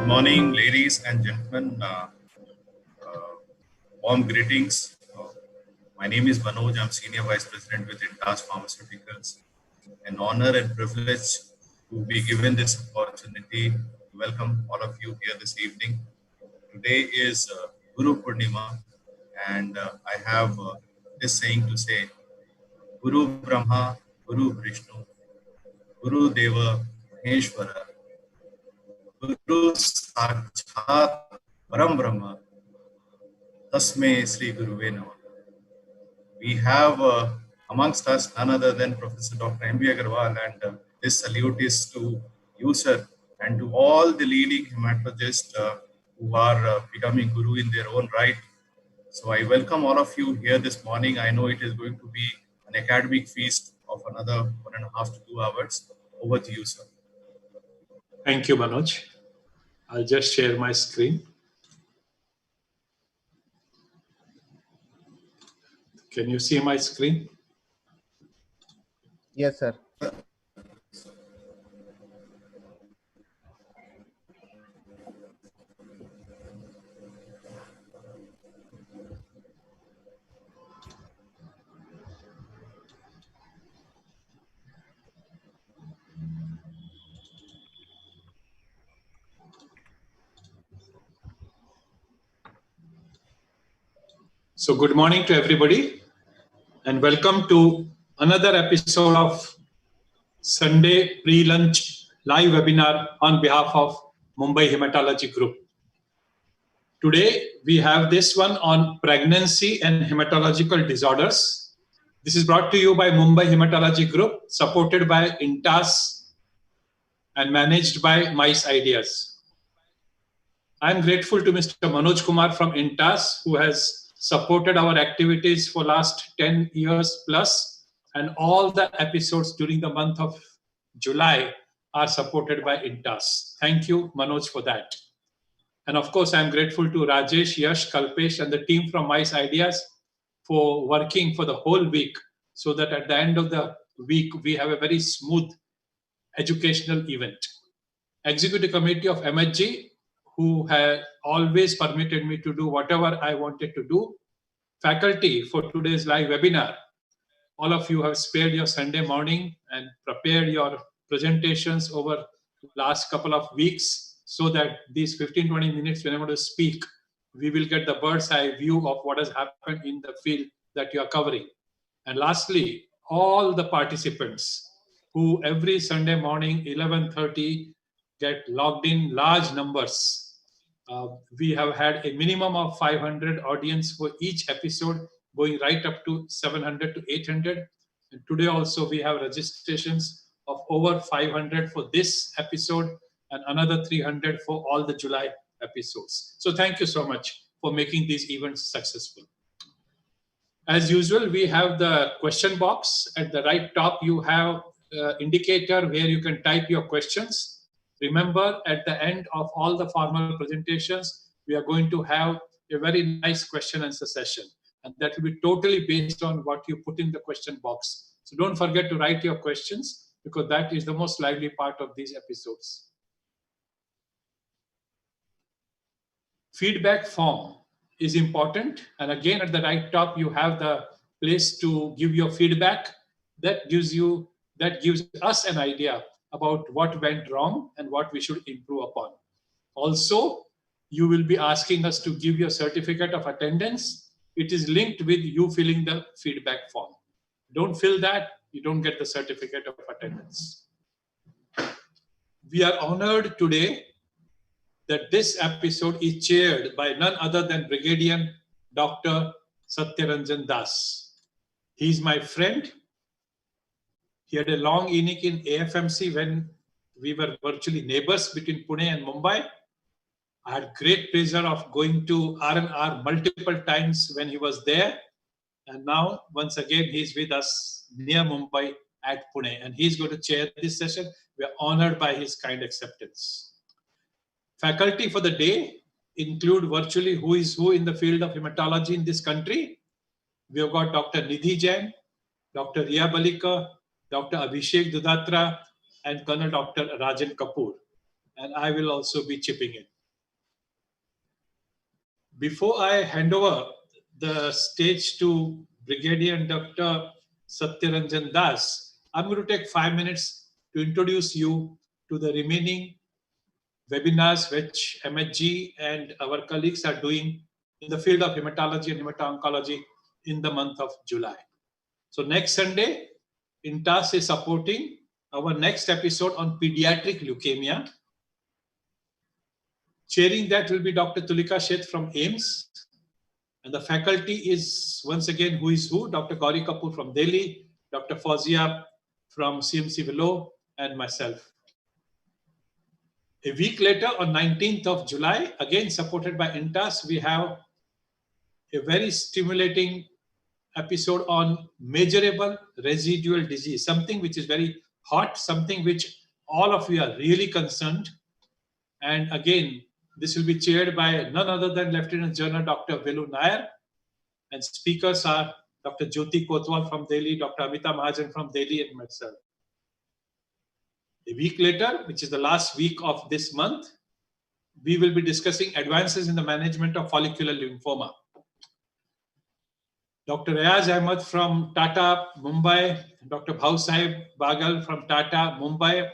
Good morning, ladies and gentlemen. Warm greetings. My name is Manoj. I'm Senior Vice President with Intas Pharmaceuticals. An honor and privilege to be given this opportunity to welcome all of you here this evening. Today is Guru Purnima, and I have this saying to say, Guru Brahma, Guru Vishnu, Guru Deva Maheshwara, Guru Sakshat Param Brahma, Tasme Sri Guruve Namah. We have amongst us none other than Professor Dr. M.B. Agarwal, and this salute is to you, sir, and to all the leading hematologists who are becoming Guru in their own right. So I welcome all of you here this morning. I know it is going to be an academic feast of another 1.5 to 2 hours. Over to you, sir. Thank you, Manoj. I'll just share my screen. Can you see my screen? Yes, sir. So good morning to everybody and welcome to another episode of Sunday pre-lunch live webinar on behalf of Mumbai Hematology Group. Today we have this one on pregnancy and hematological disorders. This is brought to you by Mumbai Hematology Group, supported by Intas and managed by Mice Ideas. I am grateful to Mr. Manoj Kumar from Intas, who has supported our activities for last 10 years plus, and all the episodes during the month of July are supported by Intas. Thank you, Manoj, for that. And of course, I'm grateful to Rajesh, Yash, Kalpesh, and the team from Mice Ideas for working for the whole week so that at the end of the week, we have a very smooth educational event. Executive Committee of MHG, who have always permitted me to do whatever I wanted to do. Faculty for today's live webinar. All of you have spared your Sunday morning and prepared your presentations over the last couple of weeks so that these 15-20 minutes when I'm going to speak, we will get the bird's eye view of what has happened in the field that you are covering. And lastly, all the participants who every Sunday morning, 11:30, get logged in large numbers. We have had a minimum of 500 audience for each episode, going right up to 700 to 800. And today also we have registrations of over 500 for this episode and another 300 for all the July episodes. So thank you so much for making these events successful. As usual, we have the question box. At the right top, you have indicator where you can type your questions. Remember, at the end of all the formal presentations, we are going to have a very nice question and answer session. And that will be totally based on what you put in the question box. So don't forget to write your questions because that is the most lively part of these episodes. Feedback form is important. And again, at the right top, you have the place to give your feedback. That gives us an idea about what went wrong and what we should improve upon. Also, you will be asking us to give your certificate of attendance. It is linked with you filling the feedback form. Don't fill that, you don't get the certificate of attendance. We are honored today that this episode is chaired by none other than Brigadier Dr. Satyaranjan Das. He is my friend. He had a long inning in AFMC when we were virtually neighbors between Pune and Mumbai. I had great pleasure of going to R&R multiple times when he was there. And now, once again, he's with us near Mumbai at Pune. And he's going to chair this session. We are honored by his kind acceptance. Faculty for the day include virtually who is who in the field of hematology in this country. We have got Dr. Nidhi Jain, Dr. Riya Balika, Dr. Abhishek Dudatra, and Colonel Dr. Rajan Kapoor. And I will also be chipping in. Before I hand over the stage to Brigadier Dr. Satyaranjan Das, I'm going to take 5 minutes to introduce you to the remaining webinars which MHG and our colleagues are doing in the field of hematology and hemato-oncology in the month of July. So next Sunday, INTAS is supporting our next episode on pediatric leukemia. Chairing that will be Dr. Tulika Sheth from AIMS. And the faculty is, once again, who is who? Dr. Gauri Kapoor from Delhi, Dr. Fauzia from CMC Vellore, and myself. A week later, on 19th of July, again supported by INTAS, we have a very stimulating episode on measurable residual disease, something which is very hot, something which all of you are really concerned. And again, this will be chaired by none other than Lieutenant General Dr. Velu Nair. And speakers are Dr. Jyoti Kotwal from Delhi, Dr. Amita Mahajan from Delhi, and myself. A week later, which is the last week of this month, we will be discussing advances in the management of follicular lymphoma. Dr. Ayaz Ahmed from Tata, Mumbai, Dr. Bhau Sahib Bagal from Tata, Mumbai,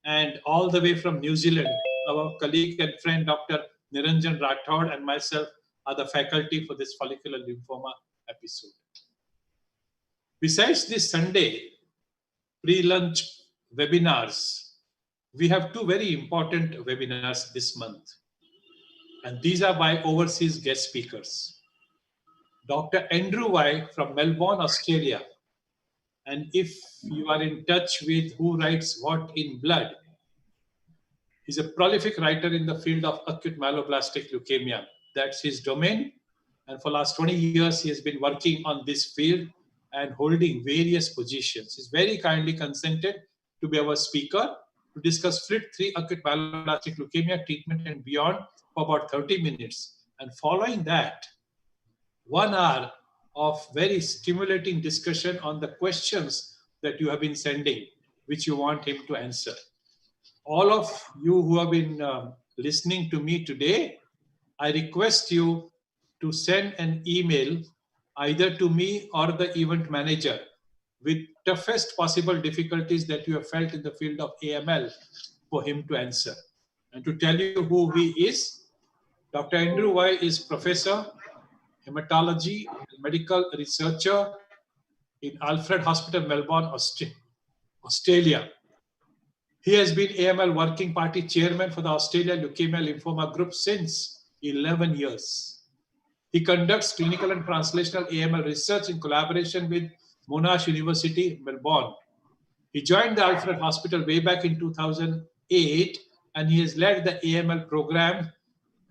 and all the way from New Zealand, our colleague and friend Dr. Niranjan Rathod and myself are the faculty for this follicular lymphoma episode. Besides this Sunday pre-lunch webinars, we have two very important webinars this month. And these are by overseas guest speakers. Dr. Andrew Y from Melbourne, Australia. And if you are in touch with Who Writes What in Blood, he's a prolific writer in the field of acute myeloblasttic leukemia. That's his domain. And for the last 20 years, he has been working on this field and holding various positions. He's very kindly consented to be our speaker to discuss FLT3 acute myeloblasttic leukemia treatment and beyond for about 30 minutes. And following that, 1 hour of very stimulating discussion on the questions that you have been sending, which you want him to answer. All of you who have been listening to me today, I request you to send an email either to me or the event manager with toughest possible difficulties that you have felt in the field of AML for him to answer. And to tell you who he is, Dr. Andrew Y is professor, hematology, and medical researcher in Alfred Hospital, Melbourne, Australia. He has been AML Working Party chairman for the Australia Leukemia Lymphoma Group since 11 years. He conducts clinical and translational AML research in collaboration with Monash University, Melbourne. He joined the Alfred Hospital way back in 2008, and he has led the AML program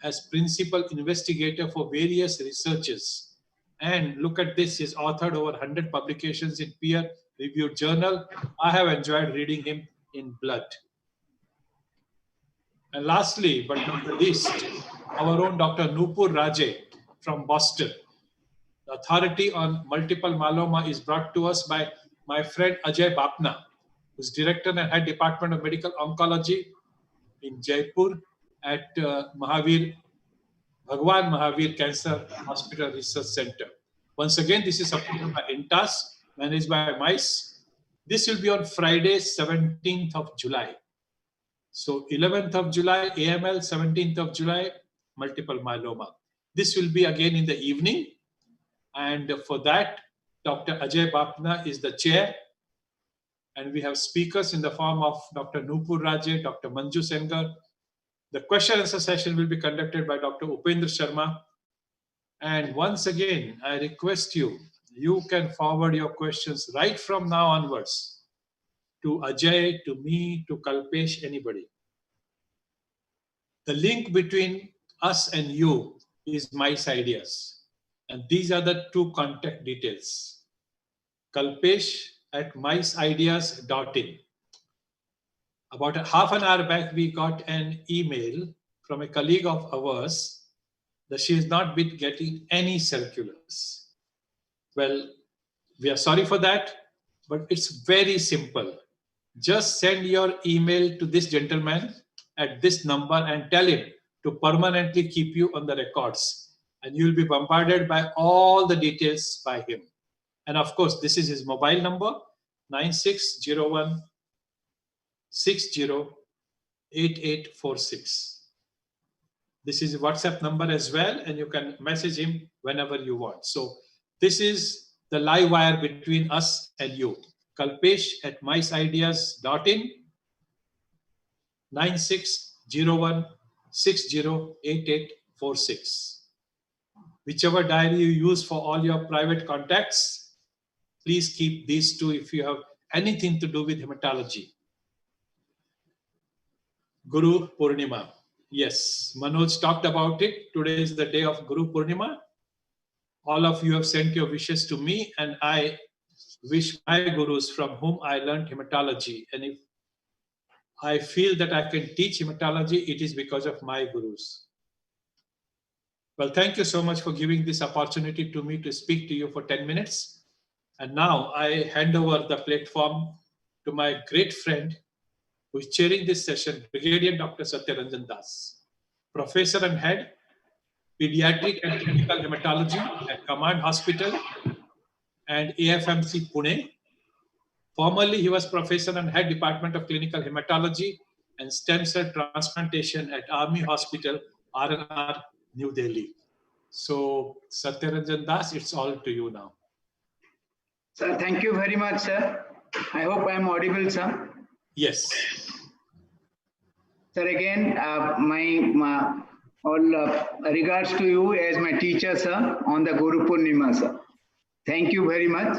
as principal investigator for various researches. And look at this, he's authored over 100 publications in peer-reviewed journal. I have enjoyed reading him in blood. And lastly, but not the least, our own Dr. Nupur Raje from Boston. The authority on multiple myeloma is brought to us by my friend Ajay Bapna, who's director and head department of medical oncology in Jaipur at Bhagwan Mahavir Cancer Hospital Research Center. Once again, this is supported by INTAS, managed by MICE. This will be on Friday, 17th of July. So 11th of July, AML, 17th of July, multiple myeloma. This will be again in the evening. And for that, Dr. Ajay Bapna is the chair. And we have speakers in the form of Dr. Nupur Raje, Dr. Manju Sengar. The question and answer session will be conducted by Dr. Upendra Sharma. And once again, I request you, you can forward your questions right from now onwards to Ajay, to me, to Kalpesh, anybody. The link between us and you is MICE Ideas. And these are the two contact details. Kalpesh@miceideas.in. About half an hour back, we got an email from a colleague of ours that she has not been getting any circulars. Well, we are sorry for that, but it's very simple. Just send your email to this gentleman at this number and tell him to permanently keep you on the records. and you will be bombarded by all the details by him. And of course, this is his mobile number, 9601 608846. This is a WhatsApp number as well, and you can message him whenever you want. So this is the live wire between us and you. Kalpesh@miceideas.in, 9601 608846. Whichever diary you use for all your private contacts, please keep these two if you have anything to do with hematology. Guru Purnima. Yes, Manoj talked about it. Today is the day of Guru Purnima. All of you have sent your wishes to me, and I wish my gurus from whom I learned hematology. And if I feel that I can teach hematology, it is because of my gurus. Well, thank you so much for giving this opportunity to me to speak to you for 10 minutes. And now I hand over the platform to my great friend who is chairing this session, Brigadier Dr. Satyaranjan Das, Professor and Head, Pediatric and Clinical Hematology at Command Hospital and AFMC Pune. Formerly, he was Professor and Head Department of Clinical Hematology and Stem Cell Transplantation at Army Hospital, RNR, New Delhi. So, Satyaranjan Das, it's all to you now. Sir, thank you very much, sir. I hope I am audible, sir. Yes. Sir, again, my regards to you as my teacher, sir, on the Guru Purnima, sir. Thank you very much.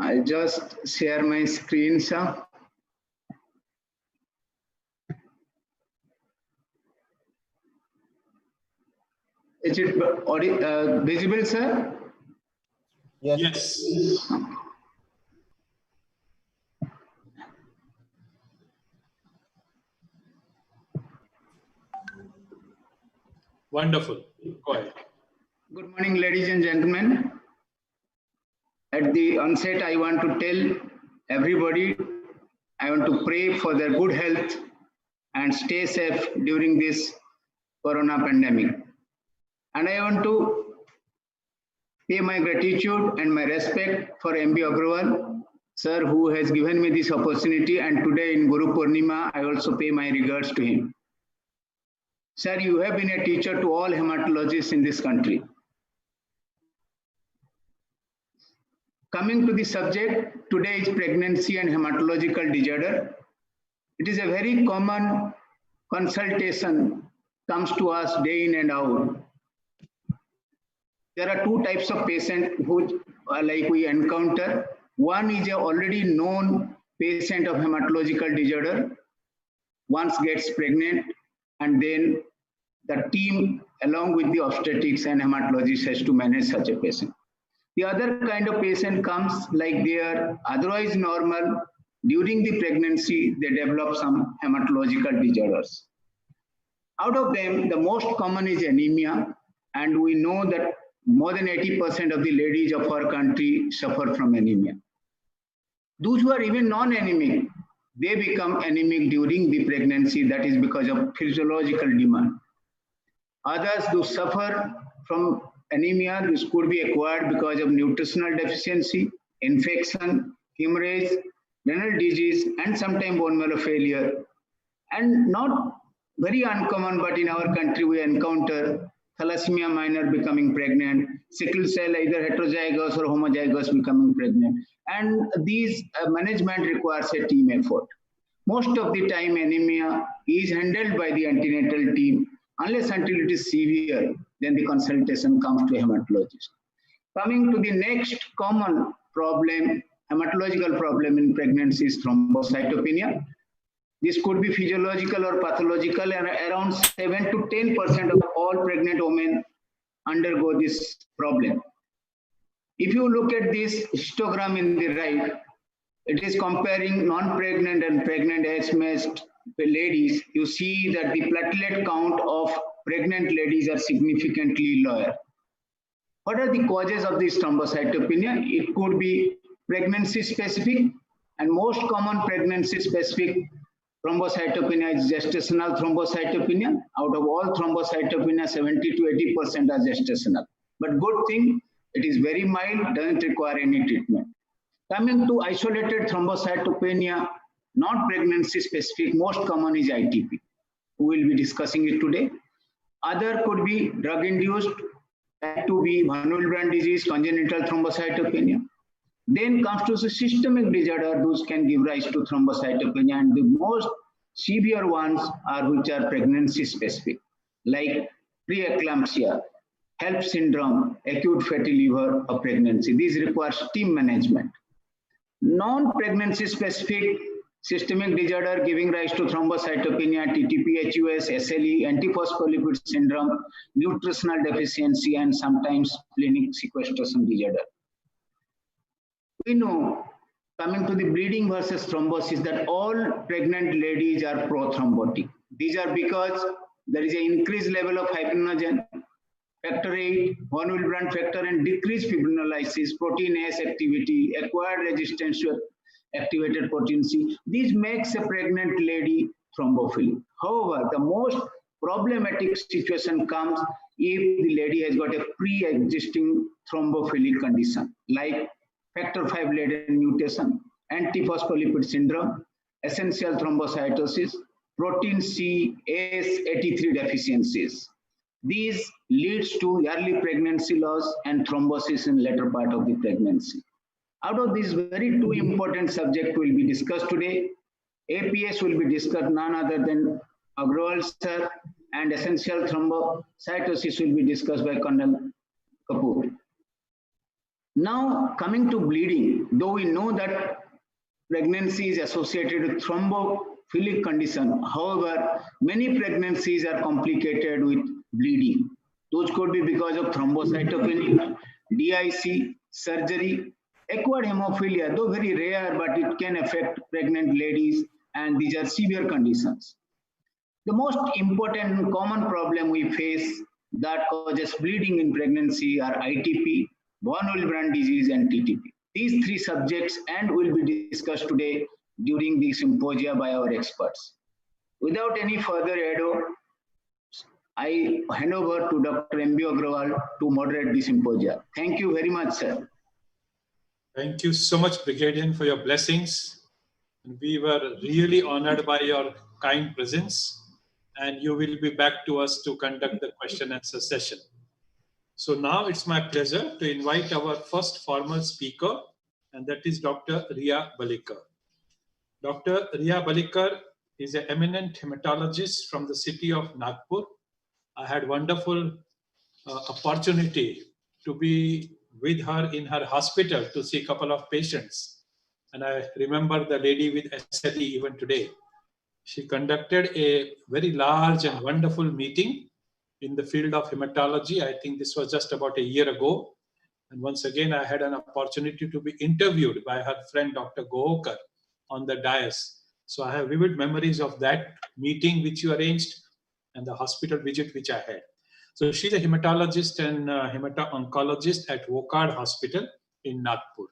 I'll just share my screen, sir. Is it visible, sir? Yes. Yes. Wonderful. Go ahead. Good morning, ladies and gentlemen. At the onset, I want to tell everybody, I want to pray for their good health and stay safe during this corona pandemic. And I want to pay my gratitude and my respect for MB Agrawal, sir, who has given me this opportunity. And today in Guru Purnima, I also pay my regards to him. Sir, you have been a teacher to all hematologists in this country. Coming to the subject, today is pregnancy and hematological disorder. It is a very common consultation, comes to us day in and out. There are two types of patients who we encounter. One is a already known patient of hematological disorder, once gets pregnant, and then the team along with the obstetrics and hematologist has to manage such a patient. The other kind of patient comes like they are otherwise normal. During the pregnancy, they develop some hematological disorders. Out of them, the most common is anemia, and we know that more than 80% of the ladies of our country suffer from anemia. Those who are even non-anemic, they become anemic during the pregnancy. That is because of physiological demand. Others who suffer from anemia, this could be acquired because of nutritional deficiency, infection, hemorrhage, renal disease, and sometimes bone marrow failure. And not very uncommon, but in our country we encounter thalassemia minor becoming pregnant, sickle cell either heterozygous or homozygous becoming pregnant. And these management requires a team effort. Most of the time anemia is handled by the antenatal team. Unless until it is severe, then the consultation comes to a hematologist. Coming to the next common problem, hematological problem in pregnancy is thrombocytopenia. This could be physiological or pathological, and around 7 to 10% of all pregnant women undergo this problem. If you look at this histogram in the right, it is comparing non-pregnant and pregnant age-matched ladies. You see that the platelet count of pregnant ladies are significantly lower. What are the causes of this thrombocytopenia? It could be pregnancy specific, and most common pregnancy specific Thrombocytopenia is gestational thrombocytopenia. Out of all thrombocytopenia, 70 to 80% are gestational. But good thing, it is very mild, doesn't require any treatment. Coming to isolated thrombocytopenia, not pregnancy specific, most common is ITP. We will be discussing it today. Other could be drug-induced, type 2B, von Willebrand disease, congenital thrombocytopenia. Then comes to the systemic disorder, those can give rise to thrombocytopenia, and the most severe ones are which are pregnancy specific, like preeclampsia, HELP syndrome, acute fatty liver of pregnancy. These require steam management. Non-pregnancy specific systemic disorder giving rise to thrombocytopenia, Ttp, HUS, SLE, antiphospholipid syndrome, nutritional deficiency, and sometimes splenic sequestration disorder. We know, coming to the bleeding versus thrombosis, that all pregnant ladies are prothrombotic. These are because there is an increased level of fibrinogen, factor 8, von Willebrand factor, and decreased fibrinolysis, protein S activity, acquired resistance to activated protein C. This makes a pregnant lady thrombophilic. However, the most problematic situation comes if the lady has got a pre-existing thrombophilic condition, like factor 5 laden mutation, antiphospholipid syndrome, essential thrombocytosis, protein C, AS83 deficiencies. These leads to early pregnancy loss and thrombosis in later part of the pregnancy. Out of these very two important subjects will be discussed today. APS will be discussed none other than Agrawal sir, and essential thrombocytosis will be discussed by Colonel Kapoor. Now coming to bleeding, though we know that pregnancy is associated with thrombophilic condition, however, many pregnancies are complicated with bleeding. Those could be because of thrombocytopenia, DIC, surgery, acquired hemophilia, though very rare, but it can affect pregnant ladies, and these are severe conditions. The most important and common problem we face that causes bleeding in pregnancy are ITP, von Willebrand disease, and TTP. These three subjects and will be discussed today during the symposia by our experts. Without any further ado, I hand over to Dr. M.B. Agrawal to moderate the symposia. Thank you very much, sir. Thank you so much, Brigadier, for your blessings. We were really honored by your kind presence, and you will be back to us to conduct the question and answer session. So now it's my pleasure to invite our first formal speaker, and that is Dr. Riya Balikar. Dr. Riya Balikar is an eminent hematologist from the city of Nagpur. I had wonderful opportunity to be with her in her hospital to see a couple of patients. And I remember the lady with SLE even today. She conducted a very large and wonderful meeting in the field of hematology. I think this was just about a year ago. And once again, I had an opportunity to be interviewed by her friend, Dr. Gohokar, on the dais. So I have vivid memories of that meeting which you arranged and the hospital visit which I had. So she's a hematologist and hemato-oncologist at Wockhardt Hospital in Nagpur.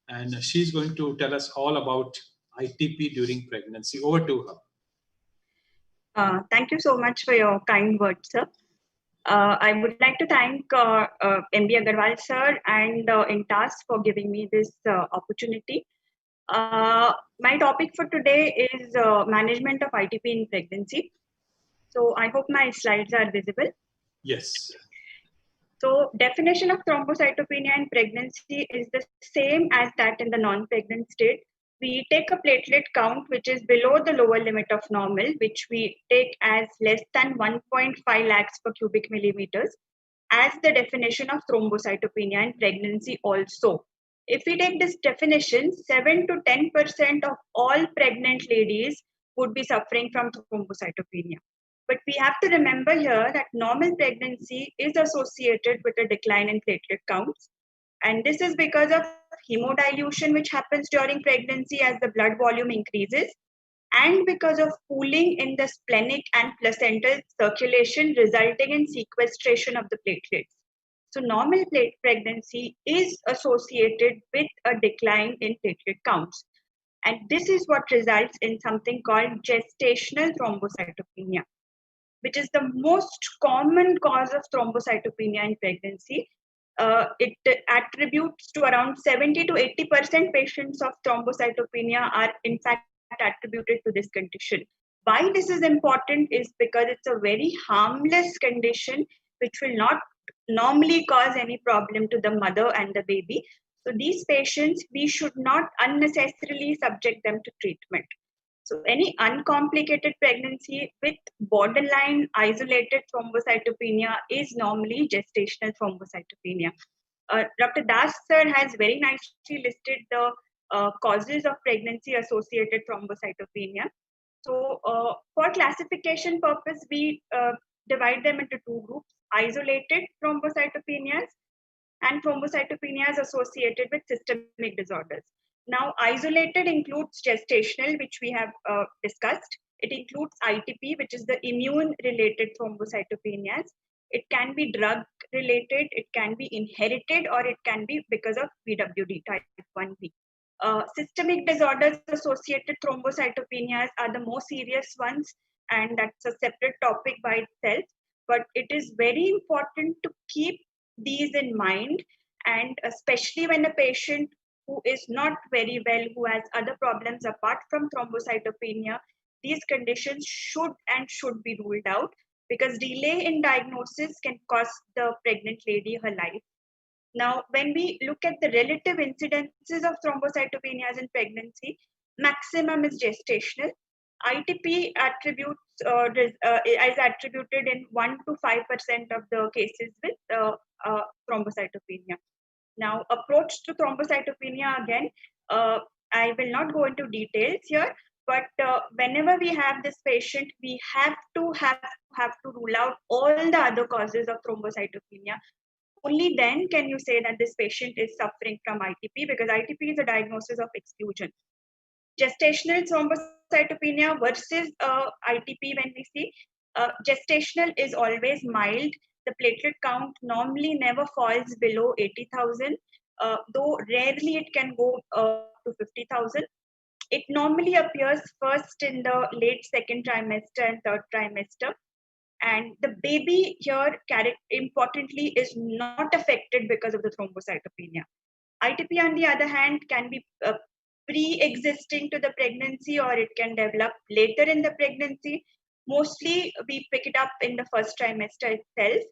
And she's going to tell us all about ITP during pregnancy. Over to her. Thank you so much for your kind words, sir. I would like to thank M.B. Agarwal sir and INTAS for giving me this opportunity. My topic for today is management of ITP in pregnancy. So I hope my slides are visible. Yes. So definition of thrombocytopenia in pregnancy is the same as that in the non-pregnant state. We take a platelet count which is below the lower limit of normal, which we take as less than 1.5 lakhs per cubic millimeters, as the definition of thrombocytopenia in pregnancy also. If we take this definition, 7 to 10% of all pregnant ladies would be suffering from thrombocytopenia. But we have to remember here that normal pregnancy is associated with a decline in platelet counts. And this is because of hemodilution which happens during pregnancy as the blood volume increases, and because of pooling in the splenic and placental circulation resulting in sequestration of the platelets. So normal pregnancy is associated with a decline in platelet counts. And this is what results in something called gestational thrombocytopenia, which is the most common cause of thrombocytopenia in pregnancy. It attributes to around 70 to 80% patients of thrombocytopenia are in fact attributed to this condition. Why this is important is because it's a very harmless condition which will not normally cause any problem to the mother and the baby. So these patients, we should not unnecessarily subject them to treatment. So any uncomplicated pregnancy with borderline isolated thrombocytopenia is normally gestational thrombocytopenia. Dr. Das sir has very nicely listed the causes of pregnancy associated thrombocytopenia. So for classification purpose, we divide them into two groups: isolated thrombocytopenias and thrombocytopenias associated with systemic disorders. Now, isolated includes gestational, which we have discussed. It includes ITP, which is the immune-related thrombocytopenias. It can be drug-related, it can be inherited, or it can be because of VWD, type 1B. Systemic disorders associated thrombocytopenias are the most serious ones, and that's a separate topic by itself. But it is very important to keep these in mind, and especially when a patient who is not very well, who has other problems apart from thrombocytopenia, these conditions should be ruled out, because delay in diagnosis can cost the pregnant lady her life. Now, when we look at the relative incidences of thrombocytopenias in pregnancy, maximum is gestational. ITP attributes is attributed in 1 to 5% of the cases with thrombocytopenia. Now, approach to thrombocytopenia, again, I will not go into details here, but whenever we have this patient, we have to rule out all the other causes of thrombocytopenia. Only then can you say that this patient is suffering from ITP, because ITP is a diagnosis of exclusion. Gestational thrombocytopenia versus ITP, when we see, gestational is always mild. The platelet count normally never falls below 80,000, though rarely it can go to 50,000. It normally appears first in the late second trimester and third trimester. And the baby here, importantly, is not affected because of the thrombocytopenia. ITP, on the other hand, can be pre-existing to the pregnancy, or it can develop later in the pregnancy. Mostly, we pick it up in the first trimester itself.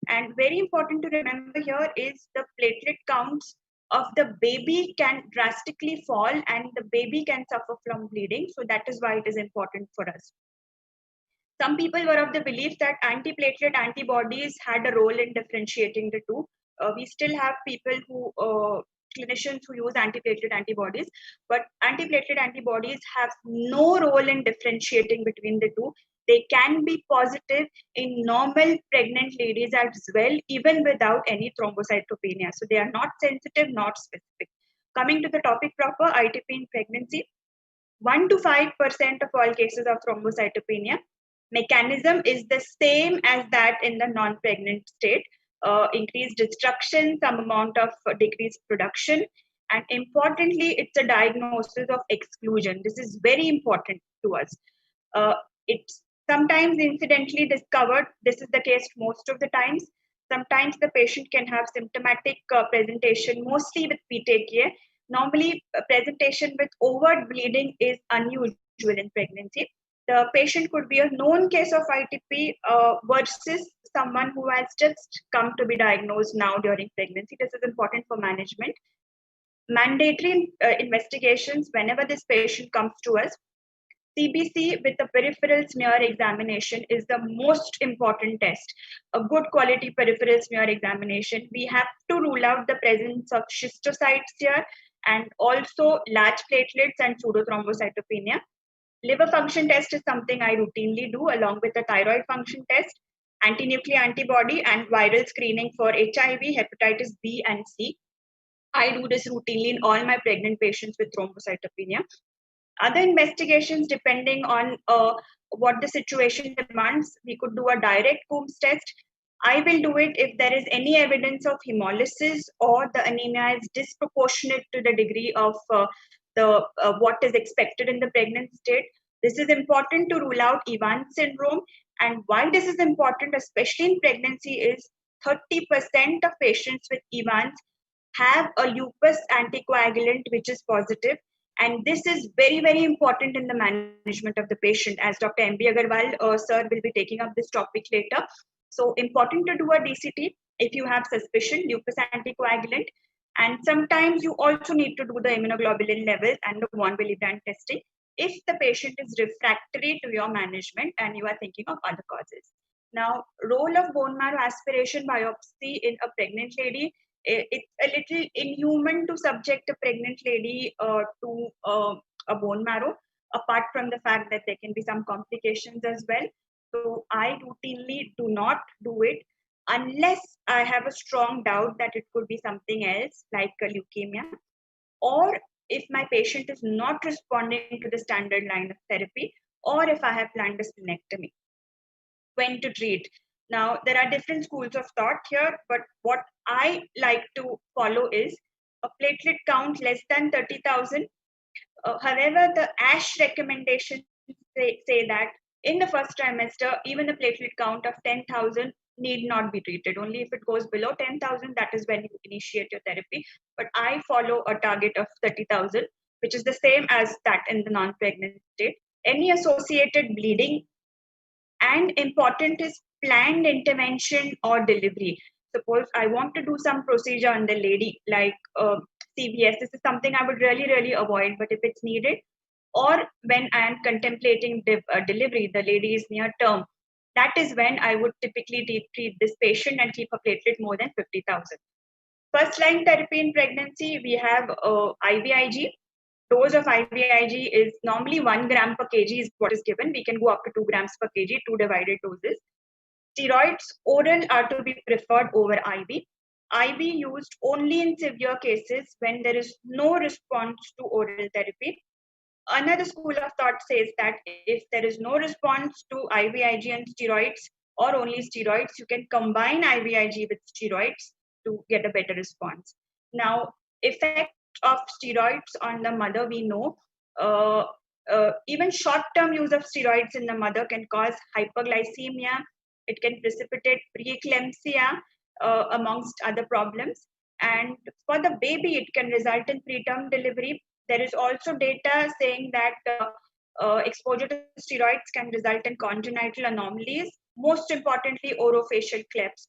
And very important to remember here is the platelet counts of the baby can drastically fall, and the baby can suffer from bleeding. So that is why it is important for us. Some people were of the belief that antiplatelet antibodies had a role in differentiating the two. We still have people who, clinicians who use antiplatelet antibodies, but antiplatelet antibodies have no role in differentiating between the two. They can be positive in normal pregnant ladies as well, even without any thrombocytopenia. So they are not sensitive, not specific. Coming to the topic proper, ITP in pregnancy, 1 to 5% of all cases of thrombocytopenia. Mechanism is the same as that in the non-pregnant state. Increased destruction, some amount of decreased production, and importantly, it's a diagnosis of exclusion. This is very important to us. It's sometimes incidentally discovered. This is the case most of the times. Sometimes the patient can have symptomatic presentation, mostly with petechiae. Normally, presentation with overt bleeding is unusual in pregnancy. The patient could be a known case of ITP versus someone who has just come to be diagnosed now during pregnancy. This is important for management. Mandatory investigations whenever this patient comes to us. CBC with a peripheral smear examination is the most important test. A good quality peripheral smear examination. We have to rule out the presence of schistocytes here, and also large platelets and pseudothrombocytopenia. Liver function test is something I routinely do, along with a thyroid function test, anti-nuclear antibody, and viral screening for HIV, hepatitis B and C. I do this routinely in all my pregnant patients with thrombocytopenia. Other investigations, depending on what the situation demands, we could do a direct Coombs test. I will do it if there is any evidence of hemolysis or the anemia is disproportionate to the degree of what is expected in the pregnant state. This is important to rule out Evans syndrome. And why this is important, especially in pregnancy, is 30% of patients with Evans have a lupus anticoagulant which is positive. And this is very, very important in the management of the patient, as Dr. M.B. Agarwal, sir, will be taking up this topic later. So important to do a DCT if you have suspicion, lupus anticoagulant. And sometimes you also need to do the immunoglobulin levels and the von Willebrand testing if the patient is refractory to your management and you are thinking of other causes. Now, role of bone marrow aspiration biopsy in a pregnant lady, it's a little inhuman to subject a pregnant lady to a bone marrow, apart from the fact that there can be some complications as well. So I routinely do not do it unless I have a strong doubt that it could be something else like a leukemia, or if my patient is not responding to the standard line of therapy, or if I have planned a splenectomy. When to treat. Now, there are different schools of thought here, but what I like to follow is a platelet count less than 30,000. However, the ASH recommendations say that in the first trimester, even a platelet count of 10,000 need not be treated. Only if it goes below 10,000, that is when you initiate your therapy. But I follow a target of 30,000, which is the same as that in the non-pregnant state. Any associated bleeding, and important is planned intervention or delivery. Suppose I want to do some procedure on the lady, like CVS. This is something I would really, really avoid. But if it's needed, or when I am contemplating delivery, the lady is near term, that is when I would typically treat this patient and keep a platelet more than 50,000. First line therapy in pregnancy, we have IVIG. Dose of IVIG is normally 1 gram per kg is what is given. We can go up to 2 grams per kg, 2 divided doses. Steroids oral are to be preferred over IV. IV used only in severe cases when there is no response to oral therapy. Another school of thought says that if there is no response to IVIG and steroids, or only steroids, you can combine IVIG with steroids to get a better response. Now, effect of steroids on the mother, we know. Even short-term use of steroids in the mother can cause hyperglycemia. It can precipitate preeclampsia, amongst other problems. And for the baby, it can result in preterm delivery. There is also data saying that exposure to steroids can result in congenital anomalies, most importantly, orofacial clefts.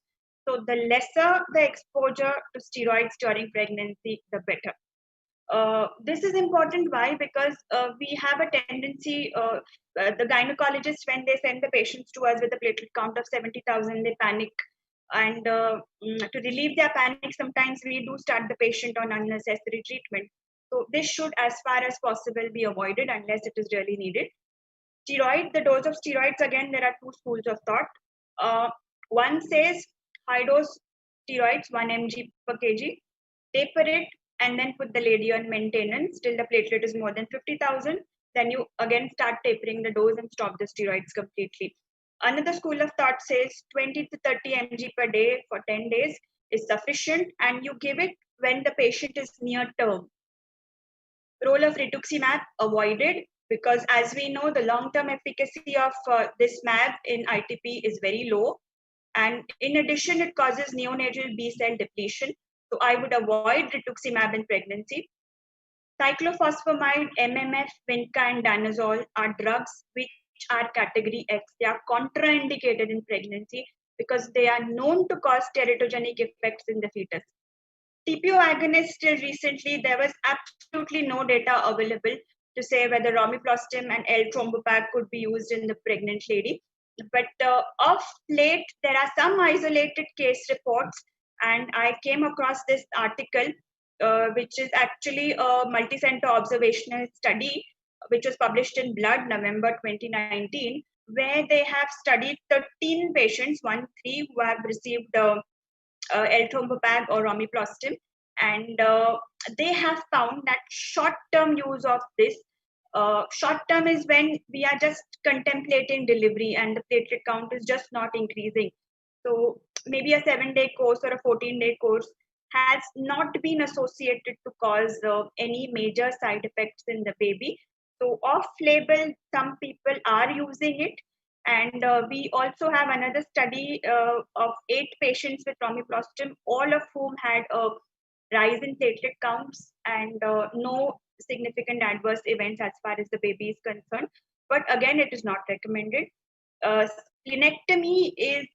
So the lesser the exposure to steroids during pregnancy, the better. This is important. Why? Because we have a tendency, the gynecologists, when they send the patients to us with a platelet count of 70,000, they panic. And to relieve their panic, sometimes we do start the patient on unnecessary treatment. So this should, as far as possible, be avoided unless it is really needed. Steroid, the dose of steroids, again, there are two schools of thought. One says high dose steroids, 1 mg per kg, taper it, and then put the lady on maintenance till the platelet is more than 50,000. Then you again start tapering the dose and stop the steroids completely. Another school of thought says 20 to 30 mg per day for 10 days is sufficient, and you give it when the patient is near term. Role of Rituximab avoided, because as we know, the long-term efficacy of this MAB in ITP is very low. And in addition, it causes neonatal B cell depletion. So I would avoid Rituximab in pregnancy. Cyclophosphamide, MMF, Vinca, and Danazol are drugs which are category X. They are contraindicated in pregnancy because they are known to cause teratogenic effects in the fetus. TPO agonists, till recently, there was absolutely no data available to say whether Romiflostim and L-Trombopag could be used in the pregnant lady. But of late, there are some isolated case reports, and I came across this article, which is actually a multi-center observational study, which was published in Blood, November 2019, where they have studied 13 patients, 13, who have received L-Trombopag or Romiflostim, and they have found that short-term use of this, short-term is when we are just contemplating delivery and the platelet count is just not increasing. So maybe a 7-day course or a 14-day course, has not been associated to cause any major side effects in the baby. So off-label, some people are using it. And we also have another study of 8 patients with Thromboembolic, all of whom had a rise in platelet counts and no significant adverse events as far as the baby is concerned. But again, it is not recommended. Splenectomy is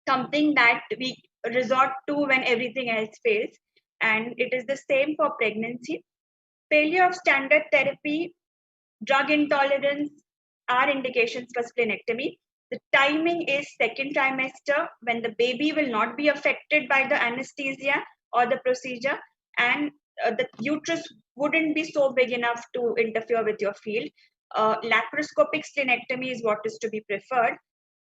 something that we resort to when everything else fails, and it is the same for pregnancy. Failure of standard therapy, drug intolerance are indications for splenectomy. The timing is second trimester, when the baby will not be affected by the anesthesia or the procedure, and the uterus wouldn't be so big enough to interfere with your field. Laparoscopic splenectomy is what is to be preferred,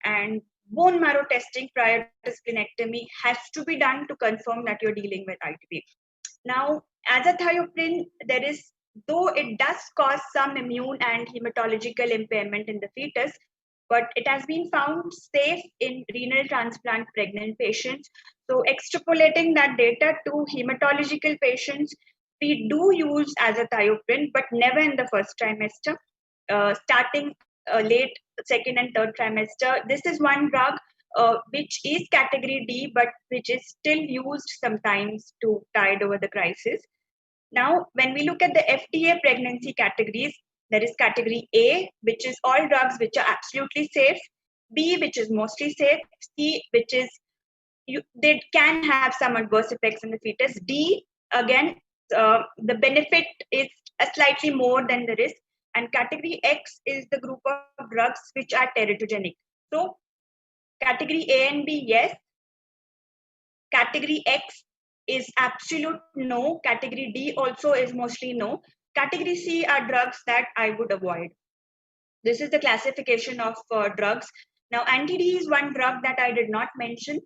and bone marrow testing prior to splenectomy has to be done to confirm that you're dealing with ITP. Now, azathioprine, though it does cause some immune and hematological impairment in the fetus, but it has been found safe in renal transplant pregnant patients. So extrapolating that data to hematological patients, we do use azathioprine, but never in the first trimester. Starting late second and third trimester. This is one drug which is category D, but which is still used sometimes to tide over the crisis. Now, when we look at the FDA pregnancy categories, there is category A, which is all drugs which are absolutely safe, B, which is mostly safe, C, which is they can have some adverse effects in the fetus, D, again, the benefit is slightly more than the risk, and category X is the group of drugs which are teratogenic. So, category A and B, yes. Category X is absolute no. Category D also is mostly no. Category C are drugs that I would avoid. This is the classification of drugs. Now, anti-D is one drug that I did not mention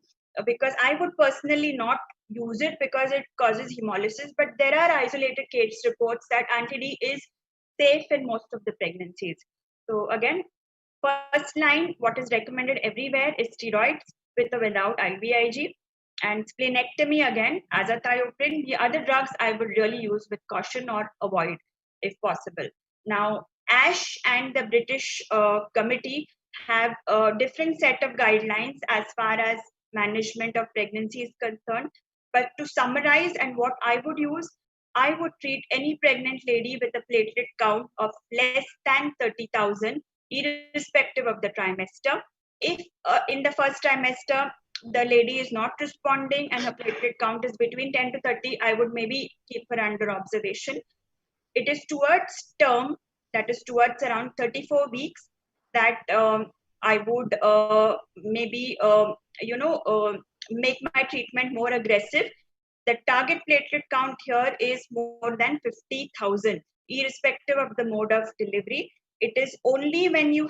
because I would personally not use it because it causes hemolysis, but there are isolated case reports that anti-D is safe in most of the pregnancies. So again, first line, what is recommended everywhere is steroids with or without IVIG. And splenectomy, again, azathioprine. The other drugs I would really use with caution or avoid if possible. Now, ASH and the British committee have a different set of guidelines as far as management of pregnancy is concerned. But to summarize, and what I would use, I would treat any pregnant lady with a platelet count of less than 30,000, irrespective of the trimester. If in the first trimester, the lady is not responding and her platelet count is between 10 to 30, I would maybe keep her under observation. It is towards term, that is towards around 34 weeks, that I would maybe, make my treatment more aggressive. The target platelet count here is more than 50,000, irrespective of the mode of delivery. It is only when you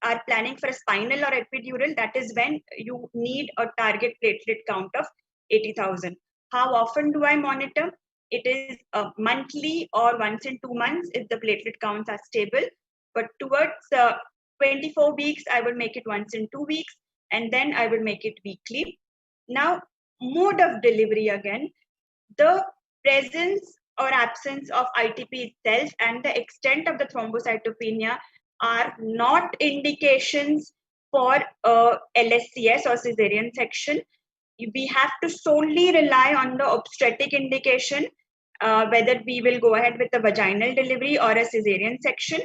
are planning for a spinal or epidural, that is when you need a target platelet count of 80,000. How often do I monitor? It is monthly or once in 2 months if the platelet counts are stable. But towards 24 weeks, I will make it once in 2 weeks, and then I will make it weekly. Now, mode of delivery again, the presence or absence of ITP itself and the extent of the thrombocytopenia are not indications for LSCS or cesarean section. We have to solely rely on the obstetric indication, whether we will go ahead with a vaginal delivery or a cesarean section.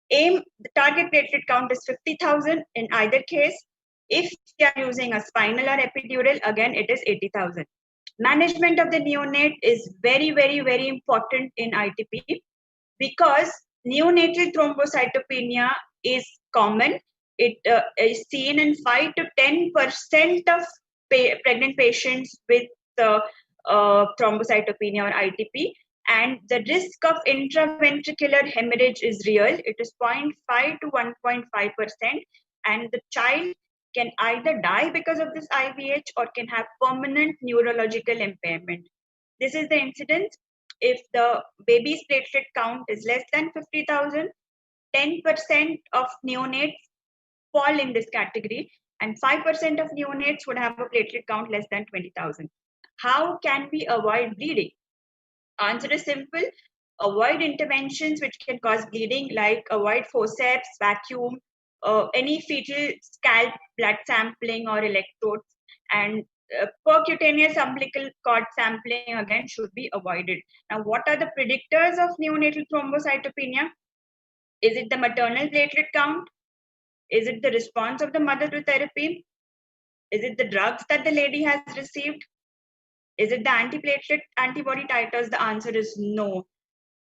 The target platelet count is 50,000 in either case. If you are using a spinal or epidural, again, it is 80,000. Management of the neonate is very, very, very important in ITP because neonatal thrombocytopenia is common. It is seen in 5 to 10% of pregnant patients with thrombocytopenia or ITP. And the risk of intraventricular hemorrhage is real. It is 0.5 to 1.5%. And the child can either die because of this IVH or can have permanent neurological impairment. This is the incidence. If the baby's platelet count is less than 50,000, 10% of neonates fall in this category, and 5% of neonates would have a platelet count less than 20,000. How can we avoid bleeding? Answer is simple. Avoid interventions which can cause bleeding, like avoid forceps, vacuum, any fetal scalp blood sampling or electrodes, and percutaneous umbilical cord sampling again should be avoided. Now, what are the predictors of neonatal thrombocytopenia? Is it the maternal platelet count? Is it the response of the mother to therapy? Is it the drugs that the lady has received? Is it the antiplatelet antibody titers? The answer is no.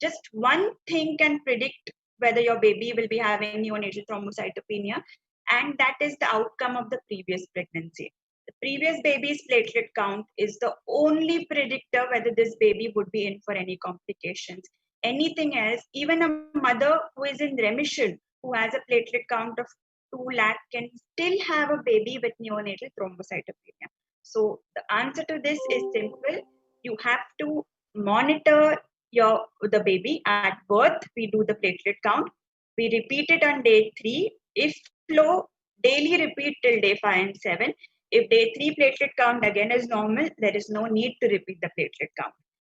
Just one thing can predict whether your baby will be having neonatal thrombocytopenia, and that is the outcome of the previous pregnancy. The previous baby's platelet count is the only predictor whether this baby would be in for any complications. Anything else, even a mother who is in remission, who has a platelet count of 2 lakh, can still have a baby with neonatal thrombocytopenia. So the answer to this is simple. You have to monitor the baby at birth. We do the platelet count. We repeat it on day 3. If low, daily repeat till day 5 and 7. If day 3 platelet count again is normal, there is no need to repeat the platelet count.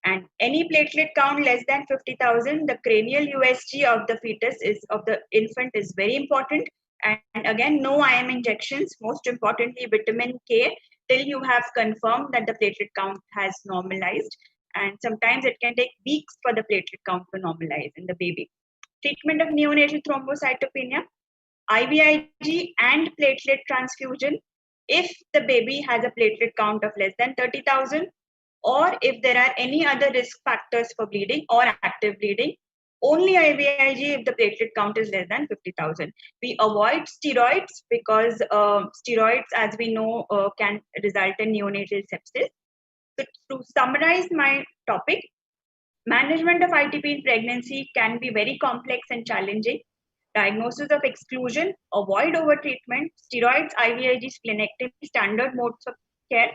And any platelet count less than 50,000, the cranial USG of the fetus of the infant is very important. And again, no IM injections. Most importantly, vitamin K till you have confirmed that the platelet count has normalized. And sometimes it can take weeks for the platelet count to normalize in the baby. Treatment of neonatal thrombocytopenia, IVIG and platelet transfusion if the baby has a platelet count of less than 30,000, or if there are any other risk factors for bleeding or active bleeding. Only IVIG if the platelet count is less than 50,000. We avoid steroids because steroids, as we know, can result in neonatal sepsis. So to summarize my topic, management of ITP in pregnancy can be very complex and challenging. Diagnosis of exclusion, avoid overtreatment, steroids, IVIG, splenectomy, standard modes of care.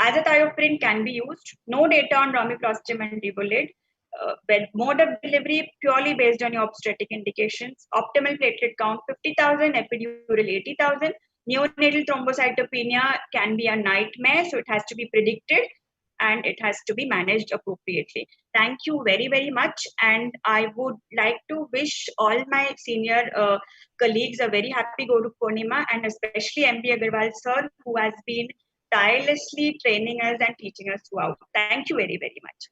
Azathioprine can be used. No data on romiflostim and Revolade. Mode of delivery purely based on your obstetric indications. Optimal platelet count 50,000, epidural 80,000. Neonatal thrombocytopenia can be a nightmare, so it has to be predicted and it has to be managed appropriately. Thank you very, very much. And I would like to wish all my senior colleagues a very happy Guru Purnima, and especially MD Agarwal sir, who has been tirelessly training us and teaching us throughout. Thank you very, very much.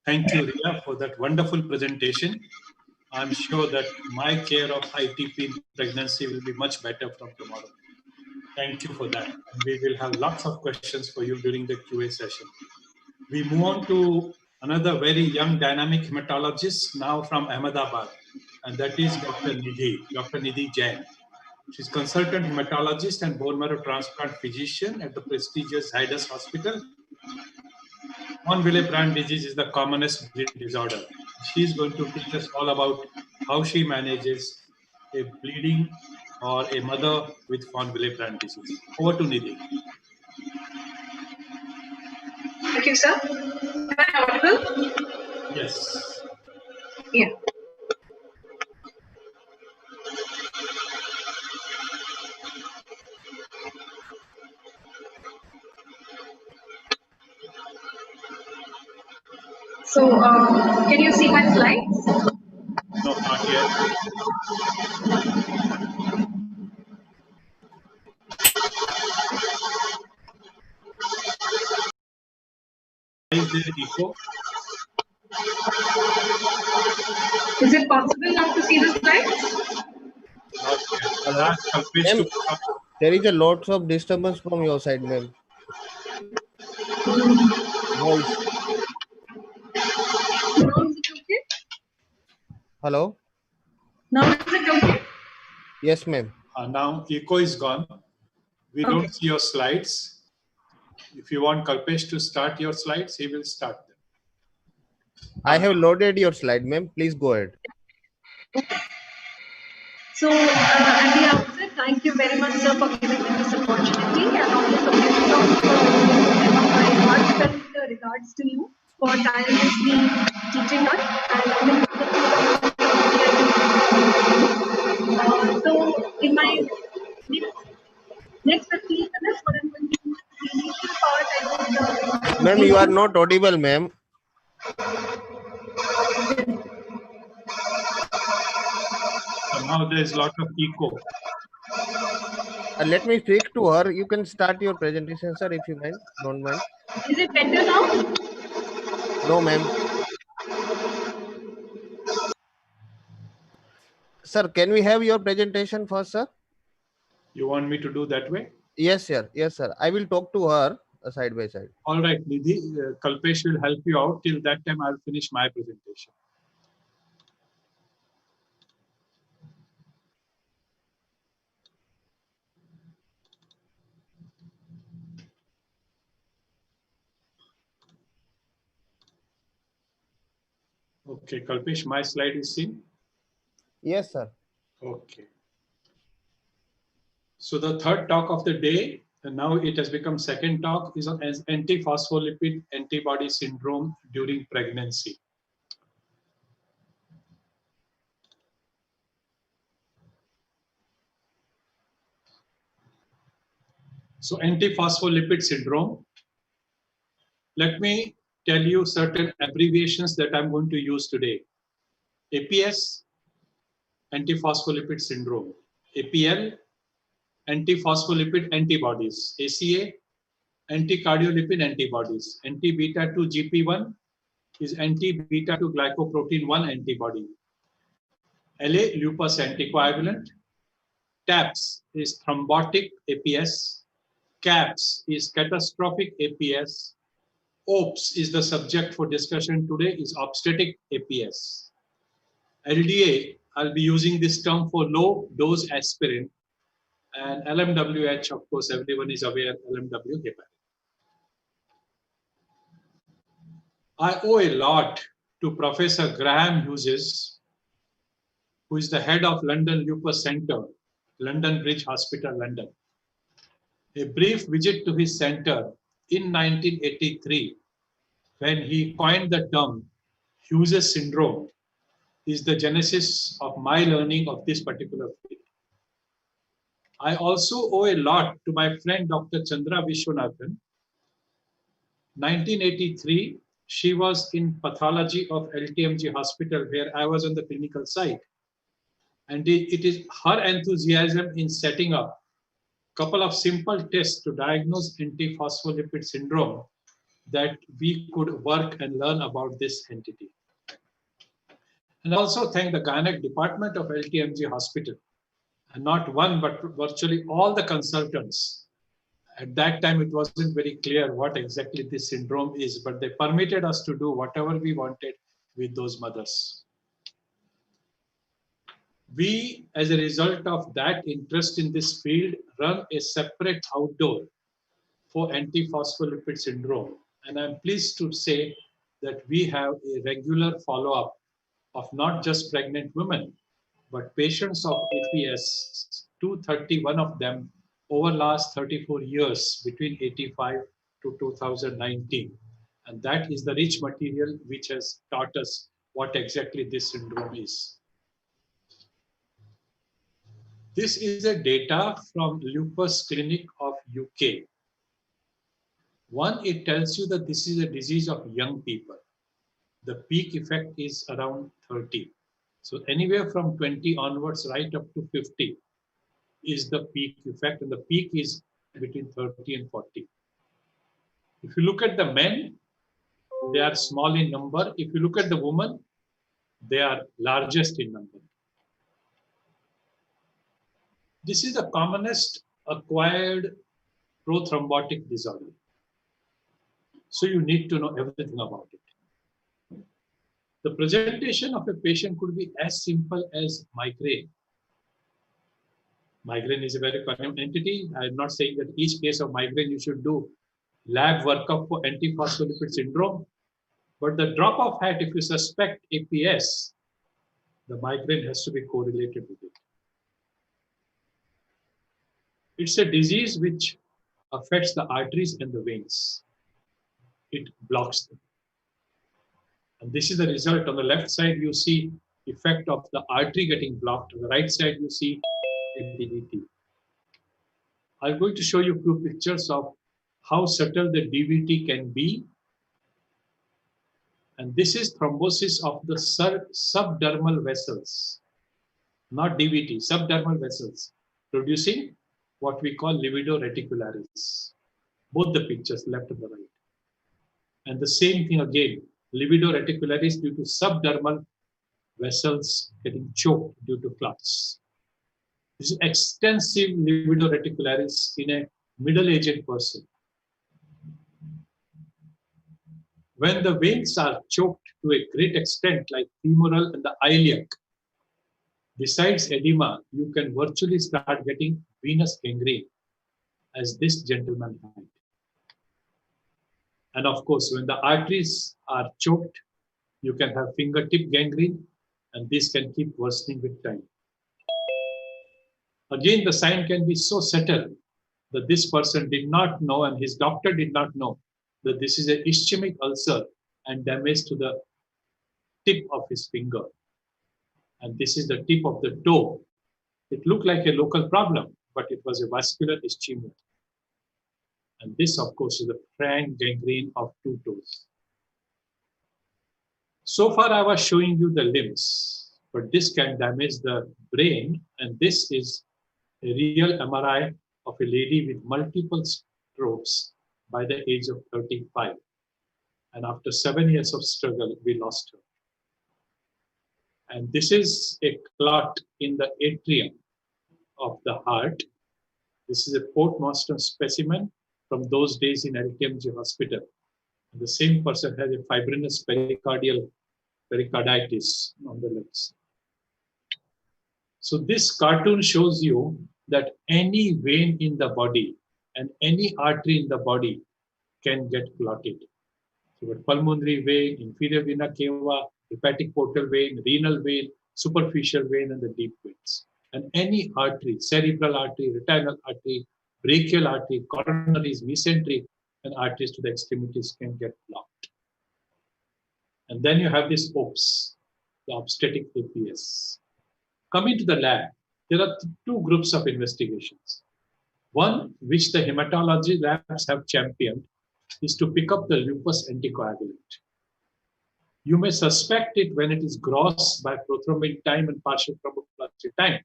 Thank you, Ria, for that wonderful presentation. I'm sure that my care of ITP in pregnancy will be much better from tomorrow. Thank you for that. And we will have lots of questions for you during the QA session. We move on to another very young dynamic hematologist now from Ahmedabad, and that is Dr. Nidhi Jain. She's consultant hematologist and bone marrow transplant physician at the prestigious Zydus Hospital. Willebrand disease is the commonest bleeding disorder. She is going to teach us all about how she manages a bleeding or a mother with Willebrand disease. Over to Nidhi. Thank you, sir. Am I audible? Yes. Yeah. So, can you see my slides? No, not yet. Is there echo? Is it possible now to see the slides? Not yet. I'll ask Kalpesh to come. There is a lot of disturbance from your side, ma'am. Voice. Now is it okay? Hello? Now is it okay? Yes, ma'am. Now echo is gone. We don't see your slides. If you want Kalpesh to start your slides, he will start them. I have loaded your slide, ma'am. Please go ahead. So, at the outset, thank you very much, sir, for giving me this opportunity, and on this occasion of my heartfelt regards to you for tirelessly teaching us and so in my next 15 minutes, what I'm going to do is the initial part, I would Ma'am, you are not audible, ma'am. Somehow there is a lot of echo. Let me speak to her. You can start your presentation, sir, if you mind. Don't mind. Is it better now? No, ma'am. Sir, can we have your presentation first, sir? You want me to do that way? Yes, sir. Yes, sir. I will talk to her side by side. All right, Nidhi, Kalpesh will help you out. Till that time, I'll finish my presentation. Okay, Kalpesh, my slide is seen. Yes, sir. Okay. So the third talk of the day, and now it has become second talk, is on antiphospholipid antibody syndrome during pregnancy. So antiphospholipid syndrome, let me tell you certain abbreviations that I'm going to use today. APS, antiphospholipid syndrome. APL, antiphospholipid antibodies. ACA, anticardiolipid antibodies. Anti-beta 2 GP1 is anti-beta 2 glycoprotein 1 antibody. LA, lupus anticoagulant. TAPS is thrombotic APS. CAPS is catastrophic APS. OPS is the subject for discussion today, is obstetric APS. LDA, I'll be using this term for low dose aspirin. And LMWH, of course, everyone is aware, LMW heparin. I owe a lot to Professor Graham Hughes, who is the head of London Lupus Centre, London Bridge Hospital, London. A brief visit to his center in 1983, when he coined the term Hughes syndrome, is the genesis of my learning of this particular field. I also owe a lot to my friend Dr. Chandra Vishwanathan. 1983, she was in pathology of LTMG hospital where I was on the clinical site. And it is her enthusiasm in setting up a couple of simple tests to diagnose antiphospholipid syndrome that we could work and learn about this entity. And also thank the gynec department of LTMG hospital, and not one, but virtually all the consultants. At that time, it wasn't very clear what exactly this syndrome is, but they permitted us to do whatever we wanted with those mothers. We, as a result of that interest in this field, run a separate outdoor for antiphospholipid syndrome. And I'm pleased to say that we have a regular follow-up of not just pregnant women, but patients of APS, 231 of them over last 34 years between 85 to 2019. And that is the rich material which has taught us what exactly this syndrome is. This is a data from Lupus Clinic of UK. One, it tells you that this is a disease of young people. The peak effect is around 30. So anywhere from 20 onwards, right up to 50 is the peak effect, and the peak is between 30 and 40. If you look at the men, they are small in number. If you look at the women, they are largest in number. This is the commonest acquired prothrombotic disorder. So you need to know everything about it. The presentation of a patient could be as simple as migraine. Migraine is a very common entity. I'm not saying that each case of migraine you should do lab workup for antiphospholipid syndrome, but the drop of hat, if you suspect APS, the migraine has to be correlated with it. It's a disease which affects the arteries and the veins. It blocks them. And this is the result. On the left side, you see effect of the artery getting blocked. On the right side, you see a DVT. I'm going to show you a few pictures of how subtle the DVT can be And this is thrombosis of the subdermal vessels, not DVT, subdermal vessels, producing what we call livido reticularis. Both the pictures, left and the right. And the same thing again, livido reticularis due to subdermal vessels getting choked due to clots. This is extensive livido reticularis in a middle-aged person. When the veins are choked to a great extent, like femoral and the iliac, besides edema, you can virtually start getting venous gangrene, as this gentleman had. And of course, when the arteries are choked, you can have fingertip gangrene, and this can keep worsening with time. Again, the sign can be so subtle that this person did not know, and his doctor did not know, that this is an ischemic ulcer and damage to the tip of his finger. And this is the tip of the toe. It looked like a local problem, but it was a vascular ischemia. And this, of course, is the frank gangrene of 2 toes. So far, I was showing you the limbs, but this can damage the brain. And this is a real MRI of a lady with multiple strokes by the age of 35. And after 7 years of struggle, we lost her. And this is a clot in the atrium of the heart. This is a postmortem specimen from those days in LTMG hospital. And the same person has a fibrinous pericarditis on the legs. So this cartoon shows you that any vein in the body and any artery in the body can get clotted. So the pulmonary vein, inferior vena cava, hepatic portal vein, renal vein, superficial vein, and the deep veins. And any artery, cerebral artery, retinal artery, brachial artery, coronaries, mesentery, and arteries to the extremities can get blocked. And then you have this OPS, the obstetric APS. Coming to the lab, there are 2 groups of investigations. One, which the hematology labs have championed, is to pick up the lupus anticoagulant. You may suspect it when it is gross by prothrombin time and partial thromboplastin time.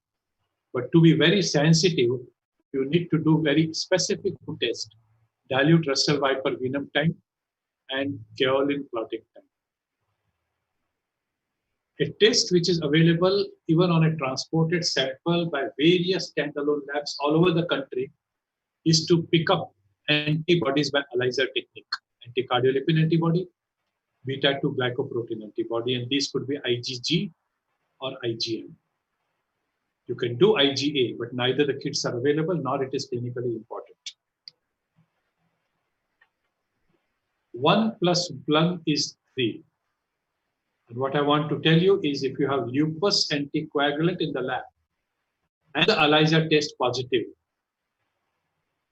But to be very sensitive, you need to do very specific test, dilute Russell Viper venom time and kaolin clotting time. A test which is available even on a transported sample by various standalone labs all over the country is to pick up antibodies by ELISA technique, anticardiolipin antibody, beta-2 glycoprotein antibody, and these could be IgG or IgM. You can do IgA, but neither the kits are available nor it is clinically important. 1 + 1 is 3. And what I want to tell you is if you have lupus anticoagulant in the lab and the ELISA test positive,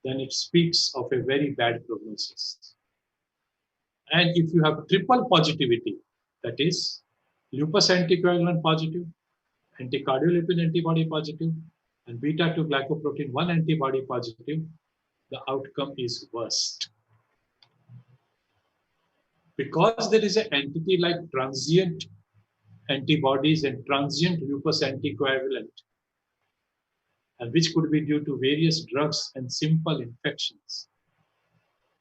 then it speaks of a very bad prognosis. And if you have triple positivity, that is lupus anticoagulant positive, anticardiolipin antibody positive, and beta-2 glycoprotein 1 antibody positive, the outcome is worst. Because there is an entity like transient antibodies and transient lupus anticoagulant, and which could be due to various drugs and simple infections,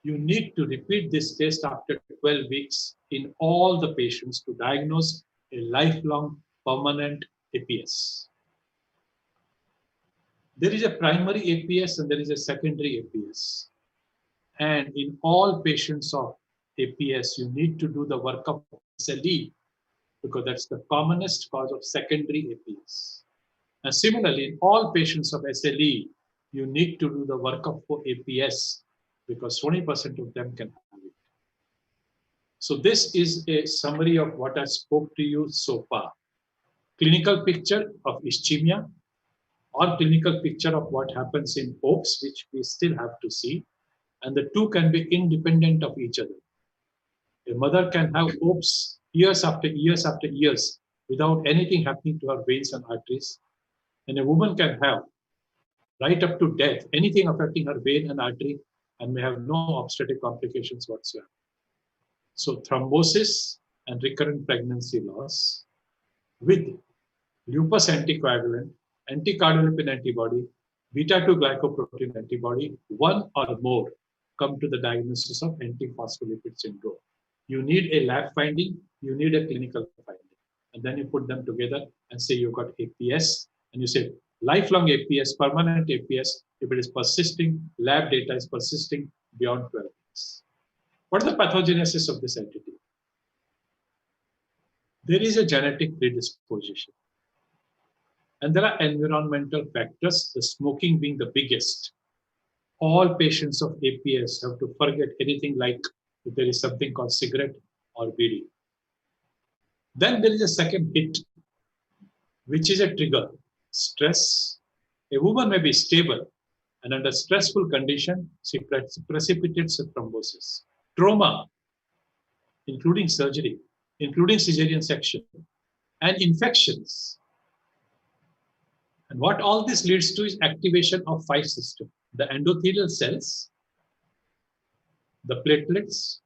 you need to repeat this test after 12 weeks in all the patients to diagnose a lifelong permanent APS. There is a primary APS and there is a secondary APS. And in all patients of APS, you need to do the workup of SLE because that's the commonest cause of secondary APS. And similarly, in all patients of SLE, you need to do the workup for APS because 20% of them can have it. So this is a summary of what I spoke to you so far. Clinical picture of ischemia or clinical picture of what happens in OPS, which we still have to see. And the 2 can be independent of each other. A mother can have OPS years after years after years without anything happening to her veins and arteries. And a woman can have, right up to death, anything affecting her vein and artery and may have no obstetric complications whatsoever. So thrombosis and recurrent pregnancy loss with lupus anticoagulant, anticardiolipin antibody, beta-2 glycoprotein antibody, one or more come to the diagnosis of antiphospholipid syndrome. You need a lab finding, you need a clinical finding. And then you put them together and say you got APS, and you say lifelong APS, permanent APS, if it is persisting, lab data is persisting beyond 12 weeks. What is the pathogenesis of this entity? There is a genetic predisposition. And there are environmental factors, the smoking being the biggest. All patients of APS have to forget anything like if there is something called cigarette or bidi. Then there is a second hit, which is a trigger. Stress. A woman may be stable, and under stressful condition, she precipitates a thrombosis. Trauma, including surgery, including cesarean section, and infections. And what all this leads to is activation of 5 systems. The endothelial cells, the platelets,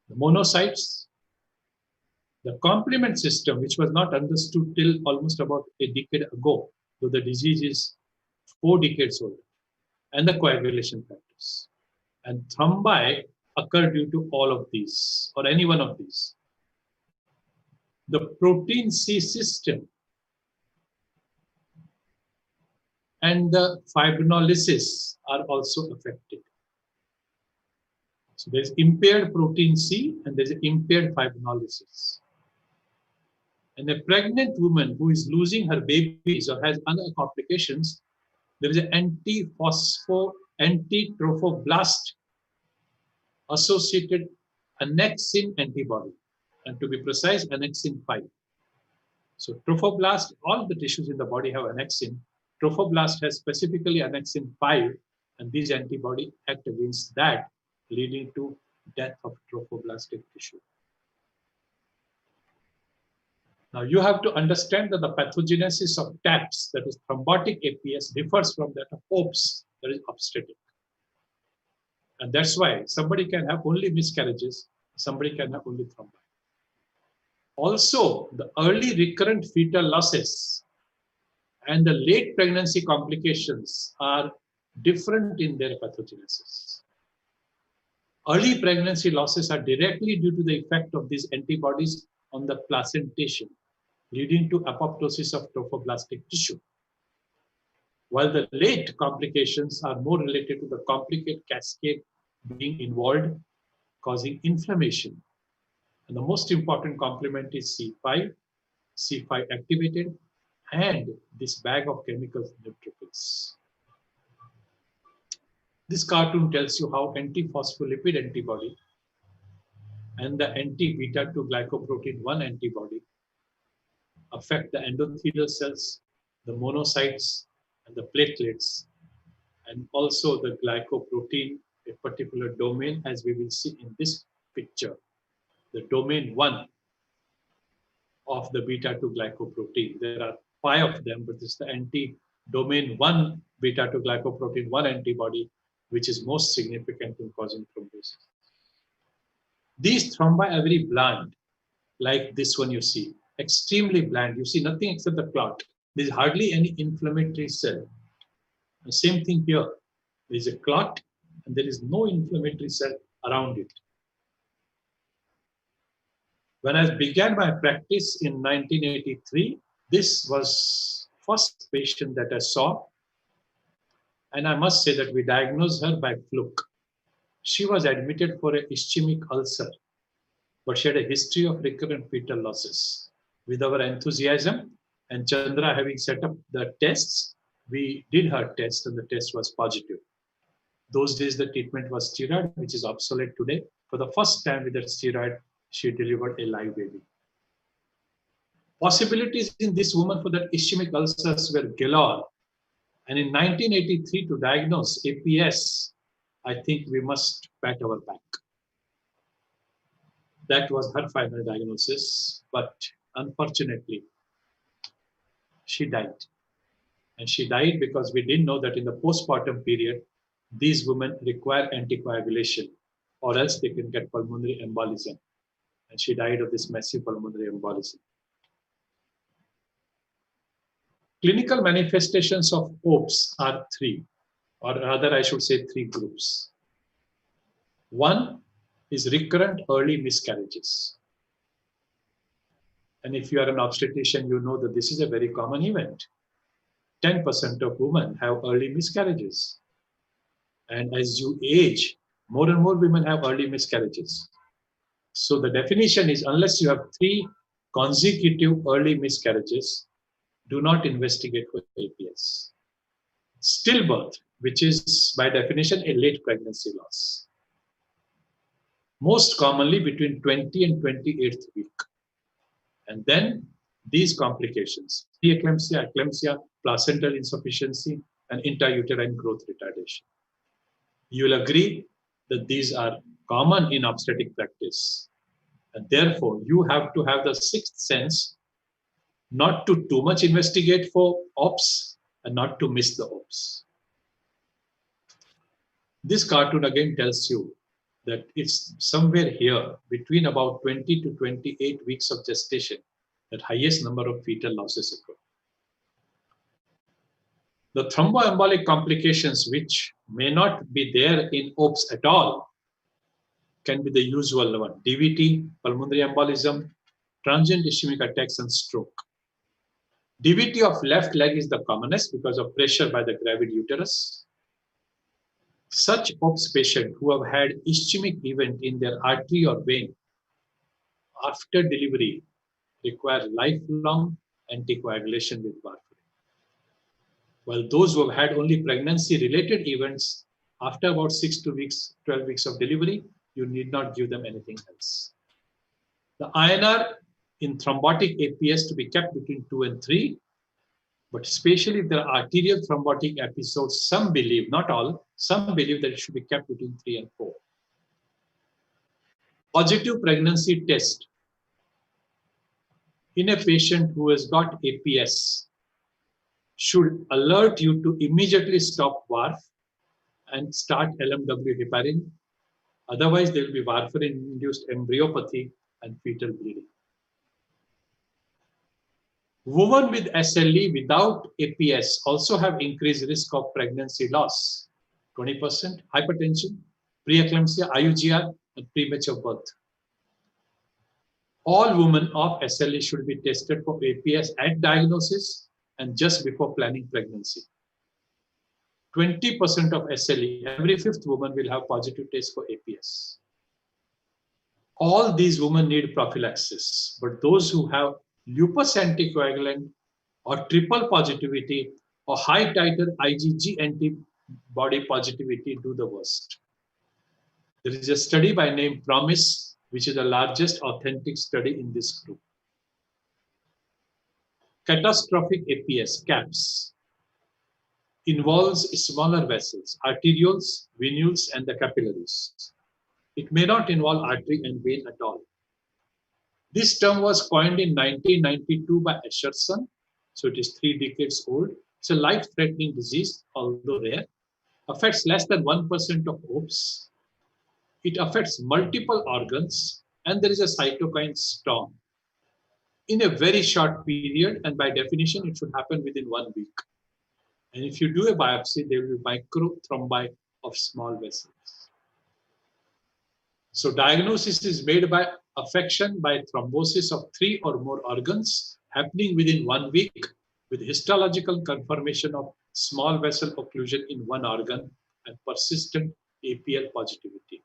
the monocytes, the complement system, which was not understood till almost about a decade ago, though the disease is 4 decades old, and the coagulation factors. And thrombi occur due to all of these, or any one of these. The protein C system and the fibrinolysis are also affected. So there's impaired protein C and there's impaired fibrinolysis. And a pregnant woman who is losing her babies or has other complications, there is an antitrophoblast associated annexin antibody, and to be precise, annexin 5. So trophoblast, all the tissues in the body have annexin. Trophoblast has specifically annexin 5, and these antibody act against that, leading to death of trophoblastic tissue. Now you have to understand that the pathogenesis of TAPS, that is thrombotic APS, differs from that of OPS, that is obstetric. And that's why somebody can have only miscarriages, somebody can have only thrombi. Also, the early recurrent fetal losses and the late pregnancy complications are different in their pathogenesis. Early pregnancy losses are directly due to the effect of these antibodies on the placentation, leading to apoptosis of trophoblastic tissue. While the late complications are more related to the complicated cascade being involved, causing inflammation. And the most important complement is C5 activated, and this bag of chemicals, neutrophils. This cartoon tells you how antiphospholipid antibody and the anti-beta-2 glycoprotein 1 antibody affect the endothelial cells, the monocytes, and the platelets, and also the glycoprotein, a particular domain, as we will see in this picture. The domain 1 of the beta-2 glycoprotein. There are 5 of them, but this is the anti-domain 1 beta-2 glycoprotein 1 antibody, which is most significant in causing thrombosis. These thrombi are very bland, like this one you see, extremely bland. You see nothing except the clot. There is hardly any inflammatory cell. The same thing here. There is a clot and there is no inflammatory cell around it. When I began my practice in 1983, this was first patient that I saw. And I must say that we diagnosed her by fluke. She was admitted for an ischemic ulcer, but she had a history of recurrent fetal losses. With our enthusiasm and Chandra having set up the tests, we did her test and the test was positive. Those days the treatment was steroid, which is obsolete today. For the first time with that steroid, she delivered a live baby. Possibilities in this woman for that ischemic ulcers were galore. And in 1983, to diagnose APS, I think we must pat our back. That was her final diagnosis, but unfortunately, she died. And she died because we didn't know that in the postpartum period, these women require anticoagulation, or else they can get pulmonary embolism. and she died of this massive pulmonary embolism. Clinical manifestations of OPS are three, or rather I should say three groups. One is recurrent early miscarriages. And if you are an obstetrician, you know that this is a very common event. 10% of women have early miscarriages. And as you age, more and more women have early miscarriages. So the definition is, unless you have 3 consecutive early miscarriages, do not investigate for APS. Stillbirth, which is by definition a late pregnancy loss. Most commonly between 20 and 28th week. And then these complications, preeclampsia, eclampsia, placental insufficiency, and intrauterine growth retardation. You will agree that these are common in obstetric practice. And therefore, you have to have the sixth sense not to too much investigate for OPS and not to miss the OPS. This cartoon again tells you that it's somewhere here between about 20 to 28 weeks of gestation that highest number of fetal losses occur. The thromboembolic complications, which may not be there in OPS at all, can be the usual one: DVT, pulmonary embolism, transient ischemic attacks, and stroke. DVT of left leg is the commonest because of pressure by the gravid uterus. Such OPS patients who have had ischemic event in their artery or vein after delivery require lifelong anticoagulation with warfarin. While those who have had only pregnancy-related events after about 6 to 12 weeks of delivery, you need not give them anything else. The INR in thrombotic APS to be kept between 2 and 3, but especially if there are arterial thrombotic episodes, some believe, not all, some believe that it should be kept between 3 and 4. Positive pregnancy test in a patient who has got APS should alert you to immediately stop warf and start LMW heparin. Otherwise, there will be warfarin-induced embryopathy and fetal bleeding. Women with SLE without APS also have increased risk of pregnancy loss, 20%, hypertension, preeclampsia, IUGR, and premature birth. All women of SLE should be tested for APS at diagnosis and just before planning pregnancy. 20% of SLE, every 5th woman will have positive test for APS. All these women need prophylaxis, but those who have lupus anticoagulant or triple positivity or high titer IgG antibody positivity do the worst. There is a study by name PROMISE, which is the largest authentic study in this group. Catastrophic APS, CAPS, involves smaller vessels, arterioles, venules, and the capillaries. It may not involve artery and vein at all. This term was coined in 1992 by Escherson, so it is 3 decades old. It's a life-threatening disease, although rare, affects less than 1% of OPS. It affects multiple organs, and there is a cytokine storm in a very short period, and by definition, it should happen within 1 week. And if you do a biopsy, there will be microthrombi of small vessels. So diagnosis is made by affection by thrombosis of 3 or more organs happening within 1 week with histological confirmation of small vessel occlusion in 1 organ and persistent APL positivity.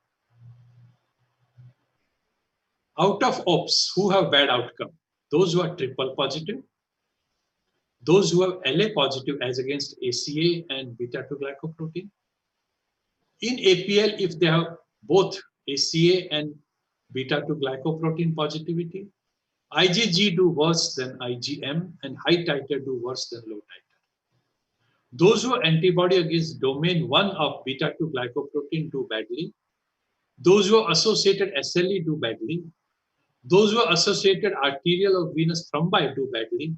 Out of OPS, who have bad outcome? Those who are triple positive, those who have LA positive as against ACA and beta-2-glycoprotein. In APL, if they have both ACA and beta-2-glycoprotein positivity, IgG do worse than IgM and high titer do worse than low titer. Those who are antibody against domain 1 of beta-2-glycoprotein do badly. Those who are associated SLE do badly. Those who are associated arterial or venous thrombi do badly.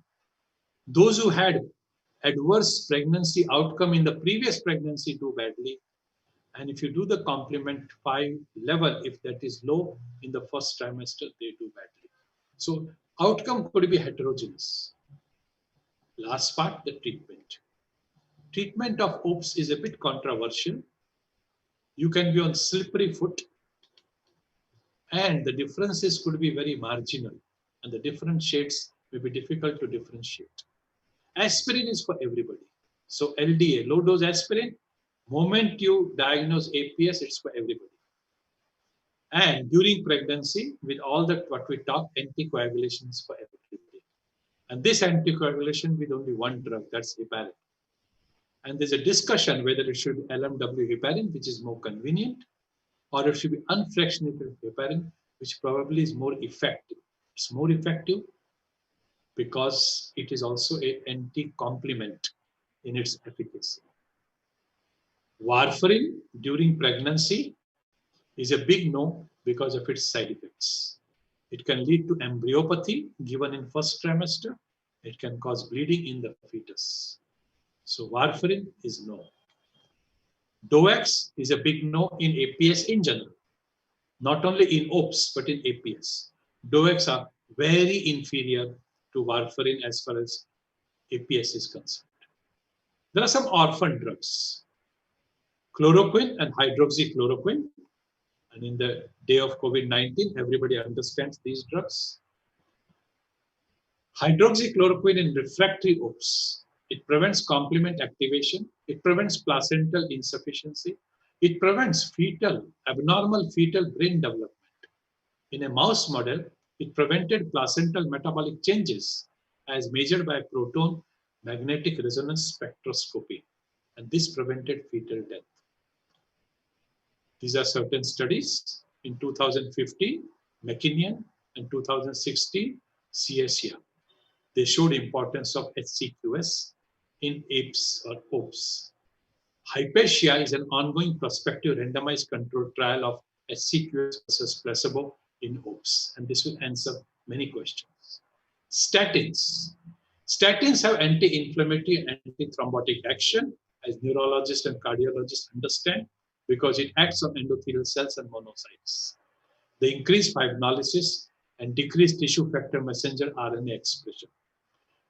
Those who had adverse pregnancy outcome in the previous pregnancy do badly. And if you do the complement 5 level, if that is low in the first trimester, they do badly. So outcome could be heterogeneous. Last part, the treatment. Treatment of OPS is a bit controversial. You can be on slippery foot, and the differences could be very marginal, and the different shades may be difficult to differentiate. Aspirin is for everybody. So LDA, low dose aspirin, moment you diagnose APS, it's for everybody. And during pregnancy, with all that what we talk, anticoagulation is for everybody. And this anticoagulation with only one drug, that's heparin. And there's a discussion whether it should be LMW heparin, which is more convenient, or it should be unfractionated heparin, which probably is more effective. It's more effective because it is also an anti-complement in its efficacy. Warfarin during pregnancy is a big no because of its side effects. It can lead to embryopathy given in first trimester. It can cause bleeding in the fetus. So warfarin is no. DOACs is a big no in APS in general, not only in OPS, but in APS. DOACs are very inferior to warfarin as far as APS is concerned. There are some orphan drugs, chloroquine and hydroxychloroquine. And in the day of COVID-19, everybody understands these drugs. Hydroxychloroquine in refractory OPS. It prevents complement activation. It prevents placental insufficiency. It prevents abnormal fetal brain development. In a mouse model, it prevented placental metabolic changes as measured by proton magnetic resonance spectroscopy. And this prevented fetal death. These are certain studies. In 2015, McKinnon, and 2016, CSIA. They showed importance of HCQS in APES or OPS. Hypatia is an ongoing prospective randomized controlled trial of HCQS versus placebo in OPS. And this will answer many questions. Statins. Statins have anti-inflammatory and anti-thrombotic action, as neurologists and cardiologists understand, because it acts on endothelial cells and monocytes. They increase fibrinolysis and decrease tissue factor messenger RNA expression.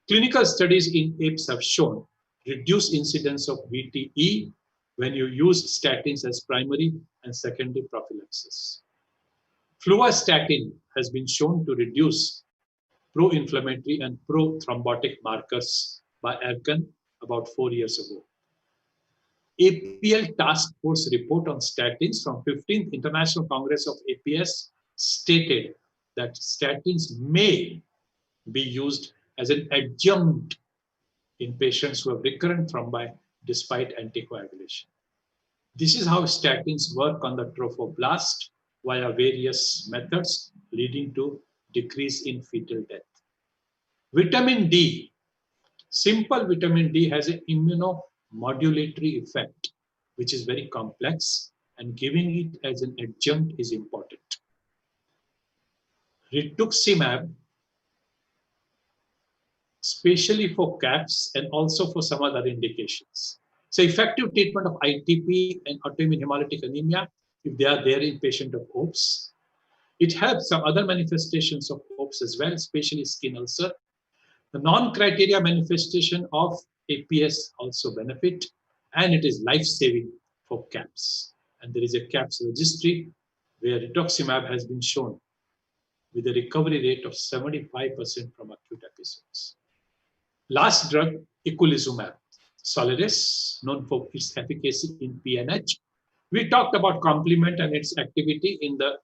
Clinical studies in apes have shown reduced incidence of VTE when you use statins as primary and secondary prophylaxis. Fluvastatin has been shown to reduce pro-inflammatory and pro-thrombotic markers by Erkan about 4 years ago. APL Task Force report on statins from 15th International Congress of APS stated that statins may be used as an adjunct in patients who have recurrent thrombi despite anticoagulation. This is how statins work on the trophoblast via various methods, leading to decrease in fetal death. Vitamin D, simple vitamin D has an immunomodulatory effect, which is very complex, and giving it as an adjunct is important. Rituximab, especially for CAPS and also for some other indications. So effective treatment of ITP and autoimmune hemolytic anemia, if they are there in patient of OPS. It helps some other manifestations of OPS as well, especially skin ulcer. The non-criteria manifestation of APS also benefit, and it is life-saving for CAPS. And there is a CAPS registry where rituximab has been shown with a recovery rate of 75% from acute episodes. Last drug, eculizumab, Soliris, known for its efficacy in PNH. We talked about complement and its activity in the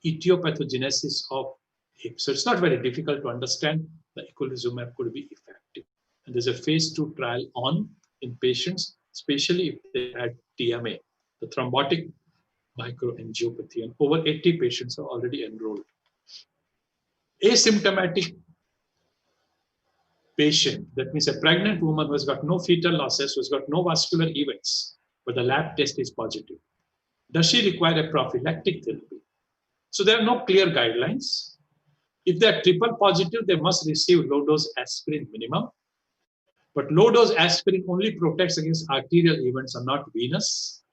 etiopathogenesis of HIP. So it's not very difficult to understand that eculizumab could be effective. And there's a phase 2 trial on in patients, especially if they had TMA, the thrombotic microangiopathy, and over 80 patients are already enrolled. Asymptomatic patient, that means a pregnant woman who has got no fetal losses, who has got no vascular events, but the lab test is positive. Does she require a prophylactic therapy? So there are no clear guidelines. If they are triple positive, they must receive low-dose aspirin minimum. But low-dose aspirin only protects against arterial events and not venous.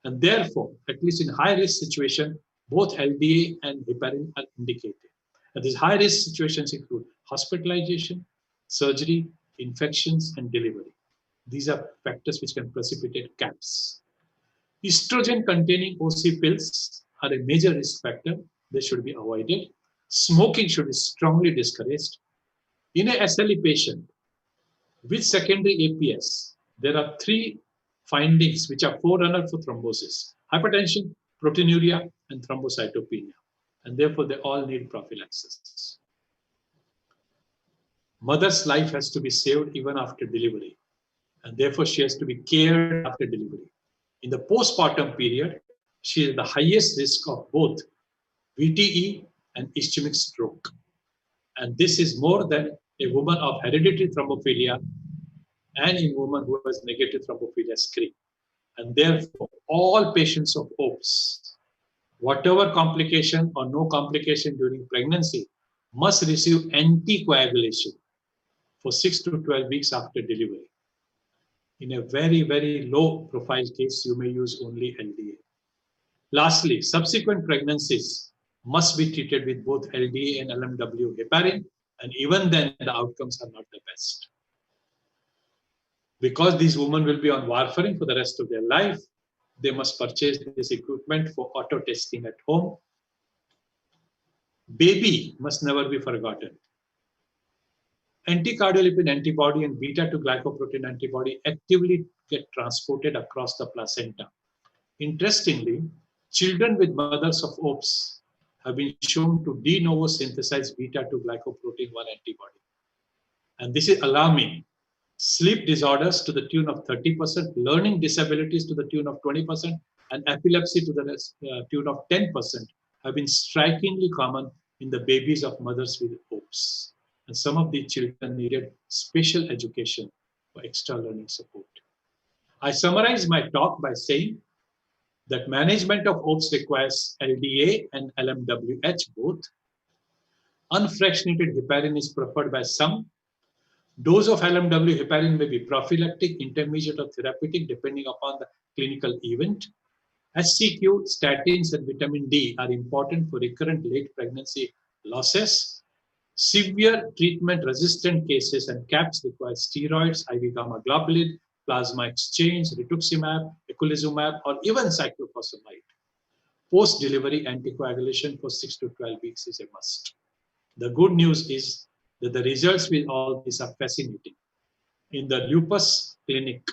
And therefore, at least in high-risk situation, both LDA and heparin are indicated. And these high-risk situations include hospitalization, surgery, infections, and delivery. These are factors which can precipitate CAPS. Estrogen-containing OC pills are a major risk factor. They should be avoided. Smoking should be strongly discouraged. In a SLE patient with secondary APS, there are 3 findings which are forerunner for thrombosis: hypertension, proteinuria, and thrombocytopenia. And therefore, they all need prophylaxis. Mother's life has to be saved even after delivery, and therefore she has to be cared after delivery. In the postpartum period, she is the highest risk of both VTE and ischemic stroke. And this is more than a woman of hereditary thrombophilia and in woman who has negative thrombophilia screen. And therefore, all patients of OPS, whatever complication or no complication during pregnancy, must receive anticoagulation for 6 to 12 weeks after delivery. In a very, very low profile case, you may use only LDA. Lastly, subsequent pregnancies must be treated with both LDA and LMW heparin, and even then the outcomes are not the best. Because these women will be on warfarin for the rest of their life, they must purchase this equipment for auto testing at home. Baby must never be forgotten. Anticardiolipin antibody and beta-2-glycoprotein antibody actively get transported across the placenta. Interestingly, children with mothers of OPS have been shown to de novo synthesize beta-2-glycoprotein 1 antibody. And this is alarming. Sleep disorders to the tune of 30%, learning disabilities to the tune of 20%, and epilepsy to the tune of 10% have been strikingly common in the babies of mothers with OPS. And some of these children needed special education for extra learning support. I summarize my talk by saying that management of OPS requires LDA and LMWH both. Unfractionated heparin is preferred by some. Dose of LMW heparin may be prophylactic, intermediate, or therapeutic depending upon the clinical event. SCQ, statins, and vitamin D are important for recurrent late pregnancy losses. Severe treatment-resistant cases and CAPS require steroids, IV gamma globulin, plasma exchange, rituximab, eculizumab, or even cyclophosphamide. Post-delivery anticoagulation for 6 to 12 weeks is a must. The good news is that the results with all these are fascinating. In the Lupus clinic,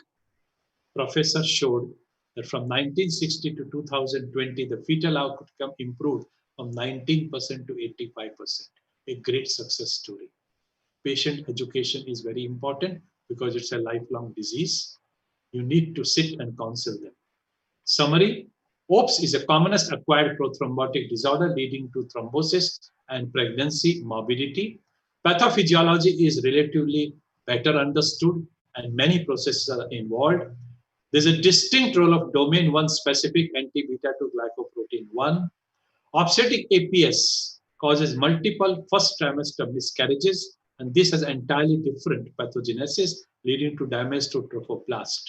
professor showed that from 1960 to 2020, the fetal outcome improved from 19% to 85%. A great success story. Patient education is very important because it's a lifelong disease. You need to sit and counsel them. Summary: OPS is the commonest acquired prothrombotic disorder leading to thrombosis and pregnancy morbidity. Pathophysiology is relatively better understood and many processes are involved. There's a distinct role of domain 1 specific anti-beta-2-glycoprotein 1. Obstetric APS causes multiple first trimester miscarriages, and this has entirely different pathogenesis leading to damage to trophoblast.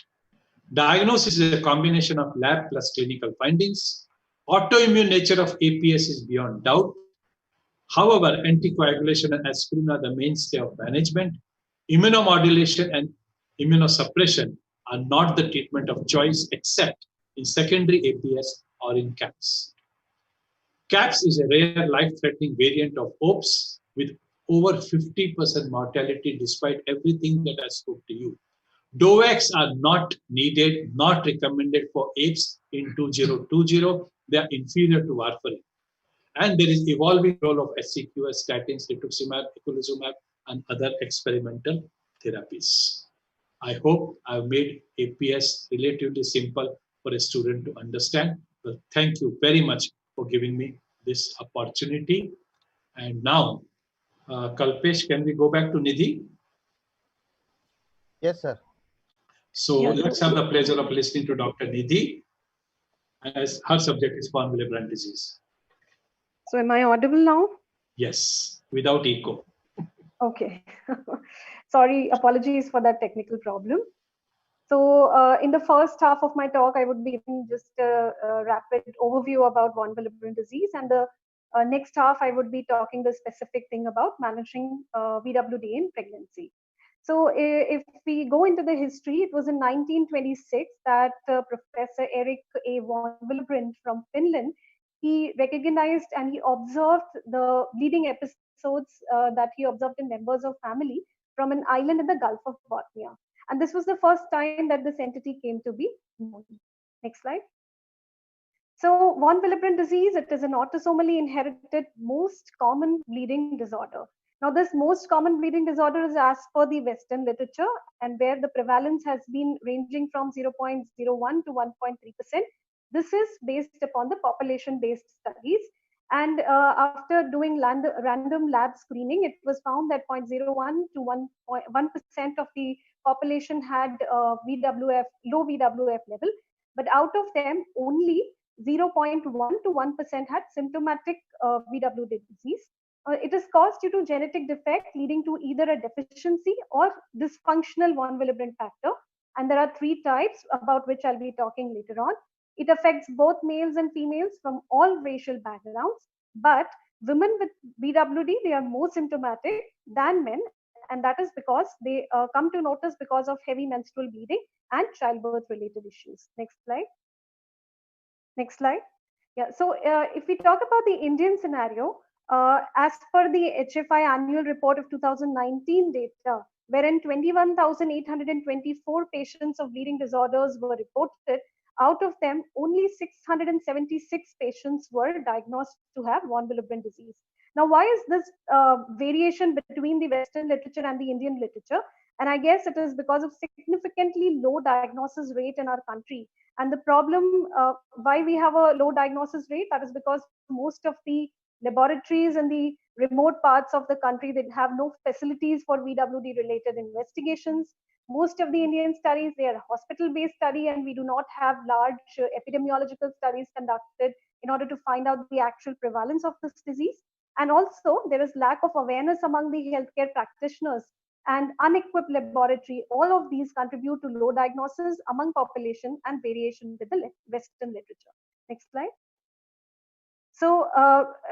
Diagnosis is a combination of lab plus clinical findings. Autoimmune nature of APS is beyond doubt. However, anticoagulation and aspirin are the mainstay of management. Immunomodulation and immunosuppression are not the treatment of choice except in secondary APS or in CAPS. CAPS is a rare life-threatening variant of OPS with over 50% mortality despite everything that I spoke to you. DOACs are not needed, not recommended for APES in 2020. They are inferior to warfarin. And there is evolving role of SCQs, statins, rituximab, eculizumab, and other experimental therapies. I hope I've made APS relatively simple for a student to understand. But thank you very much for giving me this opportunity. And now, Kalpesh, can we go back to Nidhi? Yes, sir. So Yes, let's have the pleasure of listening to Dr. Nidhi, as her subject is von Willebrand disease. So am I audible now? Yes, without echo. Okay. Sorry, apologies for that technical problem. So in the first half of my talk, I would be giving just a rapid overview about von Willebrand disease, and the next half I would be talking the specific thing about managing VWD in pregnancy. So if we go into the history, it was in 1926 that Professor Eric A. von Willebrand from Finland, he recognized and he observed the bleeding episodes that he observed in members of family from an island in the Gulf of Bothnia. And this was the first time that this entity came to be known. Next slide. So von Willebrand disease, it is an autosomally inherited most common bleeding disorder. Now this most common bleeding disorder is as per the Western literature, and where the prevalence has been ranging from 0.01 to 1.3%. This is based upon the population-based studies. And after doing random lab screening, it was found that 0.01 to 1% of the population had VWF, low VWF level, but out of them, only 0.1 to 1% had symptomatic VWD disease. It is caused due to genetic defect leading to either a deficiency or dysfunctional von Willebrand factor. And there are 3 types about which I'll be talking later on. It affects both males and females from all racial backgrounds, but women with VWD, they are more symptomatic than men, and that is because they come to notice because of heavy menstrual bleeding and childbirth related issues. Next slide. Next slide. Yeah, so if we talk about the Indian scenario, as per the HFI annual report of 2019 data, wherein 21,824 patients of bleeding disorders were reported, out of them, only 676 patients were diagnosed to have von Willebrand disease. Now, why is this variation between the Western literature and the Indian literature? And I guess it is because of significantly low diagnosis rate in our country. And the problem why we have a low diagnosis rate, that is because most of the laboratories in the remote parts of the country, they have no facilities for VWD related investigations. Most of the Indian studies, they are hospital-based study, and we do not have large epidemiological studies conducted in order to find out the actual prevalence of this disease. And also, there is lack of awareness among the healthcare practitioners and unequipped laboratory. All of these contribute to low diagnosis among population and variation with the Western literature. Next slide. So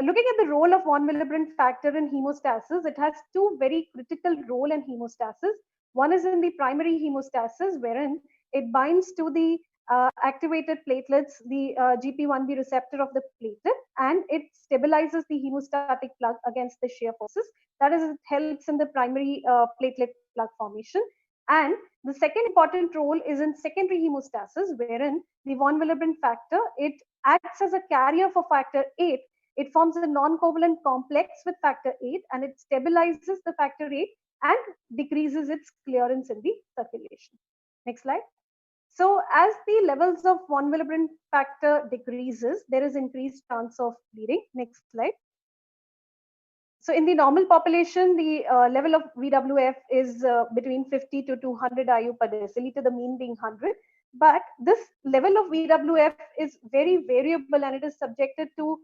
looking at the role of von Willebrand factor in hemostasis, it has 2 very critical roles in hemostasis. One is in the primary hemostasis, wherein it binds to the activated platelets, the GP1B receptor of the platelet, and it stabilizes the hemostatic plug against the shear forces. That is, it helps in the primary platelet plug formation. And the second important role is in secondary hemostasis, wherein the von Willebrand factor, it acts as a carrier for factor 8. It forms a non-covalent complex with factor 8, and it stabilizes the factor 8 and decreases its clearance in the circulation. Next slide. So as the levels of von Willebrand factor decreases, there is increased chance of bleeding. Next slide. So in the normal population, the level of VWF is between 50 to 200 IU per deciliter, the mean being 100. But this level of VWF is very variable, and it is subjected to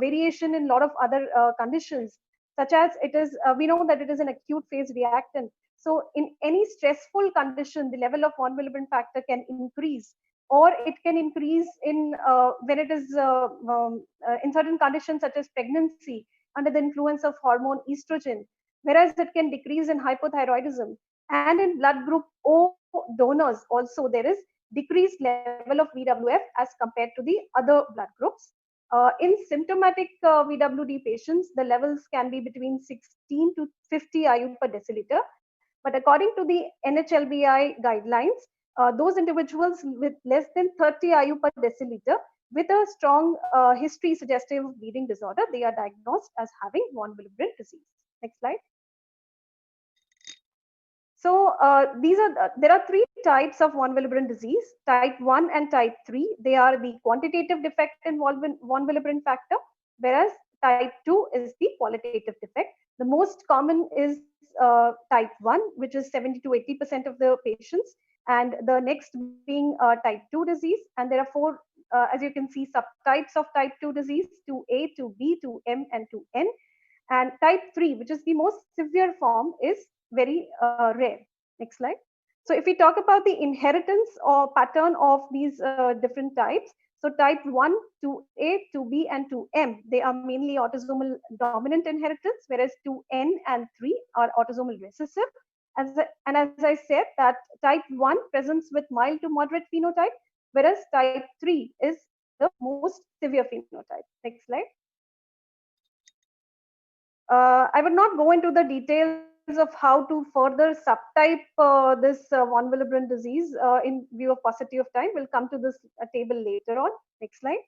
variation in a lot of other conditions, such as it is, we know that it is an acute phase reactant. So in any stressful condition, the level of von Willebrand factor can increase, or it can increase in when it is in certain conditions such as pregnancy under the influence of hormone estrogen, whereas it can decrease in hypothyroidism. And in blood group O donors also, there is decreased level of VWF as compared to the other blood groups. In symptomatic VWD patients, the levels can be between 16 to 50 IU per deciliter. But according to the NHLBI guidelines, those individuals with less than 30 IU per deciliter with a strong history suggestive of bleeding disorder, they are diagnosed as having von Willebrand disease. Next slide. So there are 3 types of von Willebrand disease, type 1 and type 3. They are the quantitative defect in von Willebrand factor, whereas type 2 is the qualitative defect. The most common is type 1, which is 70 to 80% of the patients, and the next being type 2 disease. And there are 4, as you can see, subtypes of type 2 disease, 2A, 2B, 2M, and 2N. And type 3, which is the most severe form, is very rare. Next slide. So if we talk about the inheritance or pattern of these different types, so type 1, 2A, 2B, and 2M, they are mainly autosomal dominant inheritance, whereas 2N and 3 are autosomal recessive. And as I said, that type 1 presents with mild to moderate phenotype, whereas type 3 is the most severe phenotype. Next slide. I would not go into the details of how to further subtype this von Willebrand disease in view of paucity of time. We'll come to this table later on. Next slide.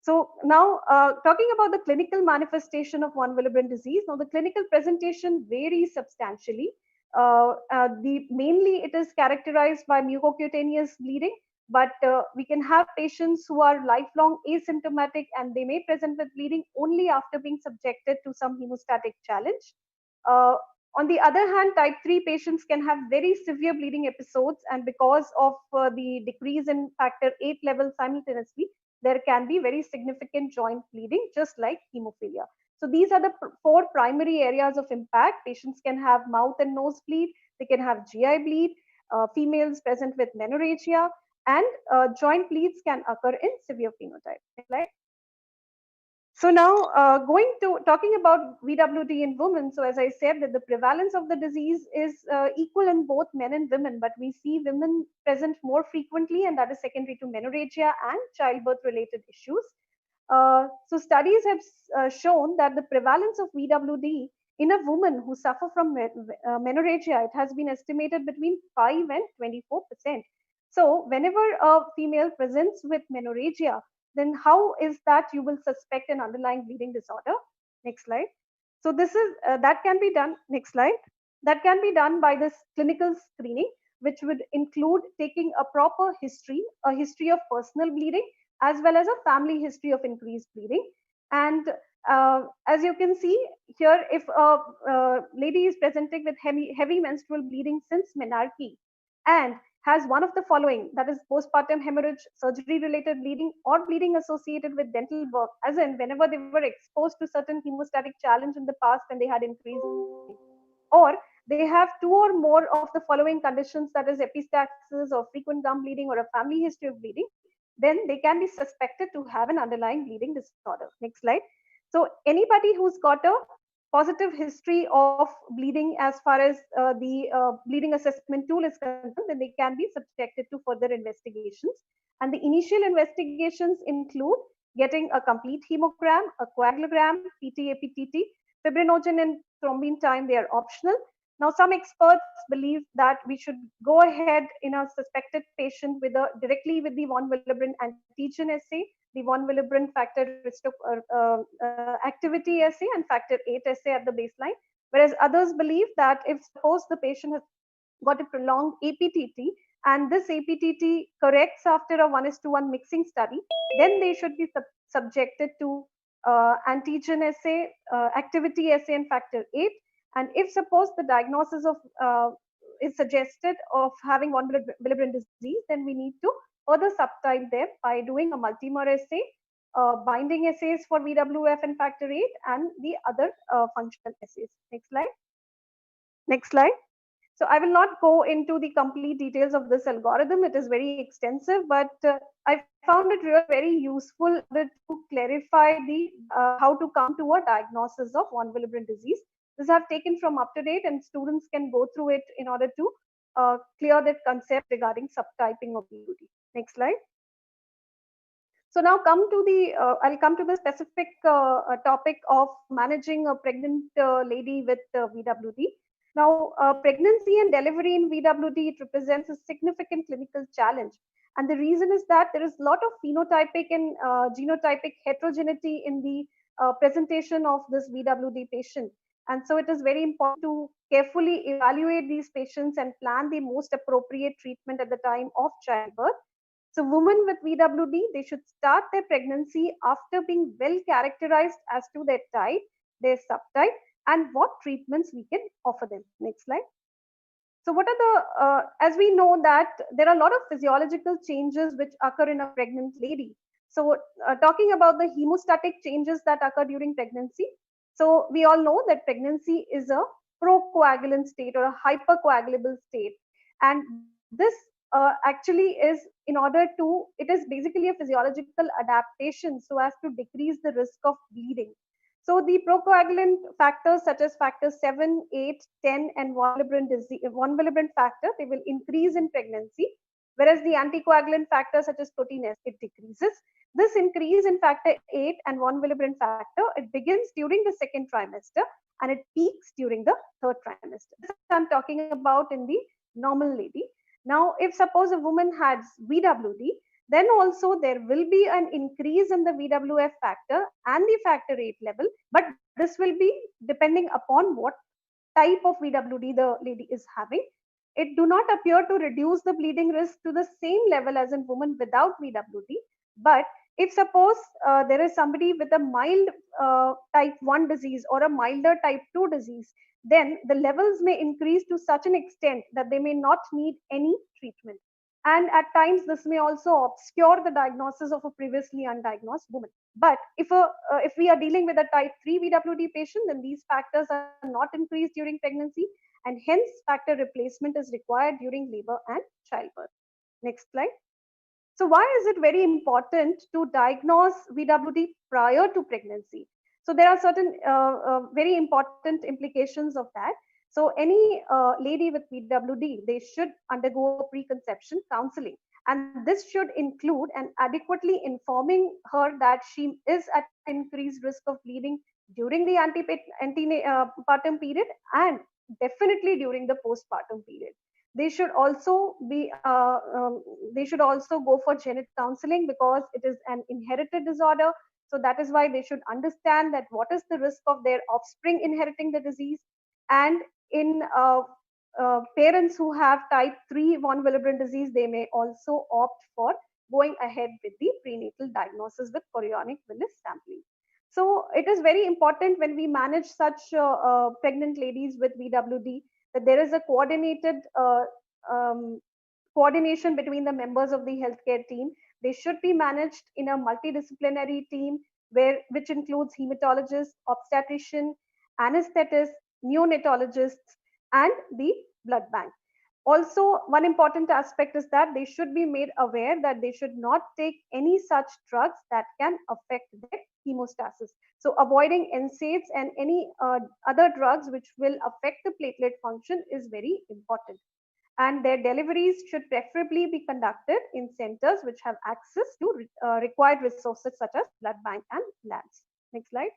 So now talking about the clinical manifestation of von Willebrand disease. Now the clinical presentation varies substantially. Mainly it is characterized by mucocutaneous bleeding, but we can have patients who are lifelong asymptomatic and they may present with bleeding only after being subjected to some hemostatic challenge. On the other hand, type 3 patients can have very severe bleeding episodes, and because of the decrease in factor 8 level simultaneously, there can be very significant joint bleeding, just like hemophilia. So these are the four primary areas of impact. Patients can have mouth and nose bleed, they can have GI bleed, females present with menorrhagia, and joint bleeds can occur in severe phenotype. Right? So now going to talking about VWD in women. So as I said, that the prevalence of the disease is equal in both men and women, but we see women present more frequently, and that is secondary to menorrhagia and childbirth related issues. So studies have shown that the prevalence of VWD in a woman who suffer from menorrhagia, it has been estimated between 5 and 24%. So whenever a female presents with menorrhagia, then how is that you will suspect an underlying bleeding disorder? Next slide. So this is that can be done. Next slide. That can be done by this clinical screening, which would include taking a proper history, a history of personal bleeding, as well as a family history of increased bleeding. And as you can see here, if a lady is presenting with heavy menstrual bleeding since menarche and has one of the following, that is postpartum hemorrhage, surgery related bleeding, or bleeding associated with dental work, as in whenever they were exposed to certain hemostatic challenge in the past when they had increased, or they have two or more of the following conditions, that is epistaxis or frequent gum bleeding or a family history of bleeding, then they can be suspected to have an underlying bleeding disorder. Next slide. So anybody who's got a positive history of bleeding as far as the bleeding assessment tool is concerned, then they can be subjected to further investigations. And the initial investigations include getting a complete hemogram, a coagulogram, PT-APTT, fibrinogen and thrombin time, they are optional. Now, some experts believe that we should go ahead in a suspected patient with directly with the von Willebrand antigen assay, the von Willebrand factor activity assay, and factor 8 assay at the baseline. Whereas others believe that if suppose the patient has got a prolonged APTT and this APTT corrects after a 1:1 mixing study, then they should be subjected to antigen assay, activity assay, and factor 8. And if suppose the diagnosis of is suggested of having von Willebrand disease, then we need to further subtype them by doing a multimer assay, binding assays for VWF and factor 8, and the other functional assays. Next slide. Next slide. So I will not go into the complete details of this algorithm. It is very extensive, but I found it really very useful to clarify the how to come to a diagnosis of von Willebrand disease. This I have taken from UpToDate, and students can go through it in order to clear that concept regarding subtyping of VWD. Next slide. So now come to the, I'll come to the specific topic of managing a pregnant lady with VWD. Now, pregnancy and delivery in VWD, it represents a significant clinical challenge. And the reason is that there is a lot of phenotypic and genotypic heterogeneity in the presentation of this VWD patient. And so it is very important to carefully evaluate these patients and plan the most appropriate treatment at the time of childbirth. So women with VWD, they should start their pregnancy after being well characterized as to their type, their subtype, and what treatments we can offer them. Next slide. So what are the, as we know that there are a lot of physiological changes which occur in a pregnant lady. So talking about the hemostatic changes that occur during pregnancy. So we all know that pregnancy is a procoagulant state or a hypercoagulable state. And this actually is in order to, it is basically a physiological adaptation so as to decrease the risk of bleeding. So the procoagulant factors such as factors 7, 8, 10, and von Willebrand factor, they will increase in pregnancy, whereas the anticoagulant factors such as protein S, it decreases. This increase in factor 8 and von Willebrand factor, it begins during the second trimester and it peaks during the third trimester. This I'm talking about in the normal lady. Now, if suppose a woman has VWD, then also there will be an increase in the VWF factor and the factor 8 level, but this will be depending upon what type of VWD the lady is having. It do not appear to reduce the bleeding risk to the same level as in women without VWD, but if suppose there is somebody with a mild type 1 disease or a milder type 2 disease, then the levels may increase to such an extent that they may not need any treatment. And at times, this may also obscure the diagnosis of a previously undiagnosed woman. But if we are dealing with a type 3 VWD patient, then these factors are not increased during pregnancy, and hence factor replacement is required during labor and childbirth. Next slide. So why is it very important to diagnose VWD prior to pregnancy? So there are certain very important implications of that. So any lady with VWD, they should undergo preconception counseling. And this should include and adequately informing her that she is at increased risk of bleeding during the antepartum period and definitely during the postpartum period. They should also be they should also go for genetic counseling because it is an inherited disorder. So that is why they should understand that what is the risk of their offspring inheriting the disease. And in parents who have type 3 von Willebrand disease, they may also opt for going ahead with the prenatal diagnosis with chorionic villus sampling. So it is very important when we manage such pregnant ladies with VWD that there is a coordinated coordination between the members of the healthcare team. They should be managed in a multidisciplinary team which includes hematologists, obstetrician, anesthetists, neonatologists, and the blood bank. Also, one important aspect is that they should be made aware that they should not take any such drugs that can affect their hemostasis. So avoiding NSAIDs and any other drugs which will affect the platelet function is very important. And their deliveries should preferably be conducted in centers which have access to required resources such as blood bank and labs. Next slide.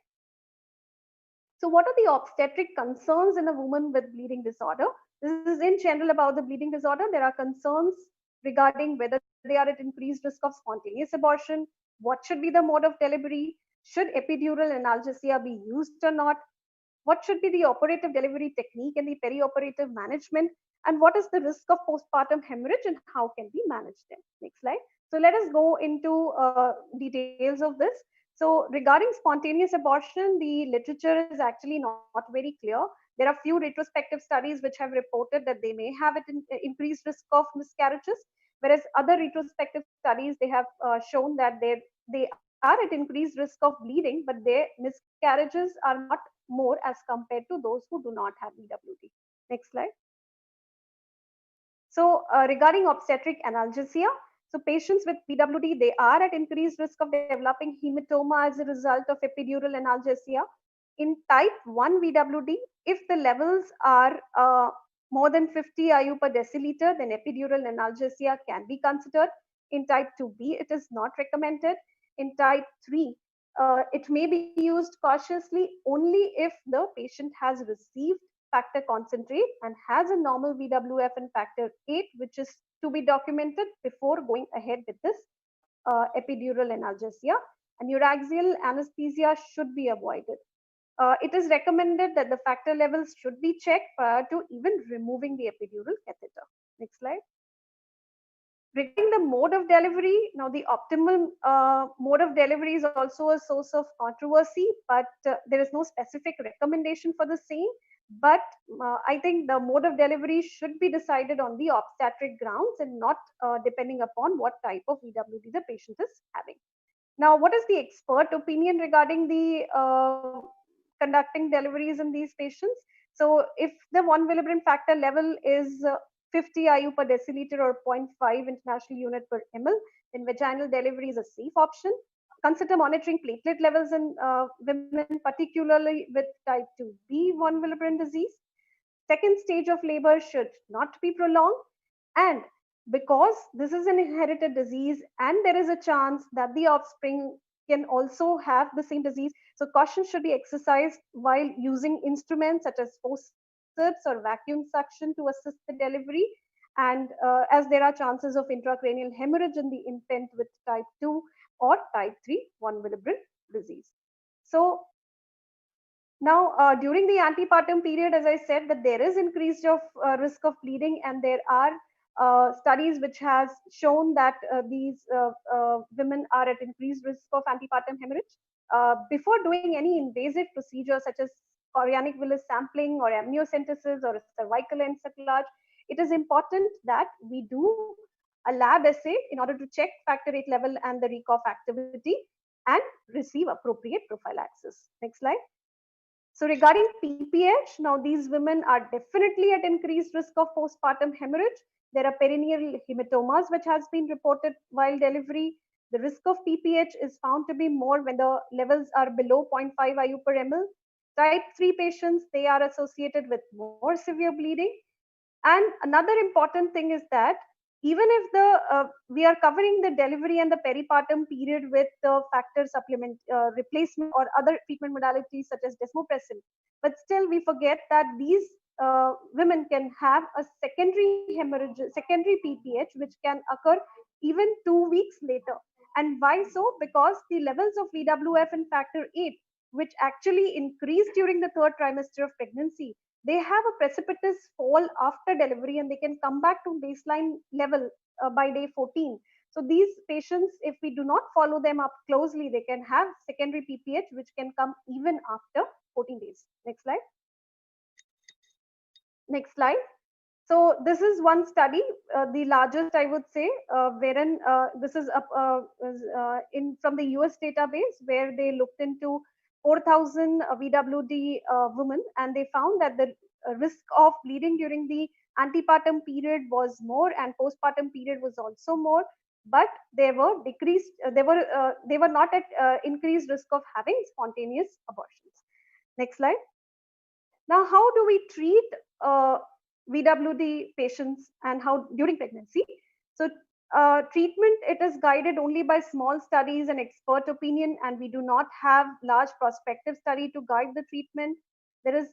So what are the obstetric concerns in a woman with bleeding disorder? This is in general about the bleeding disorder. There are concerns regarding whether they are at increased risk of spontaneous abortion, what should be the mode of delivery, should epidural analgesia be used or not, what should be the operative delivery technique and the perioperative management, and what is the risk of postpartum hemorrhage and how can we manage them. Next slide. So let us go into details of this. So regarding spontaneous abortion, the literature is actually not very clear. There are few retrospective studies which have reported that they may have an increased risk of miscarriages, whereas other retrospective studies, they have shown that they are at increased risk of bleeding, but their miscarriages are not more as compared to those who do not have VWD. Next slide. So regarding obstetric analgesia, so patients with VWD, they are at increased risk of developing hematoma as a result of epidural analgesia. In type 1 VWD, if the levels are more than 50 IU per deciliter, then epidural analgesia can be considered. In type 2B, it is not recommended. In type 3, it may be used cautiously only if the patient has received factor concentrate and has a normal VWF and factor 8, which is to be documented before going ahead with this epidural analgesia. And neuraxial anesthesia should be avoided. It is recommended that the factor levels should be checked prior to even removing the epidural catheter. Next slide. Regarding the mode of delivery, now the optimal mode of delivery is also a source of controversy, but there is no specific recommendation for the same. But I think the mode of delivery should be decided on the obstetric grounds and not depending upon what type of VWD the patient is having. Now, what is the expert opinion regarding the conducting deliveries in these patients? So if the von Willebrand factor level is 50 IU per deciliter or 0.5 international unit per ml, then vaginal delivery is a safe option. Consider monitoring platelet levels in women, particularly with type 2B von Willebrand disease. Second stage of labor should not be prolonged. And because this is an inherited disease and there is a chance that the offspring can also have the same disease, so caution should be exercised while using instruments such as forceps or vacuum suction to assist the delivery. And as there are chances of intracranial hemorrhage in the infant with type 2 or type 3 von Willebrand disease. So now, during the antepartum period, as I said, that there is increased of risk of bleeding, and there are studies which has shown that these women are at increased risk of antepartum hemorrhage. Before doing any invasive procedure such as chorionic villus sampling or amniocentesis or cervical encephalage, it is important that we do a lab assay in order to check factor VIII level and the recough activity and receive appropriate prophylaxis. Next slide. So regarding PPH, now these women are definitely at increased risk of postpartum hemorrhage. There are perineal hematomas which has been reported while delivery. The risk of PPH is found to be more when the levels are below 0.5 IU per ml. Type 3 patients, they are associated with more severe bleeding. And another important thing is that even if we are covering the delivery and the peripartum period with the factor supplement replacement or other treatment modalities such as desmopressin, but still we forget that these women can have a secondary hemorrhage, secondary PPH, which can occur even 2 weeks later. And why so? Because the levels of VWF and factor VIII, which actually increase during the third trimester of pregnancy, they have a precipitous fall after delivery and they can come back to baseline level by day 14. So these patients, if we do not follow them up closely, they can have secondary PPH, which can come even after 14 days. Next slide. Next slide. So this is one study, the largest I would say, wherein this is from the US database where they looked into 4,000 VWD women, and they found that the risk of bleeding during the antepartum period was more and postpartum period was also more, but they were decreased. They were not at increased risk of having spontaneous abortions. Next slide. Now, how do we treat VWD patients and how during pregnancy? So treatment, it is guided only by small studies and expert opinion, and we do not have large prospective study to guide the treatment. There is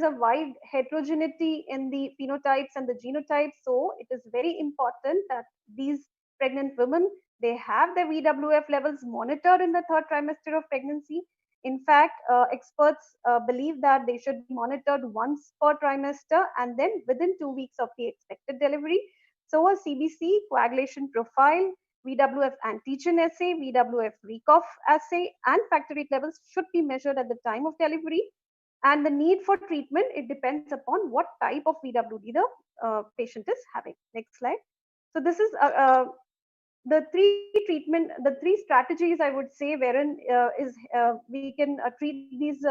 a wide heterogeneity in the phenotypes and the genotypes, so it is very important that these pregnant women, they have their VWF levels monitored in the third trimester of pregnancy. In fact, experts believe that they should be monitored once per trimester and then within 2 weeks of the expected delivery. So a CBC coagulation profile, VWF antigen assay, VWF recough assay, and factor VIII levels should be measured at the time of delivery. And the need for treatment, it depends upon what type of VWD the patient is having. Next slide. So this is the three strategies I would say wherein we can treat these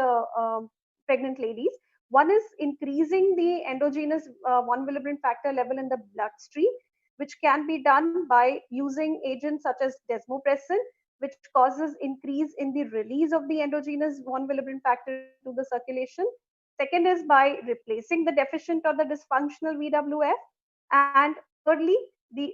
pregnant ladies. One is increasing the endogenous von Willebrand factor level in the bloodstream, which can be done by using agents such as desmopressin, which causes increase in the release of the endogenous von Willebrand factor to the circulation. Second is by replacing the deficient or the dysfunctional VWF. And thirdly,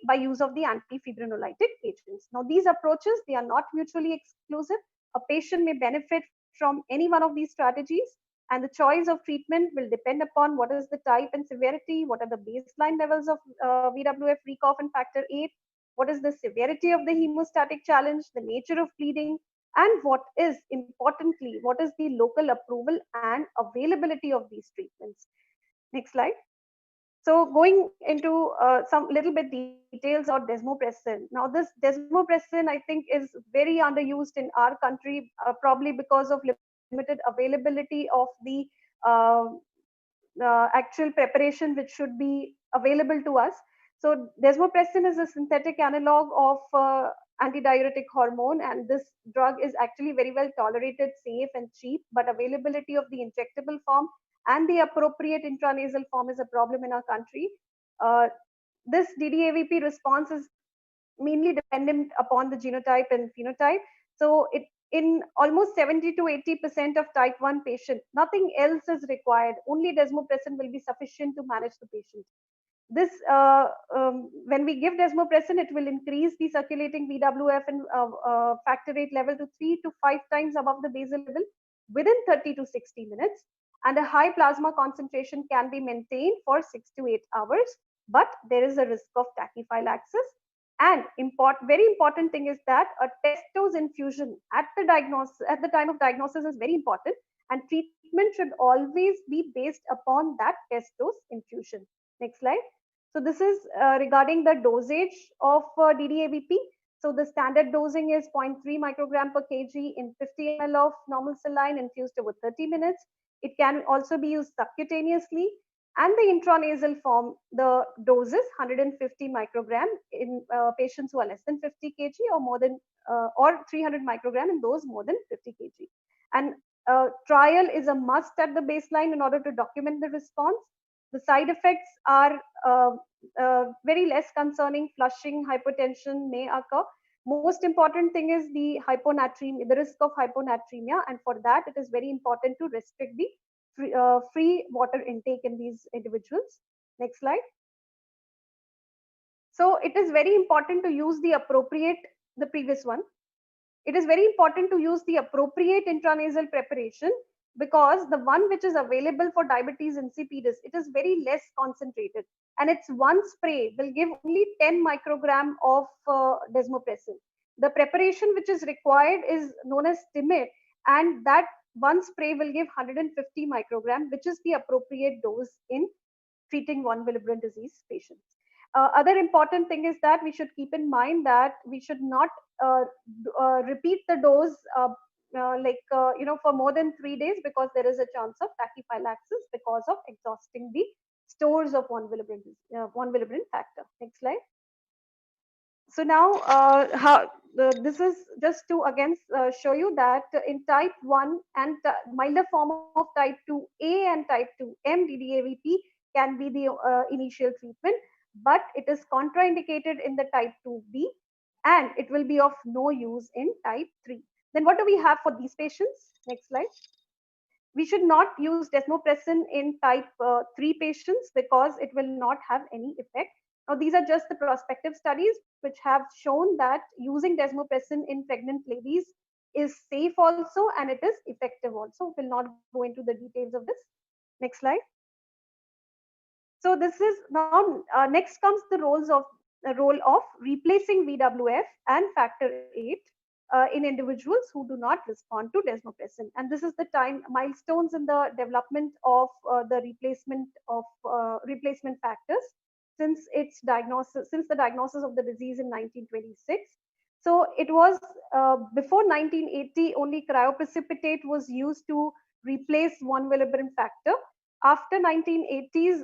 by use of the antifibrinolytic agents. Now, these approaches, they are not mutually exclusive. A patient may benefit from any one of these strategies, and the choice of treatment will depend upon what is the type and severity, what are the baseline levels of VWF, recough, and factor VIII, what is the severity of the hemostatic challenge, the nature of bleeding, and what is, importantly, what is the local approval and availability of these treatments. Next slide. So going into some little bit details on desmopressin. Now this desmopressin, I think, is very underused in our country, probably because of limited availability of the actual preparation which should be available to us. So desmopressin is a synthetic analog of antidiuretic hormone, and this drug is actually very well tolerated, safe, and cheap, but availability of the injectable form and the appropriate intranasal form is a problem in our country. This DDAVP response is mainly dependent upon the genotype and phenotype. So in almost 70 to 80% of type 1 patients, nothing else is required. Only desmopressin will be sufficient to manage the patient. This when we give desmopressin, it will increase the circulating VWF and factor VIII level to 3 to 5 times above the basal level within 30 to 60 minutes, and a high plasma concentration can be maintained for 6 to 8 hours, but there is a risk of tachyphylaxis. And very important thing is that a test dose infusion at the time of diagnosis is very important, and treatment should always be based upon that test dose infusion. Next slide. So this is regarding the dosage of DDAVP. So the standard dosing is 0.3 microgram per kg in 50 ml of normal saline infused over 30 minutes. It can also be used subcutaneously, and the intranasal form, the dose is 150 microgram in patients who are less than 50 kg or more than or 300 microgram in those more than 50 kg. And trial is a must at the baseline in order to document the response. The side effects are very less concerning. Flushing, hypotension may occur. Most important thing is the hyponatremia, the risk of hyponatremia, and for that it is very important to restrict the free water intake in these individuals. Next slide. So it is very important to use the appropriate, the previous one. It is very important to use the appropriate intranasal preparation, because the one which is available for diabetes insipidus, it is very less concentrated, and its one spray will give only 10 microgram of desmopressin. The preparation which is required is known as timid, and that one spray will give 150 microgram, which is the appropriate dose in treating von Willebrand disease patients. Other important thing is that we should keep in mind that we should not repeat the dose for more than 3 days, because there is a chance of tachyphylaxis because of exhausting the stores of von Willebrand factor. Next slide. So now this is just to again show you that in type 1 and milder form of type 2A and type 2M, DDAVP can be the initial treatment, but it is contraindicated in the type 2B, and it will be of no use in type 3. Then what do we have for these patients? Next slide. We should not use desmopressin in type 3 patients because it will not have any effect. Now, these are just the prospective studies which have shown that using desmopressin in pregnant ladies is safe also, and it is effective also. We'll not go into the details of this. Next slide. So this is now next comes the role of replacing VWF and factor VIII in individuals who do not respond to desmopressin, and this is the milestones in the development of the replacement factors since the diagnosis of the disease in 1926. So it was before 1980 only cryoprecipitate was used to replace von Willebrand factor. After 1980s,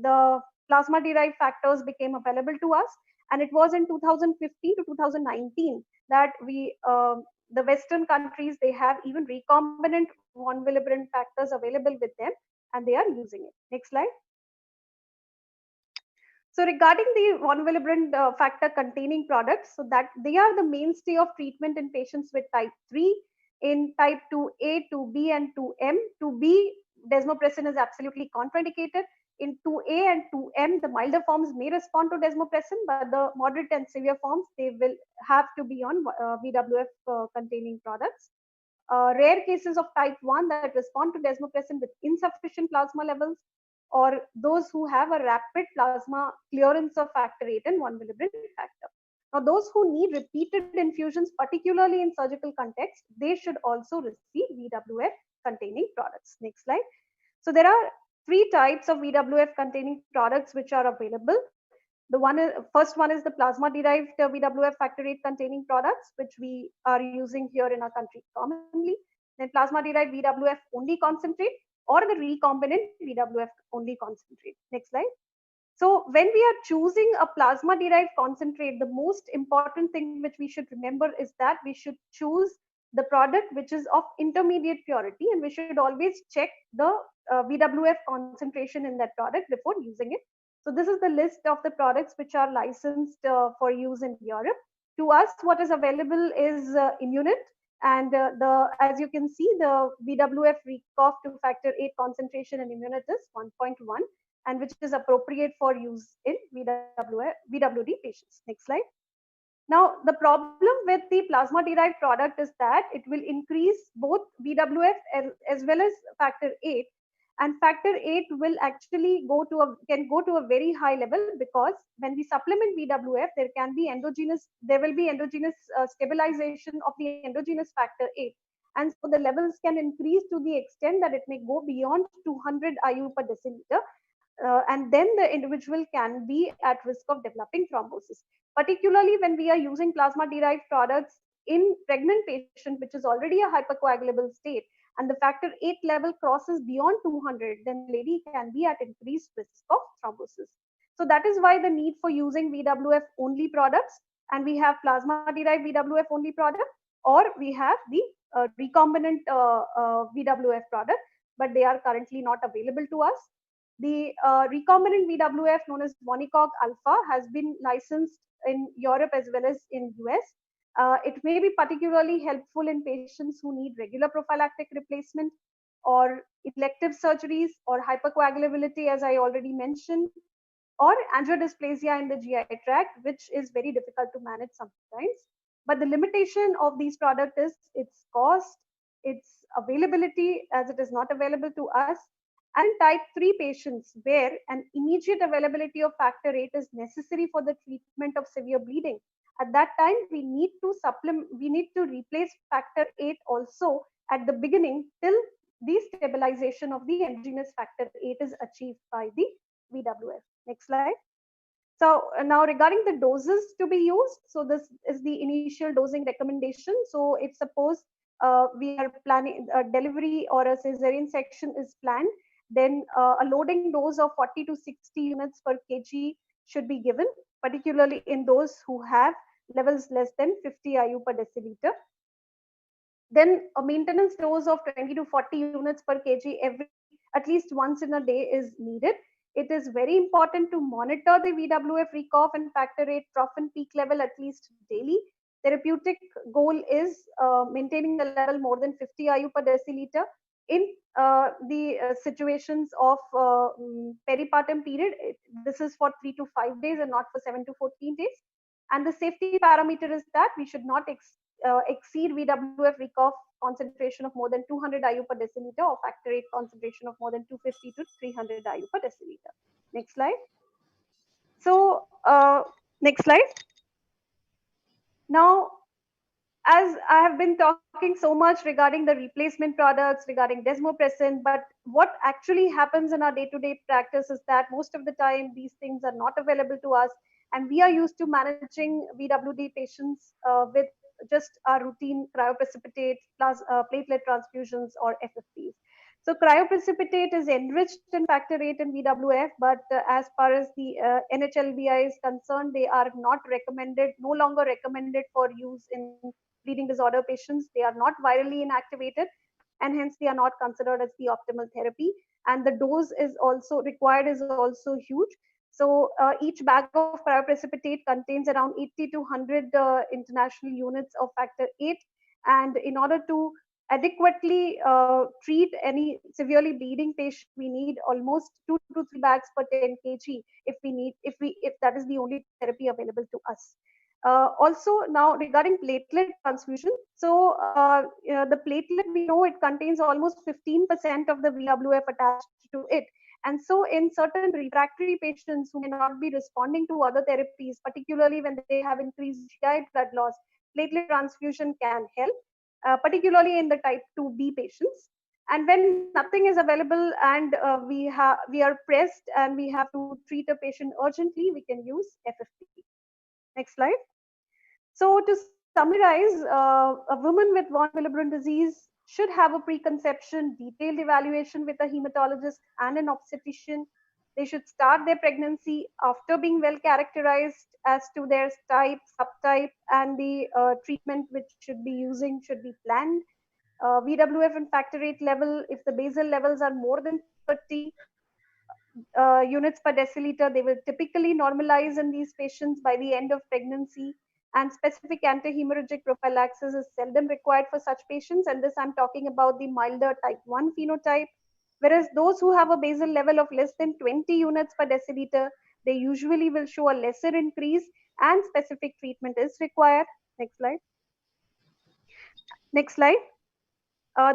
the plasma derived factors became available to us, and it was in 2015 to 2019 that the Western countries, they have even recombinant von Willebrand factors available with them, and they are using it. Next slide. So regarding the von Willebrand factor containing products, so that they are the mainstay of treatment in patients with type 3. In type 2A, 2B, and 2M, 2B, desmopressin is absolutely contraindicated. In 2A and 2M, the milder forms may respond to desmopressin, but the moderate and severe forms, they will have to be on VWF containing products. Rare cases of type 1 that respond to desmopressin with insufficient plasma levels, or those who have a rapid plasma clearance of factor VIII and von Willebrand factor. Now, those who need repeated infusions, particularly in surgical context, they should also receive VWF containing products. Next slide. So there are 3 types of VWF containing products which are available. First one is the plasma derived VWF factor VIII containing products, which we are using here in our country commonly. Then plasma derived VWF only concentrate, or the recombinant VWF only concentrate. Next slide. So when we are choosing a plasma derived concentrate, the most important thing which we should remember is that we should choose the product which is of intermediate purity, and we should always check the VWF concentration in that product before using it. So this is the list of the products which are licensed for use in Europe. To us, what is available is Immunit, and as you can see, the VWF recough to factor 8 concentration in Immunit is 1.1, and which is appropriate for use in VWD patients. Next slide. Now, the problem with the plasma-derived product is that it will increase both VWF as well as factor 8, and factor 8 will actually can go to a very high level, because when we supplement VWF, there will be endogenous stabilization of the endogenous factor 8, and so the levels can increase to the extent that it may go beyond 200 IU per deciliter. And then the individual can be at risk of developing thrombosis, particularly when we are using plasma derived products in pregnant patient, which is already a hypercoagulable state, and the factor 8 level crosses beyond 200, then the lady can be at increased risk of thrombosis. So that is why the need for using VWF only products, and we have plasma derived VWF only product, or we have the recombinant VWF product, but they are currently not available to us. The recombinant VWF, known as Monicog Alpha, has been licensed in Europe as well as in US. It may be particularly helpful in patients who need regular prophylactic replacement, or elective surgeries, or hypercoagulability, as I already mentioned, or angiodysplasia in the GI tract, which is very difficult to manage sometimes. But the limitation of these products is its cost, its availability, as it is not available to us, and type 3 patients, where an immediate availability of factor 8 is necessary for the treatment of severe bleeding. At that time, we need to replace factor 8 also at the beginning, till the stabilization of the endogenous factor 8 is achieved by the VWF. Next slide. So now regarding the doses to be used, so this is the initial dosing recommendation. So if suppose we are planning a delivery or a cesarean section is planned, then a loading dose of 40 to 60 units per kg should be given, particularly in those who have levels less than 50 IU per deciliter. Then a maintenance dose of 20 to 40 units per kg at least once in a day is needed. It is very important to monitor the VWF recough and factor 8 trough and peak level at least daily. Therapeutic goal is maintaining the level more than 50 IU per deciliter. In the situations of peripartum period, this is for 3 to 5 days and not for 7 to 14 days. And the safety parameter is that we should not exceed VWF recough concentration of more than 200 IU per deciliter, or factor 8 concentration of more than 250 to 300 IU per deciliter. Next slide. So next slide. Now, as I have been talking so much regarding the replacement products, regarding Desmopressin, but what actually happens in our day-to-day practice is that most of the time these things are not available to us, and we are used to managing VWD patients with just our routine cryoprecipitate plus platelet transfusions or FFPs. So cryoprecipitate is enriched in factor 8 and VWF, but as far as the NHLBI is concerned, they are not recommended, no longer recommended for use in bleeding disorder patients. They are not virally inactivated, and hence they are not considered as the optimal therapy. And the dose is also required is also huge. So each bag of cryoprecipitate contains around 80 to 100 international units of factor 8. And in order to adequately treat any severely bleeding patient, we need almost 2 to 3 bags per 10 kg if that is the only therapy available to us. Also, now regarding platelet transfusion, so the platelet, we know it contains almost 15% of the VWF attached to it. And so in certain refractory patients who may not be responding to other therapies, particularly when they have increased GI blood loss, platelet transfusion can help, particularly in the type 2B patients. And when nothing is available and we are pressed and we have to treat a patient urgently, we can use FFP. Next slide. So to summarize, a woman with von Willebrand disease should have a preconception detailed evaluation with a hematologist and an obstetrician. They should start their pregnancy after being well characterized as to their type, subtype, and the treatment which should be using should be planned. VWF and factor VIII level, if the basal levels are more than 30 units per deciliter, they will typically normalize in these patients by the end of pregnancy. And specific antihemorrhagic prophylaxis is seldom required for such patients. And this I'm talking about the milder type 1 phenotype. Whereas those who have a basal level of less than 20 units per deciliter, they usually will show a lesser increase and specific treatment is required. Next slide. Next slide.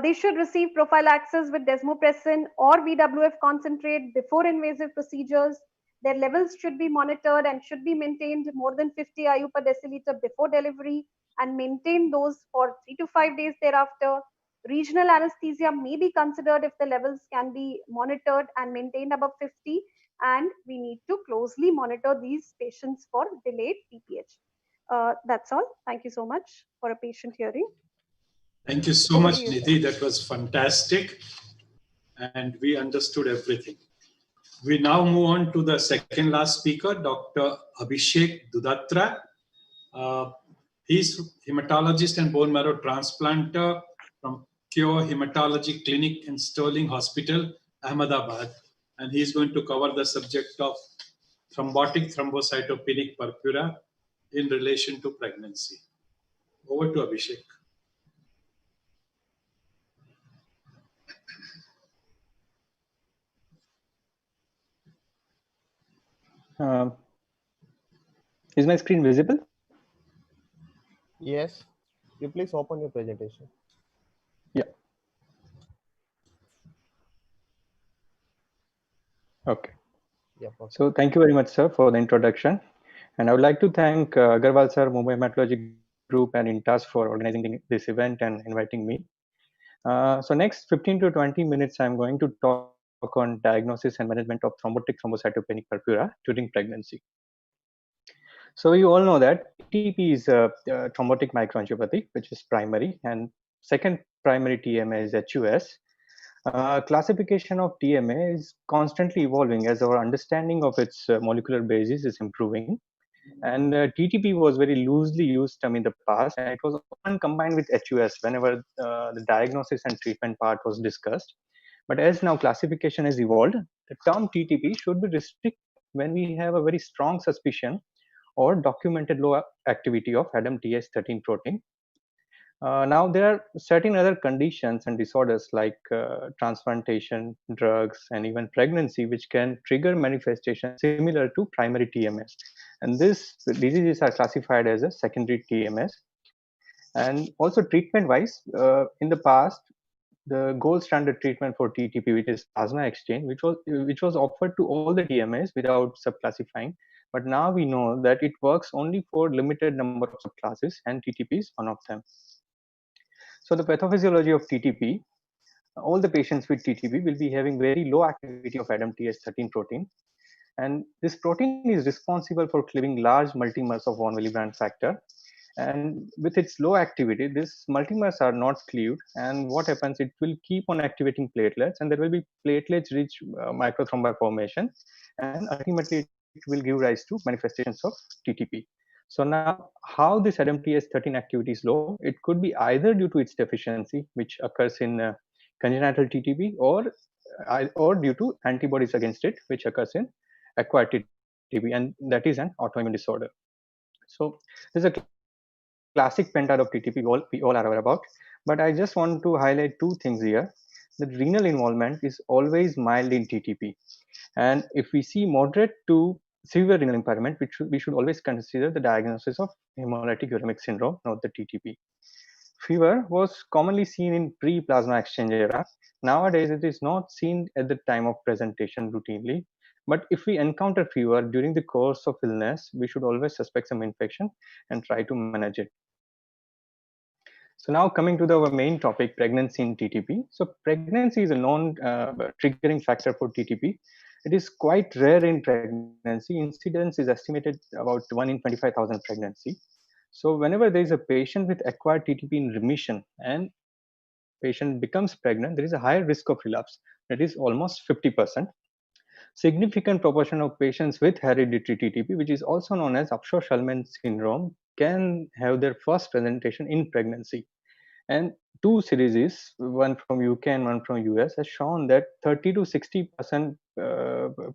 They should receive prophylaxis with desmopressin or VWF concentrate before invasive procedures. Their levels should be monitored and should be maintained more than 50 IU per deciliter before delivery and maintain those for 3 to 5 days thereafter. Regional anesthesia may be considered if the levels can be monitored and maintained above 50, and we need to closely monitor these patients for delayed PPH. That's all. Thank you so much for a patient hearing. Thank you so much, Nidhi. That was fantastic. And we understood everything. We now move on to the second last speaker, Dr. Abhishek Dudatra. He's hematologist and bone marrow transplanter from Cure Hematology Clinic in Sterling Hospital, Ahmedabad. And he's going to cover the subject of thrombotic thrombocytopenic purpura in relation to pregnancy. Over to Abhishek. Is my screen visible? Yes. You please open your presentation. Yeah. Okay. Yeah. Perfect. So thank you very much, sir, for the introduction. And I would like to thank Agarwal sir, Mumbai Hematology Group and INTAS for organizing this event and inviting me. So next 15 to 20 minutes, I'm going to talk on diagnosis and management of thrombotic thrombocytopenic purpura during pregnancy. So you all know that TTP is a thrombotic microangiopathy, which is primary, and second primary TMA is HUS. Classification of TMA is constantly evolving as our understanding of its molecular basis is improving. And TTP was very loosely used term in the past, and it was often combined with HUS whenever the diagnosis and treatment part was discussed. But as now classification has evolved, the term TTP should be restricted when we have a very strong suspicion or documented low activity of ADAMTS13 protein. Now there are certain other conditions and disorders like transplantation, drugs, and even pregnancy, which can trigger manifestations similar to primary TMS. And these diseases are classified as a secondary TMS. And also treatment-wise, in the past, the gold standard treatment for TTP, which is plasma exchange, which was offered to all the TMAs without subclassifying. But now we know that it works only for limited number of subclasses, and TTP is one of them. So the pathophysiology of TTP, all the patients with TTP will be having very low activity of ADAMTS13 protein. And this protein is responsible for cleaving large multimers of von Willebrand factor. And with its low activity, these multimers are not cleaved. And what happens, it will keep on activating platelets, and there will be platelets-rich microthrombi formation. And ultimately, it will give rise to manifestations of TTP. So now, how this ADAMTS13 activity is low, it could be either due to its deficiency, which occurs in congenital TTP, or due to antibodies against it, which occurs in acquired TTP, and that is an autoimmune disorder. So there's a classic pentad of TTP we all are aware about, but I just want to highlight two things here. The renal involvement is always mild in TTP, and if we see moderate to severe renal impairment, we should always consider the diagnosis of hemolytic uremic syndrome, not the TTP. Fever was commonly seen in pre-plasma exchange era. Nowadays, it is not seen at the time of presentation routinely. But if we encounter fever during the course of illness, we should always suspect some infection and try to manage it. So now coming to our main topic, pregnancy in TTP. So pregnancy is a non-triggering factor for TTP. It is quite rare in pregnancy. Incidence is estimated about 1 in 25,000 pregnancy. So whenever there is a patient with acquired TTP in remission and patient becomes pregnant, there is a higher risk of relapse. That is almost 50%. significant proportion of patients with hereditary TTP, which is also known as Upshaw-Shulman syndrome, can have their first presentation in pregnancy. And two series, one from UK and one from US, has shown that 30 to 60%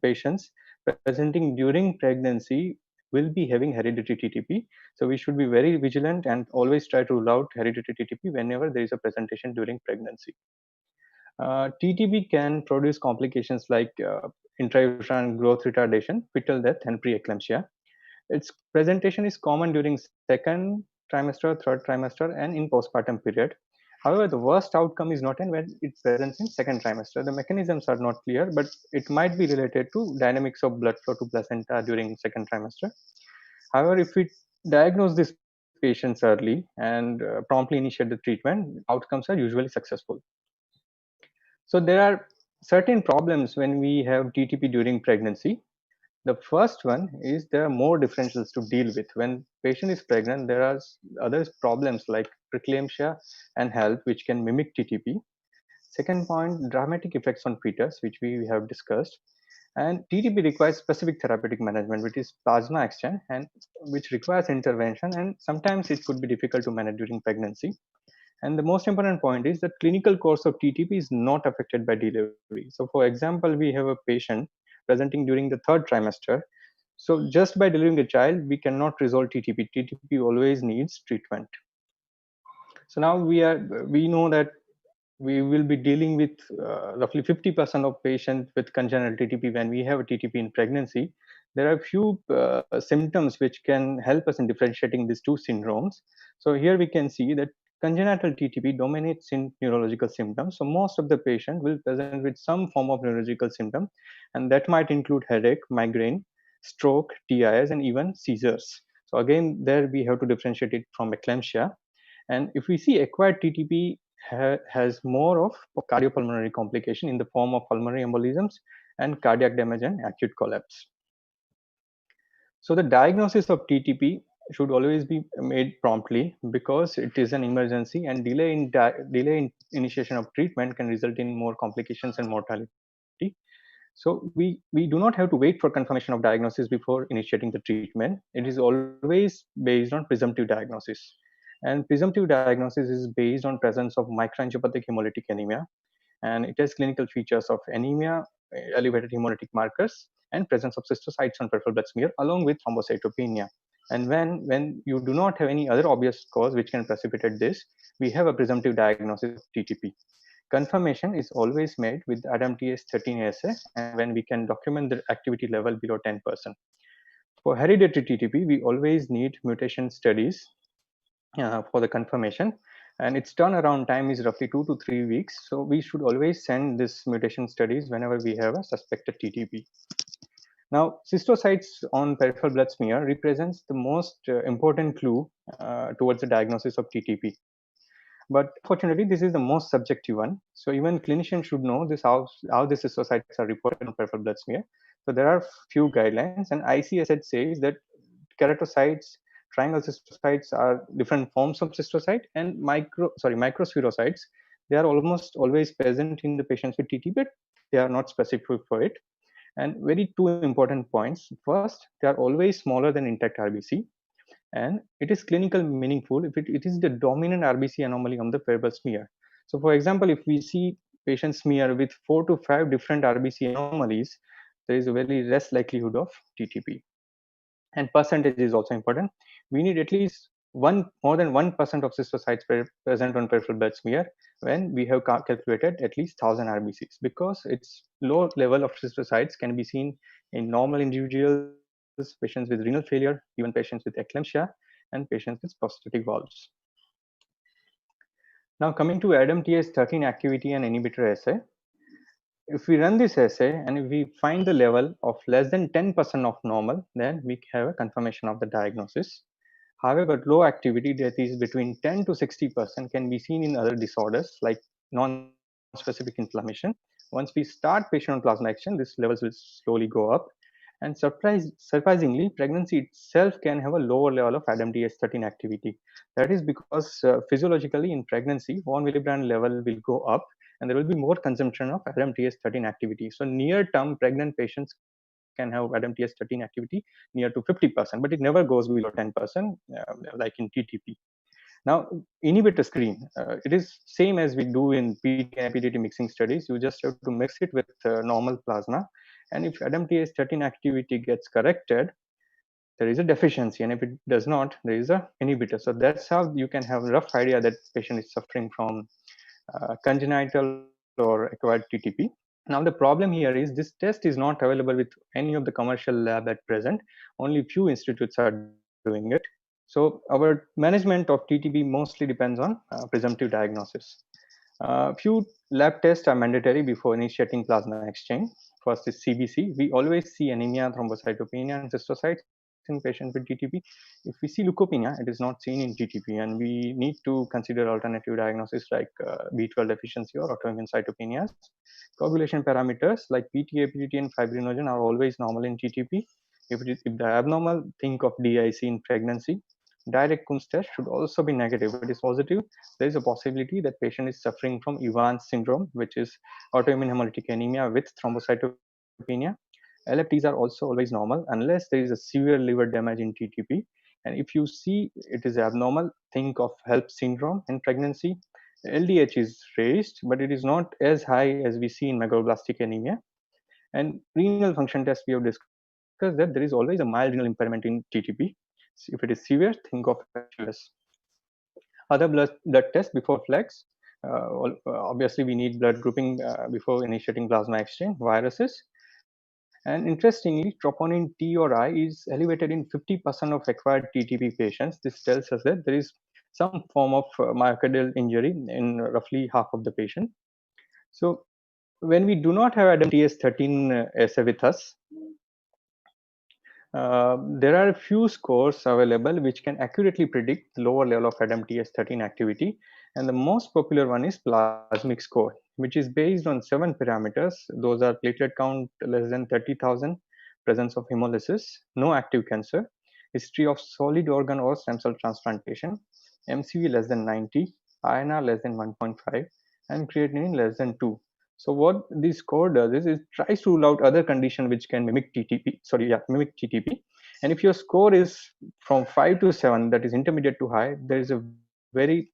patients presenting during pregnancy will be having hereditary TTP. So we should be very vigilant and always try to rule out hereditary TTP whenever there is a presentation during pregnancy. TTP can produce complications like intrauterine growth retardation, fetal death, and preeclampsia. Its presentation is common during second trimester, third trimester, and in postpartum period. However, the worst outcome is not when it presents in second trimester. The mechanisms are not clear, but it might be related to dynamics of blood flow to placenta during second trimester. However, if we diagnose these patients early and promptly initiate the treatment, outcomes are usually successful. So there are certain problems when we have TTP during pregnancy. The first one is there are more differentials to deal with. When patient is pregnant, there are other problems like preeclampsia and health, which can mimic TTP. Second point, dramatic effects on fetus, which we have discussed. And TTP requires specific therapeutic management, which is plasma exchange, and which requires intervention. And sometimes it could be difficult to manage during pregnancy. And the most important point is that clinical course of TTP is not affected by delivery. So for example, we have a patient presenting during the third trimester. So just by delivering a child, we cannot resolve TTP. TTP always needs treatment. So now we know that we will be dealing with roughly 50% of patients with congenital TTP when we have a TTP in pregnancy. There are few symptoms which can help us in differentiating these two syndromes. So here we can see that congenital TTP dominates in neurological symptoms. So most of the patient will present with some form of neurological symptom, and that might include headache, migraine, stroke, TIAs, and even seizures. So again, there we have to differentiate it from eclampsia. And if we see acquired TTP has more of cardiopulmonary complication in the form of pulmonary embolisms and cardiac damage and acute collapse. So the diagnosis of TTP should always be made promptly because it is an emergency, and delay in initiation of treatment can result in more complications and mortality. So we do not have to wait for confirmation of diagnosis before initiating the treatment. It is always based on presumptive diagnosis. And presumptive diagnosis is based on presence of microangiopathic hemolytic anemia, and it has clinical features of anemia, elevated hemolytic markers, and presence of cystocytes on peripheral blood smear, along with thrombocytopenia. And when you do not have any other obvious cause which can precipitate this, we have a presumptive diagnosis of TTP. Confirmation is always made with ADAMTS13 assay, and when we can document the activity level below 10%. For hereditary TTP, we always need mutation studies for the confirmation, and its turnaround time is roughly 2 to 3 weeks. So we should always send this mutation studies whenever we have a suspected TTP. Now, cystocytes on peripheral blood smear represents the most important clue towards the diagnosis of TTP. But unfortunately, this is the most subjective one. So even clinicians should know this how the cystocytes are reported on peripheral blood smear. So there are few guidelines, and ICSH says that keratocytes, triangle cystocytes are different forms of cystocyte, and microspherocytes, they are almost always present in the patients with TTP, but they are not specific for it. And very two important points. First, they are always smaller than intact RBC, and it is clinical meaningful if it is the dominant RBC anomaly on the peripheral smear. So for example, if we see patient smear with 4 to 5 different RBC anomalies, there is a very less likelihood of TTP. And percentage is also important. We need at least more than 1% of cystocytes present on peripheral blood smear when we have calculated at least 1000 RBCs, because its low level of cystocytes can be seen in normal individuals, patients with renal failure, even patients with eclampsia, and patients with prosthetic valves. Now coming to ADAMTS13 activity and inhibitor assay. If we run this assay and if we find the level of less than 10% of normal, then we have a confirmation of the diagnosis. However, low activity, that is between 10 to 60%, can be seen in other disorders like non-specific inflammation. Once we start patient on plasma exchange, these levels will slowly go up. And surprisingly, pregnancy itself can have a lower level of ADAMTS13 activity. That is because physiologically in pregnancy, von Willebrand level will go up, and there will be more consumption of ADAMTS13 activity. So near term pregnant patients can have ADAMTS13 activity near to 50%, but it never goes below 10%, like in TTP. Now, inhibitor screen, it is same as we do in PDT and PDT mixing studies. You just have to mix it with normal plasma. And if ADAMTS13 activity gets corrected, there is a deficiency. And if it does not, there is a inhibitor. So that's how you can have a rough idea that patient is suffering from congenital or acquired TTP. Now, the problem here is this test is not available with any of the commercial lab at present. Only few institutes are doing it. So our management of TTP mostly depends on presumptive diagnosis. Few lab tests are mandatory before initiating plasma exchange. First is CBC. We always see anemia, thrombocytopenia, and cystocytes in patients with TTP. If we see leukopenia, it is not seen in TTP, and we need to consider alternative diagnosis like B12 deficiency or autoimmune cytopenias. Coagulation parameters like PTA, PTT, and fibrinogen are always normal in TTP. If they're abnormal, think of DIC in pregnancy. Direct Kunz test should also be negative. If it is positive, there is a possibility that patient is suffering from Evans syndrome, which is autoimmune hemolytic anemia with thrombocytopenia. LFTs are also always normal unless there is a severe liver damage in TTP. And if you see it is abnormal, think of HELP syndrome in pregnancy. LDH is raised, but it is not as high as we see in megaloblastic anemia. And renal function test, we have discussed that there is always a mild renal impairment in TTP. If it is severe, think of FUS. Other blood tests before flags. Obviously, we need blood grouping before initiating plasma exchange, viruses. And interestingly, troponin T or I is elevated in 50% of acquired TTP patients. This tells us that there is some form of myocardial injury in roughly half of the patient. So when we do not have ADAMTS13 assay with us, there are a few scores available which can accurately predict the lower level of ADAMTS13 activity. And the most popular one is plasmic score, which is based on 7 parameters. Those are platelet count less than 30,000, presence of hemolysis, no active cancer, history of solid organ or stem cell transplantation, MCV less than 90, INR less than 1.5, and creatinine less than 2. So what this score does is it tries to rule out other condition which can mimic TTP. And if your score is from 5 to 7, that is intermediate to high, there is a very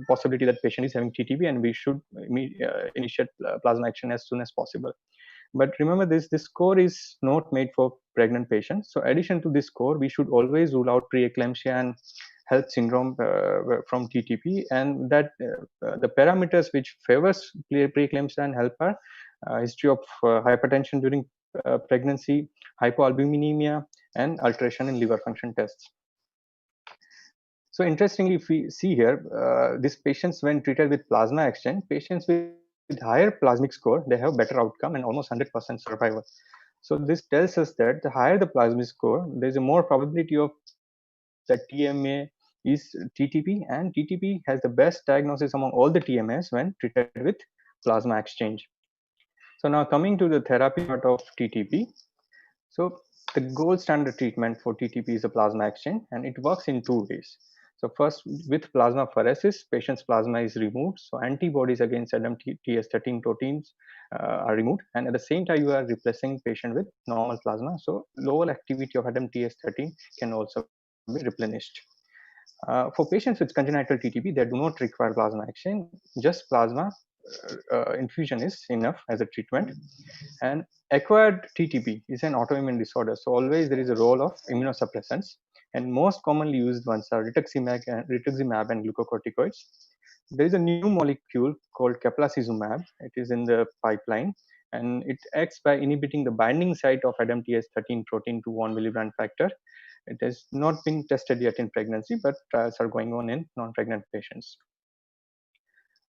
possibility that patient is having TTP, and we should initiate plasma action as soon as possible. But remember, this score is not made for pregnant patients. So addition to this score, we should always rule out preeclampsia and HELP syndrome from TTP, and that the parameters which favors preeclampsia and HELP are history of hypertension during pregnancy, hypoalbuminemia, and alteration in liver function tests. So interestingly, if we see here, these patients when treated with plasma exchange, patients with higher plasmic score, they have better outcome and almost 100% survival. So this tells us that the higher the plasmic score, there is a more probability of that TMA is TTP, and TTP has the best diagnosis among all the TMAs when treated with plasma exchange. So now coming to the therapy part of TTP. So the gold standard treatment for TTP is a plasma exchange, and it works in 2 ways. So first, with plasmapheresis, patient's plasma is removed. So antibodies against ADAMTS13 proteins are removed. And at the same time, you are replacing patient with normal plasma. So lower activity of ADAMTS13 can also be replenished. For patients with congenital TTP, they do not require plasma exchange. Just plasma infusion is enough as a treatment. And acquired TTP is an autoimmune disorder. So always there is a role of immunosuppressants. And most commonly used ones are rituximab and glucocorticoids. There is a new molecule called caplacizumab. It is in the pipeline, and it acts by inhibiting the binding site of ADAMTS13 protein to 1 Willebrand factor. It has not been tested yet in pregnancy, but trials are going on in non-pregnant patients.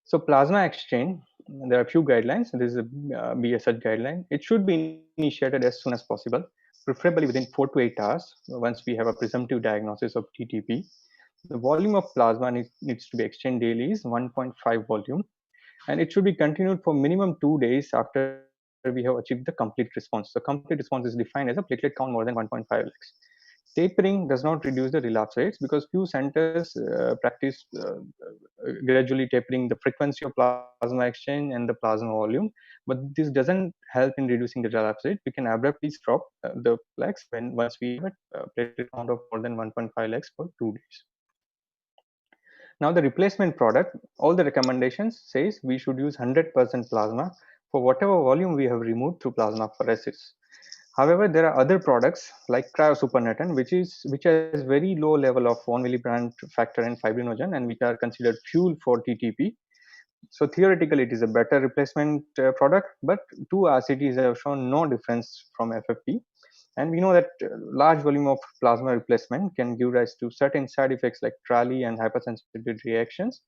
So plasma exchange, there are a few guidelines. This is a BSH guideline. It should be initiated as soon as possible, preferably within 4 to 8 hours once we have a presumptive diagnosis of TTP. The volume of plasma needs to be exchanged daily is 1.5 volume, and it should be continued for minimum 2 days after we have achieved the complete response. So complete response is defined as a platelet count more than 1.5 lakhs. tapering does not reduce the relapse rates because few centers practice gradually tapering the frequency of plasma exchange and the plasma volume, but this doesn't help in reducing the relapse rate. We can abruptly stop the plex once we have a platelet count of more than 1.5 lakhs for 2 days. Now the replacement product, all the recommendations says we should use 100% plasma for whatever volume we have removed through plasmapheresis. However, there are other products like cryosupernatant, which has very low level of 1 Willebrand factor and fibrinogen, and which are considered fuel for TTP. So theoretically, it is a better replacement product, but two RCTs have shown no difference from FFP. And we know that large volume of plasma replacement can give rise to certain side effects like TRALI and hypersensitivity reactions.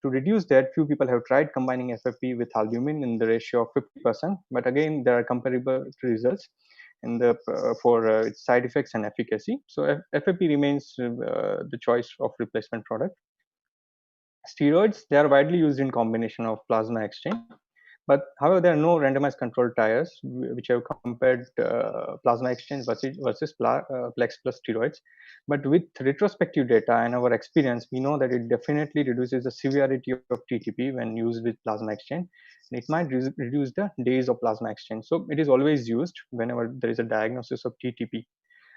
To reduce that, few people have tried combining FFP with albumin in the ratio of 50%, but again, there are comparable results in the for its side effects and efficacy. So FFP remains the choice of replacement product. Steroids, they are widely used in combination of plasma exchange, but however, there are no randomized controlled trials which have compared plasma exchange versus plex plus steroids. But with retrospective data and our experience, we know that it definitely reduces the severity of TTP when used with plasma exchange, and it might reduce the days of plasma exchange. So it is always used whenever there is a diagnosis of TTP.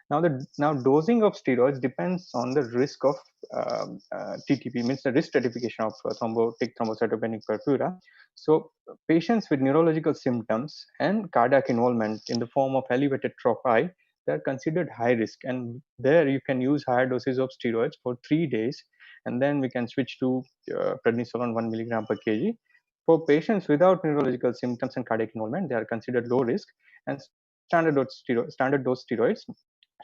Now dosing of steroids depends on the risk of TTP, means the risk stratification of thrombocytopenic purpura. So patients with neurological symptoms and cardiac involvement in the form of elevated TROP-I, they are considered high risk, and there you can use higher doses of steroids for 3 days, and then we can switch to prednisolone 1 milligram per kg. For patients without neurological symptoms and cardiac involvement, they are considered low risk, and standard dose steroids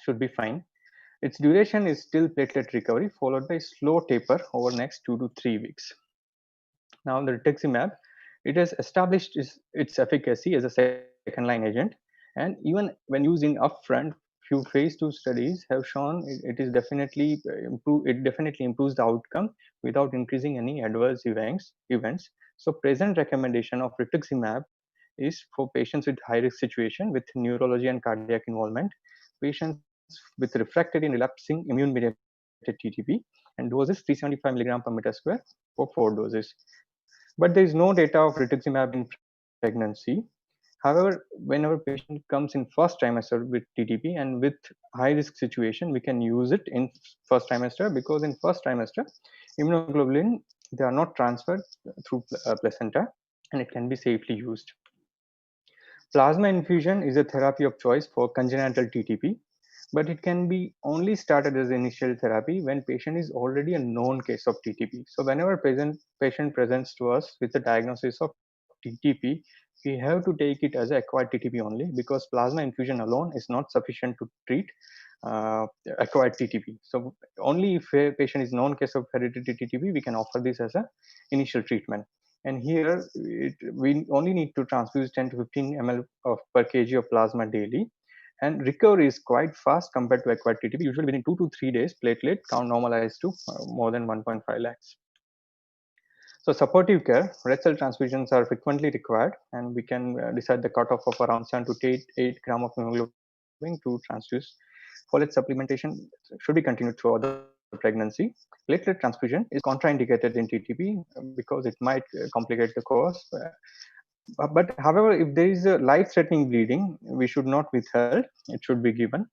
should be fine. Its duration is still platelet recovery, followed by slow taper over next 2 to 3 weeks. Now the rituximab, it has established its efficacy as a second line agent, and even when used in upfront, few phase 2 studies have shown it definitely improves the outcome without increasing any adverse events. So present recommendation of rituximab is for patients with high risk situation with neurology and cardiac involvement, patients with refractory and relapsing immune mediated TTP, and doses 375 milligram per meter square for 4 doses. But there is no data of rituximab in pregnancy. However, whenever patient comes in first trimester with TTP and with high risk situation, we can use it in first trimester, because in first trimester, immunoglobulin, they are not transferred through placenta, and it can be safely used. Plasma infusion is a therapy of choice for congenital TTP, but it can be only started as initial therapy when patient is already a known case of TTP. So whenever patient presents to us with a diagnosis of TTP, we have to take it as acquired TTP only, because plasma infusion alone is not sufficient to treat acquired TTP. So only if a patient is known case of hereditary TTP, we can offer this as an initial treatment. And here we only need to transfuse 10 to 15 ml per kg of plasma daily. And recovery is quite fast compared to acquired TTP. Usually within 2 to 3 days, platelet count normalized to more than 1.5 lakhs. So supportive care, red cell transfusions are frequently required, and we can decide the cutoff of around 7 to 8 gram of hemoglobin to transfuse. Folate supplementation should be continued throughout the pregnancy. Platelet transfusion is contraindicated in TTP because it might complicate the course. But however, if there is a life-threatening bleeding, we should not withhold. It should be given.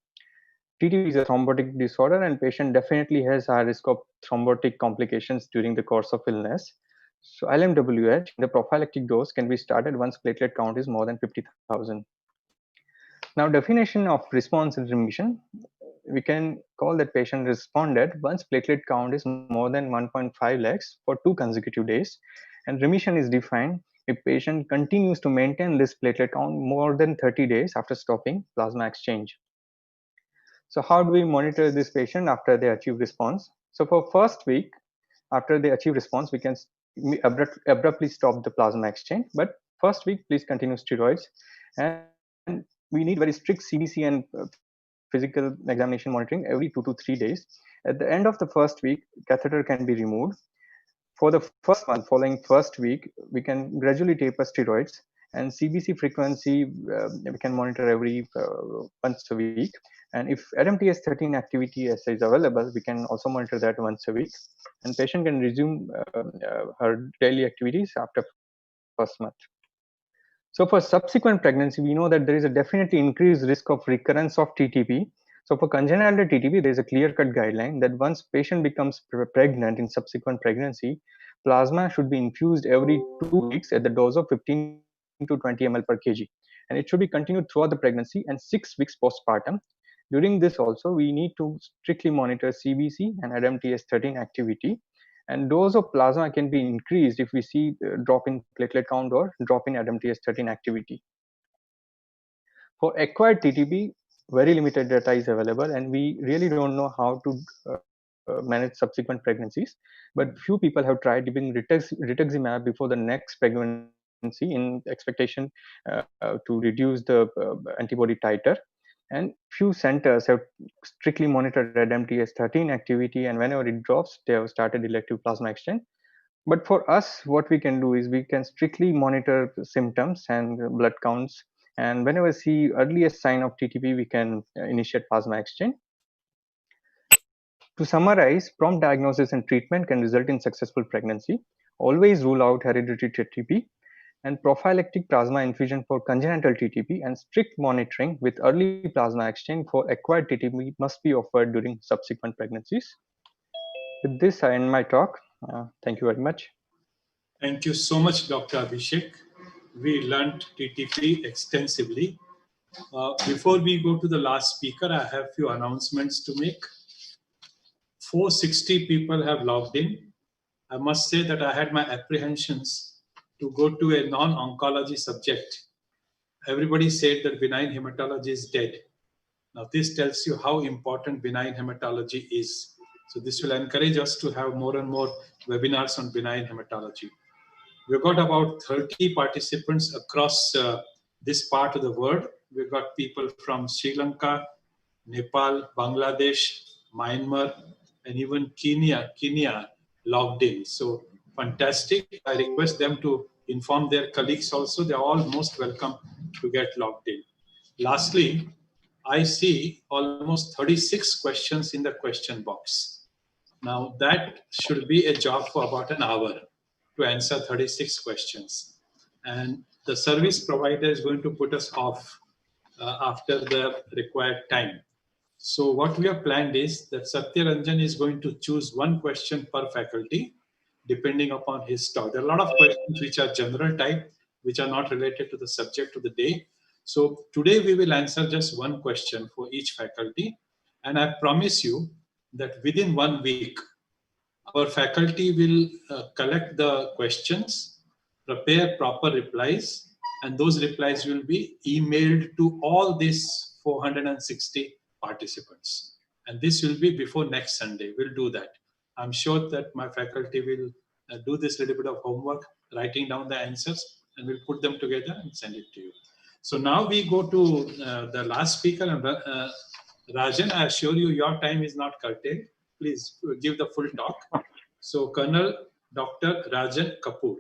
TTP is a thrombotic disorder, and patient definitely has high risk of thrombotic complications during the course of illness. So LMWH, the prophylactic dose can be started once platelet count is more than 50,000. Now, definition of response and remission, we can call that patient responded once platelet count is more than 1.5 lakhs for 2 consecutive days, and remission is defined if patient continues to maintain this platelet count more than 30 days after stopping plasma exchange. So how do we monitor this patient after they achieve response? So for first week after they achieve response, we can abruptly stop the plasma exchange, but first week please continue steroids, and we need very strict CBC and physical examination monitoring every 2 to 3 days. At the end of the first week, catheter can be removed. For the first month following first week, we can gradually taper steroids, And CBC frequency, we can monitor every once a week. And if ADAMTS13 activity assay is available, we can also monitor that once a week. And patient can resume her daily activities after first month. So for subsequent pregnancy, we know that there is a definitely increased risk of recurrence of TTP. So for congenital TTP, there is a clear-cut guideline that once patient becomes pregnant in subsequent pregnancy, plasma should be infused every 2 weeks at the dose of 15 to 20 ml per kg. And it should be continued throughout the pregnancy and 6 weeks postpartum. During this also, we need to strictly monitor CBC and ADAMTS13 activity. And dose of plasma can be increased if we see drop in platelet count or drop in ADAMTS13 activity. For acquired TTP, very limited data is available, and we really don't know how to manage subsequent pregnancies. But few people have tried giving rituximab before the next pregnancy in expectation to reduce the antibody titer. And few centers have strictly monitored ADAMTS13 activity, and whenever it drops, they have started elective plasma exchange. But for us, what we can do is we can strictly monitor symptoms and blood counts. And whenever we see earliest sign of TTP, we can initiate plasma exchange. To summarize, prompt diagnosis and treatment can result in successful pregnancy. Always rule out hereditary TTP, and prophylactic plasma infusion for congenital TTP and strict monitoring with early plasma exchange for acquired TTP must be offered during subsequent pregnancies. With this, I end my talk. Thank you very much. Thank you so much, Dr. Abhishek. We learned TTP extensively. Before we go to the last speaker, I have a few announcements to make. 460 people have logged in. I must say that I had my apprehensions to go to a non-oncology subject. Everybody said that benign hematology is dead. Now this tells you how important benign hematology is. So this will encourage us to have more and more webinars on benign hematology. We've got about 30 participants across this part of the world. We've got people from Sri Lanka, Nepal, Bangladesh, Myanmar, and even Kenya logged in. So fantastic. I request them to inform their colleagues also. They're all most welcome to get logged in. Lastly, I see almost 36 questions in the question box. Now that should be a job for about an hour to answer 36 questions. And the service provider is going to put us off after the required time. So what we have planned is that Satya Ranjan is going to choose one question per faculty, depending upon his talk. There are a lot of questions which are general type, which are not related to the subject of the day. So today we will answer just one question for each faculty. And I promise you that within 1 week, our faculty will collect the questions, prepare proper replies, and those replies will be emailed to all these 460 participants. And this will be before next Sunday. We'll do that. I'm sure that my faculty will do this little bit of homework, writing down the answers, and we'll put them together and send it to you. So now we go to the last speaker. And Rajan, I assure you, your time is not curtailed. Please give the full talk. So Colonel Dr. Rajan Kapoor.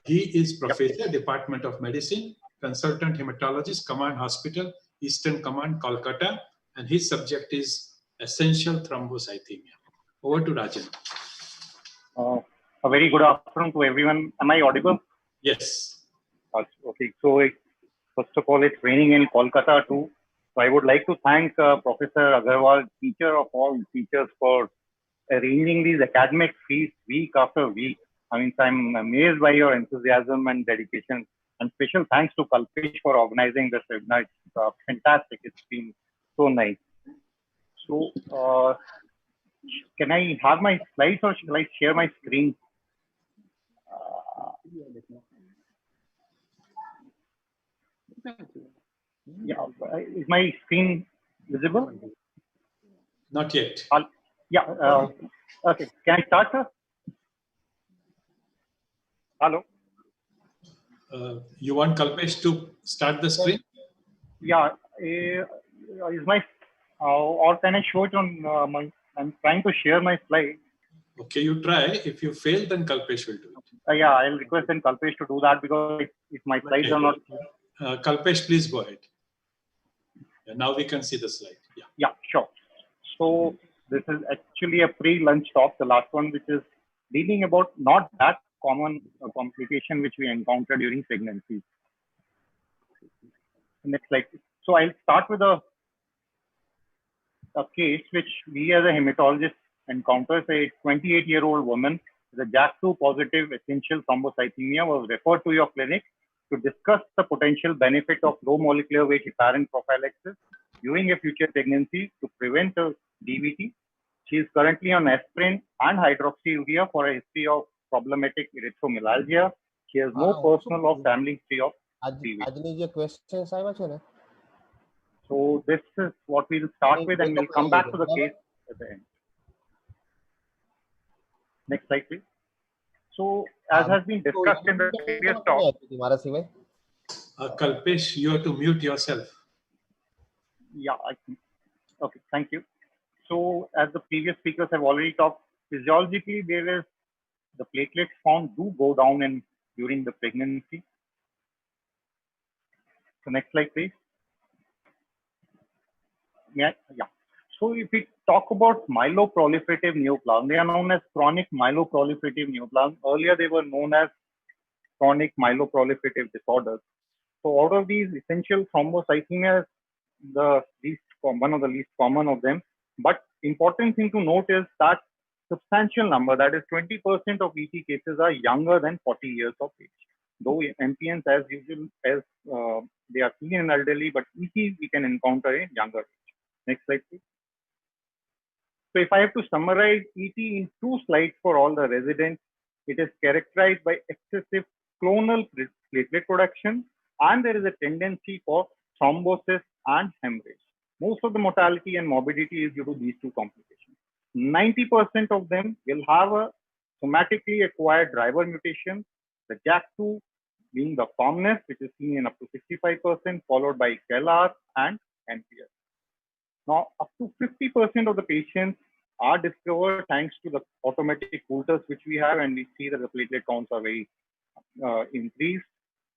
He is Professor, Department of Medicine, Consultant Hematologist, Command Hospital, Eastern Command, Kolkata, and his subject is Essential Thrombocythemia. Over to Rajan. A very good afternoon to everyone. Am I audible? Yes. Okay. So first of all, it's raining in Kolkata too. So I would like to thank Professor Agarwal, teacher of all teachers, for arranging these academic feasts week after week. I mean, I'm amazed by your enthusiasm and dedication. And special thanks to Kalpesh for organizing this webinar. It's fantastic. It's been so nice. So, can I have my slides or shall I share my screen? Yeah, is my screen visible? Not yet. Yeah. Okay. Can I start, sir? Hello. You want Kalpesh to start the screen? Yeah. Is my or can I show it on? I'm trying to share my slide. Okay, you try. If you fail, then Kalpesh will do it. Yeah, I'll request then Kalpesh to do that because if my slides are not. Kalpesh, please go ahead. Yeah, now we can see the slide. Yeah. Yeah, sure. So this is actually a pre-lunch talk, the last one, which is dealing about not that common complication which we encounter during pregnancy. Next slide. So I'll start with a case which we as a hematologist encounter. A 28-year-old woman with a JAK2 positive essential thrombocythemia was referred to your clinic to discuss the potential benefit of low molecular weight heparin prophylaxis during a future pregnancy to prevent a DVT. She is currently on aspirin and hydroxyurea for a history of problematic erythromelalgia. She has no personal or family history of DVT. So this is what we'll start with, and we'll come back to the case at the end. Next slide, please. So as has been discussed in the previous talk. Kalpesh, you have to mute yourself. Yeah, I think. Okay, thank you. So as the previous speakers have already talked, physiologically there is the platelets found do go down during the pregnancy. So next slide, please. Yeah. So if we talk about myeloproliferative neoplasm, they are known as chronic myeloproliferative neoplasm. Earlier they were known as chronic myeloproliferative disorders. So out of these, essential thrombocythemia is one of the least common of them. But important thing to note is that substantial number, that is 20% of ET cases, are younger than 40 years of age. Though MPNs as usual, as they are seen in elderly, but ET we can encounter in younger age. Next slide, please. So if I have to summarize ET in 2 slides for all the residents, it is characterized by excessive clonal platelet production, and there is a tendency for thrombosis and hemorrhage. Most of the mortality and morbidity is due to these 2 complications. 90% of them will have a somatically acquired driver mutation, the JAK2 being the firmness, which is seen in up to 65%, followed by KLR and NPS. Now, up to 50% of the patients are discovered thanks to the automatic filters which we have, and we see that the platelet counts are very increased.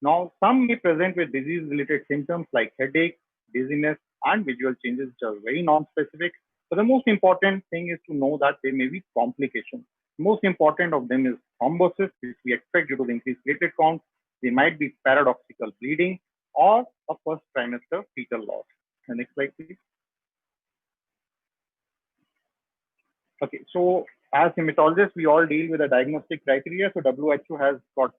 Now, some may present with disease-related symptoms like headache, dizziness, and visual changes, which are very non-specific. But the most important thing is to know that there may be complications. Most important of them is thrombosis, which we expect due to the increased platelet count. There might be paradoxical bleeding or a first trimester fetal loss. The next slide, please. Okay, so as hematologists, we all deal with a diagnostic criteria. So WHO has got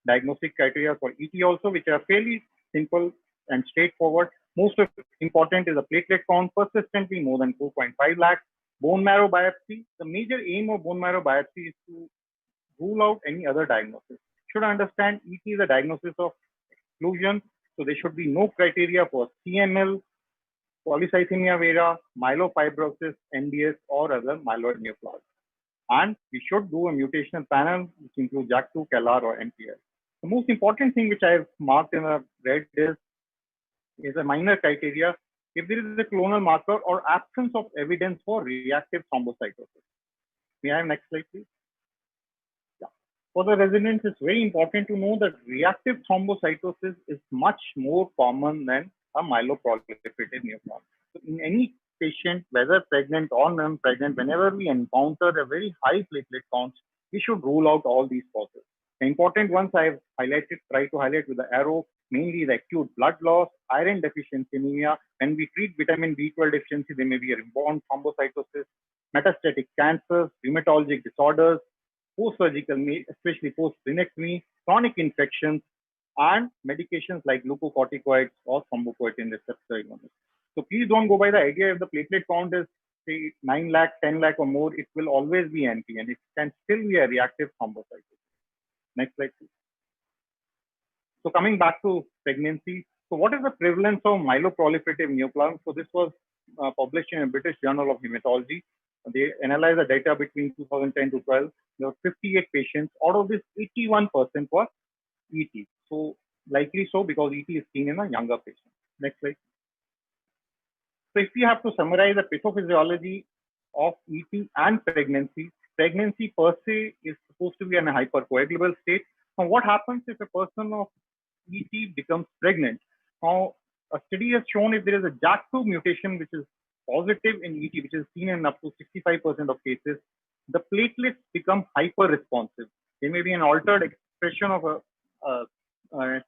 diagnostic criteria for ET also, which are fairly simple and straightforward. Most important is a platelet count persistently more than 4.5 lakhs. Bone marrow biopsy. The major aim of bone marrow biopsy is to rule out any other diagnosis. Should understand ET is a diagnosis of exclusion. So there should be no criteria for CML, polycythemia vera, myelofibrosis, NDS, or other myeloid neoplasm. And we should do a mutational panel, which includes JAK2, KLR, or NPS. The most important thing which I have marked in a red is a minor criteria. If there is a clonal marker or absence of evidence for reactive thrombocytosis. May I have next slide, please? Yeah. For the residents, it's very important to know that reactive thrombocytosis is much more common than a myeloproliferative neoplasm. So in any patient, whether pregnant or non-pregnant, whenever we encounter a very high platelet counts, we should rule out all these causes. The important ones I have highlighted, try to highlight with the arrow, mainly the acute blood loss, iron deficiency anemia. When we treat vitamin B12 deficiency, there may be a reborn thrombocytosis, metastatic cancers, rheumatologic disorders, post-surgical, especially post-splenectomy, chronic infections, and medications like glucocorticoids or thrombopoietin receptor agonists. So please don't go by the idea if the platelet count is say 9 lakh, 10 lakh or more, it will always be NP, and it can still be a reactive thrombocytosis. Next slide, please. So coming back to pregnancy, so what is the prevalence of myeloproliferative neoplasm? So this was published in a British Journal of Hematology. They analyzed the data between 2010 to 12. There were 58 patients. Out of this, 81% was ET. So likely so because ET is seen in a younger patient. Next slide. So if we have to summarize the pathophysiology of ET and pregnancy, pregnancy per se is supposed to be in a hypercoagulable state. Now, what happens if a person of ET becomes pregnant? Now, a study has shown if there is a JAK2 mutation which is positive in ET, which is seen in up to 65% of cases, the platelets become hyper-responsive. There may be an altered expression of a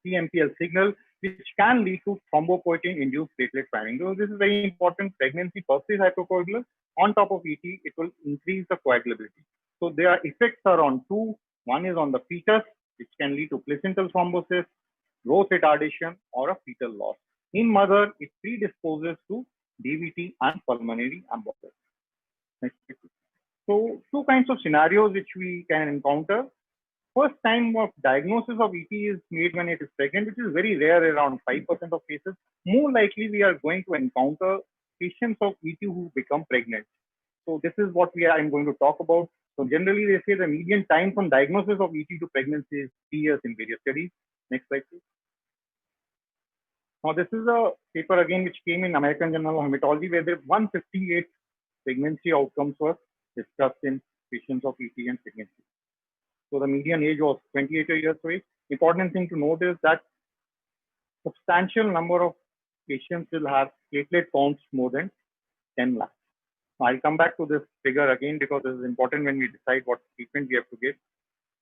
CMPL signal, which can lead to thrombopoietin-induced platelet priming. So this is very important. Pregnancy per se is hypercoagulant. On top of ET, it will increase the coagulability. So their effects are on two. One is on the fetus, which can lead to placental thrombosis, growth retardation, or a fetal loss. In mother, it predisposes to DVT and pulmonary embolism. So two kinds of scenarios which we can encounter. First time of diagnosis of ET is made when it is pregnant, which is very rare, around 5% of cases. More likely, we are going to encounter patients of ET who become pregnant. So this is what I'm going to talk about. So generally, they say the median time from diagnosis of ET to pregnancy is 3 years in various studies. Next slide, please. Now, this is a paper again which came in American Journal of Hematology, where there 158 pregnancy outcomes were discussed in patients of ET and pregnancy. So the median age was 28 years of age. Important thing to note is that substantial number of patients will have platelet counts more than 10 lakhs. Now, I'll come back to this figure again because this is important when we decide what treatment we have to give.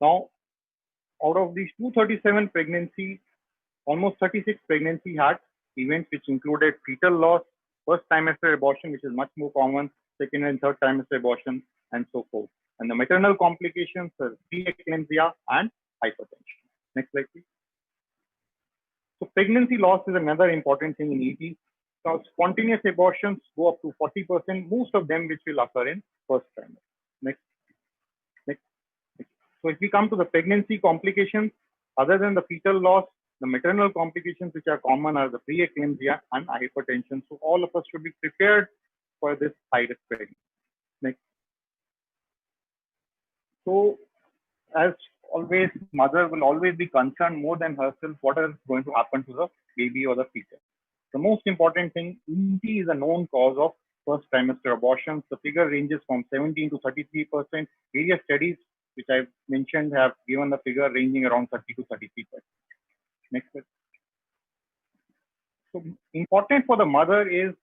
Now, out of these 237 pregnancy, almost 36 pregnancy had events which included fetal loss, first trimester abortion, which is much more common, second and third trimester abortion, and so forth. And the maternal complications are preeclampsia and hypertension. Next slide, please. So pregnancy loss is another important thing in ET. Now, spontaneous abortions go up to 40%, most of them which will occur in first trimester. Next. So if we come to the pregnancy complications, other than the fetal loss, the maternal complications which are common are the preeclampsia and hypertension. So all of us should be prepared for this high-risk pregnancy. Next. So as always, mother will always be concerned more than herself what is going to happen to the baby or the fetus. The most important thing, ET is a known cause of first trimester abortions. The figure ranges from 17 to 33%. Various studies which I've mentioned have given the figure ranging around 30 to 33%. Next slide. So important for the mother is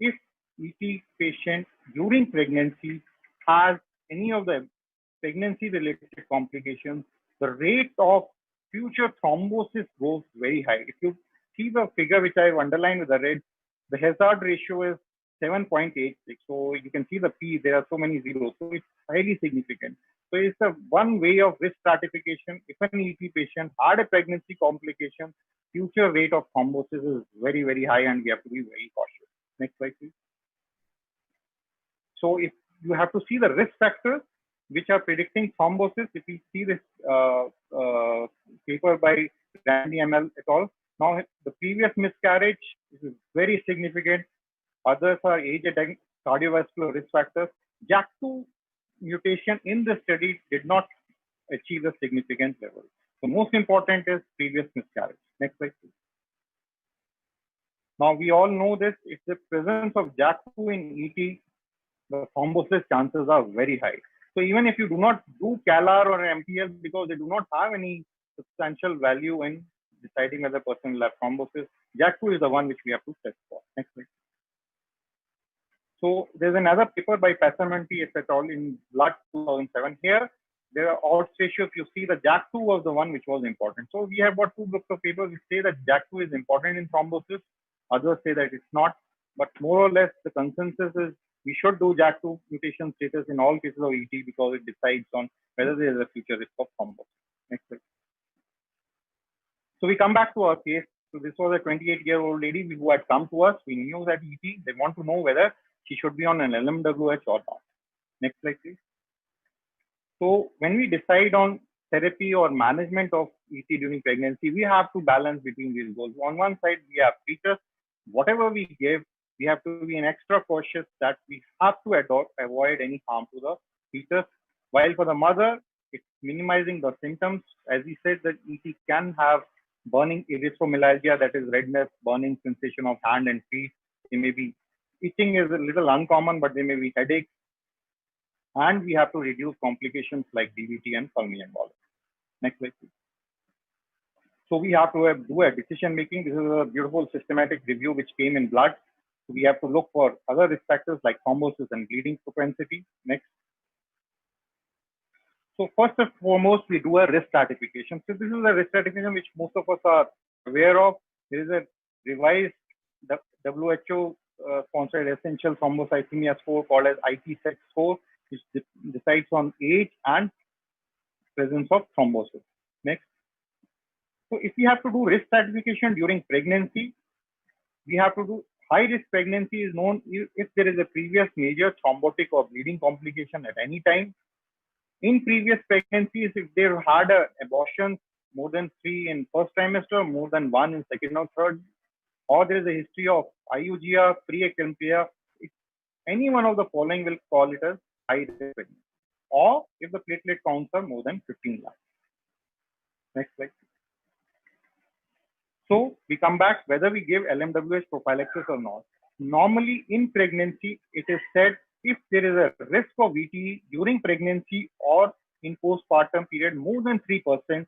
if ET patient during pregnancy has any of the pregnancy-related complications, the rate of future thrombosis goes very high. If you see the figure which I've underlined with the red, the hazard ratio is 7.86. So you can see the P, there are so many zeros. So it's highly significant. So it's a one way of risk stratification. If an ET patient had a pregnancy complication, future rate of thrombosis is very, very high and we have to be very cautious. Next slide, please. So if you have to see the risk factors which are predicting thrombosis, if we see this paper by Randy ML et al. Now, the previous miscarriage is very significant. Others are age and cardiovascular risk factors. JAK2 mutation in the study did not achieve a significant level. So most important is previous miscarriage. Next slide, please. Now, we all know this. If the presence of JAK2 in ET, the thrombosis chances are very high. So even if you do not do CALR or MPL because they do not have any substantial value in deciding whether the person will have thrombosis, JAK2 is the one which we have to test for. Next slide. So there's another paper by Pathophysiology et al. In Blood 2007. Here, there are odds ratio. If you see, the JAK2 was the one which was important. So we have got two groups of papers which say that JAK2 is important in thrombosis. Others say that it's not. But more or less, the consensus is we should do JAK2 mutation status in all cases of ET because it decides on whether there is a future risk of thrombosis. Next slide. So we come back to our case. So this was a 28-year-old lady who had come to us. We knew that ET. They want to know whether she should be on an LMWH or not. Next slide, please. So when we decide on therapy or management of ET during pregnancy, we have to balance between these goals. On one side, we have fetus. Whatever we give, we have to be an extra cautious that we have to avoid any harm to the fetus. While for the mother, it's minimizing the symptoms. As we said, that ET can have burning erythromelalgia, that is redness, burning sensation of hand and feet. It may be itching is a little uncommon, but there may be headache. and we have to reduce complications like DVT and pulmonary embolism. Next slide, please. So we have to do a decision making. This is a beautiful systematic review which came in blood. So we have to look for other risk factors like thrombosis and bleeding propensity. Next. So first and foremost, we do a risk stratification. So this is a risk stratification which most of us are aware of. There is a revised WHO sponsored essential thrombocythemia score called as ITSEC score, which decides on age and presence of thrombosis. Next. So if we have to do risk stratification during pregnancy, we have to do high risk pregnancy is known if there is a previous major thrombotic or bleeding complication at any time. In previous pregnancies, if they've had an abortion more than 3 in first trimester, more than 1 in second or third, or there is a history of IUGR, preeclampsia, any one of the following will call it as high risk pregnancy, or if the platelet counts are more than 15 lakhs. Next slide. So we come back whether we give LMWH prophylaxis or not. Normally in pregnancy, it is said if there is a risk of VTE during pregnancy or in postpartum period more than 3%,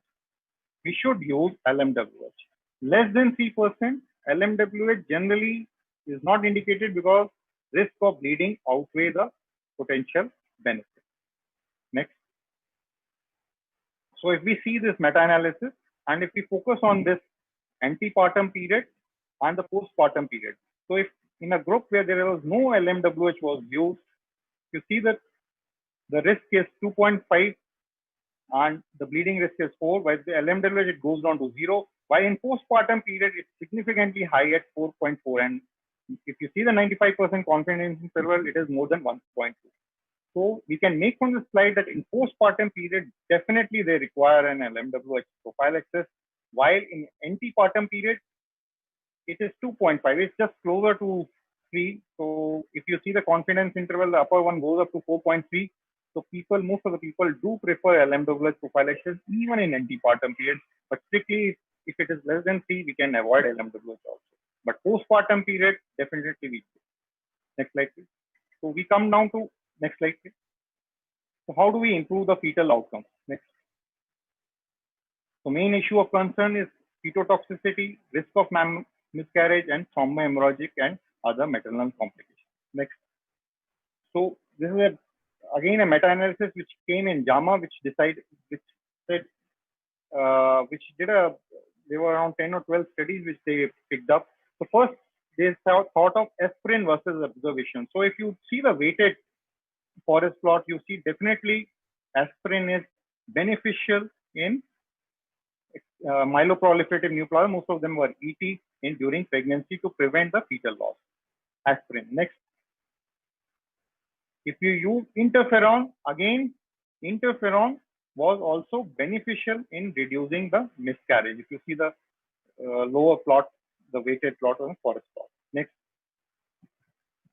we should use LMWH. Less than 3%, LMWH generally is not indicated because risk of bleeding outweigh the potential benefit. Next. So if we see this meta-analysis and if we focus on this antepartum period and the postpartum period. So if in a group where there was no LMWH was used, you see that the risk is 2.5 and the bleeding risk is 4. By the LMWH, it goes down to 0. While in postpartum period, it's significantly high at 4.4. And if you see the 95% confidence interval, it is more than 1.2. So we can make from the slide that in postpartum period, definitely they require an LMWH prophylaxis. While in antepartum period, it is 2.5. It's just closer to 3. So if you see the confidence interval, the upper one goes up to 4.3. So most of the people do prefer LMWH prophylaxis even in antepartum period. But strictly, if it is less than 3, we can avoid LMWH also. But postpartum period, definitely we do. Next slide, please. So we come down to next slide, please. So how do we improve the fetal outcome? Next. So main issue of concern is fetotoxicity, risk of miscarriage, and thromboembolic and other maternal complications. Next. So this is again a meta-analysis which came in JAMA, there were around 10 or 12 studies which they picked up. So first, they thought of aspirin versus observation. So if you see the weighted forest plot, you see definitely aspirin is beneficial in myeloproliferative neoplasm. Most of them were ET during pregnancy to prevent the fetal loss. Aspirin. Next. If you use interferon, again, interferon was also beneficial in reducing the miscarriage. If you see the lower plot, the weighted plot on the forest plot. Next.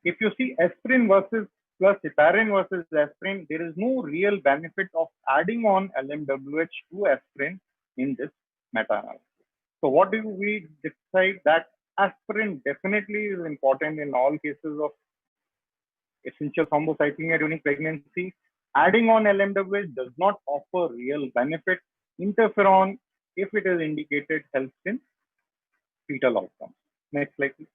If you see aspirin versus plus heparin versus aspirin, there is no real benefit of adding on LMWH to aspirin in this meta-analysis. So what do we decide? That aspirin definitely is important in all cases of essential thrombocythemia during pregnancy. Adding on LMWH does not offer real benefit. Interferon, if it is indicated, helps in fetal outcomes. Next slide, please.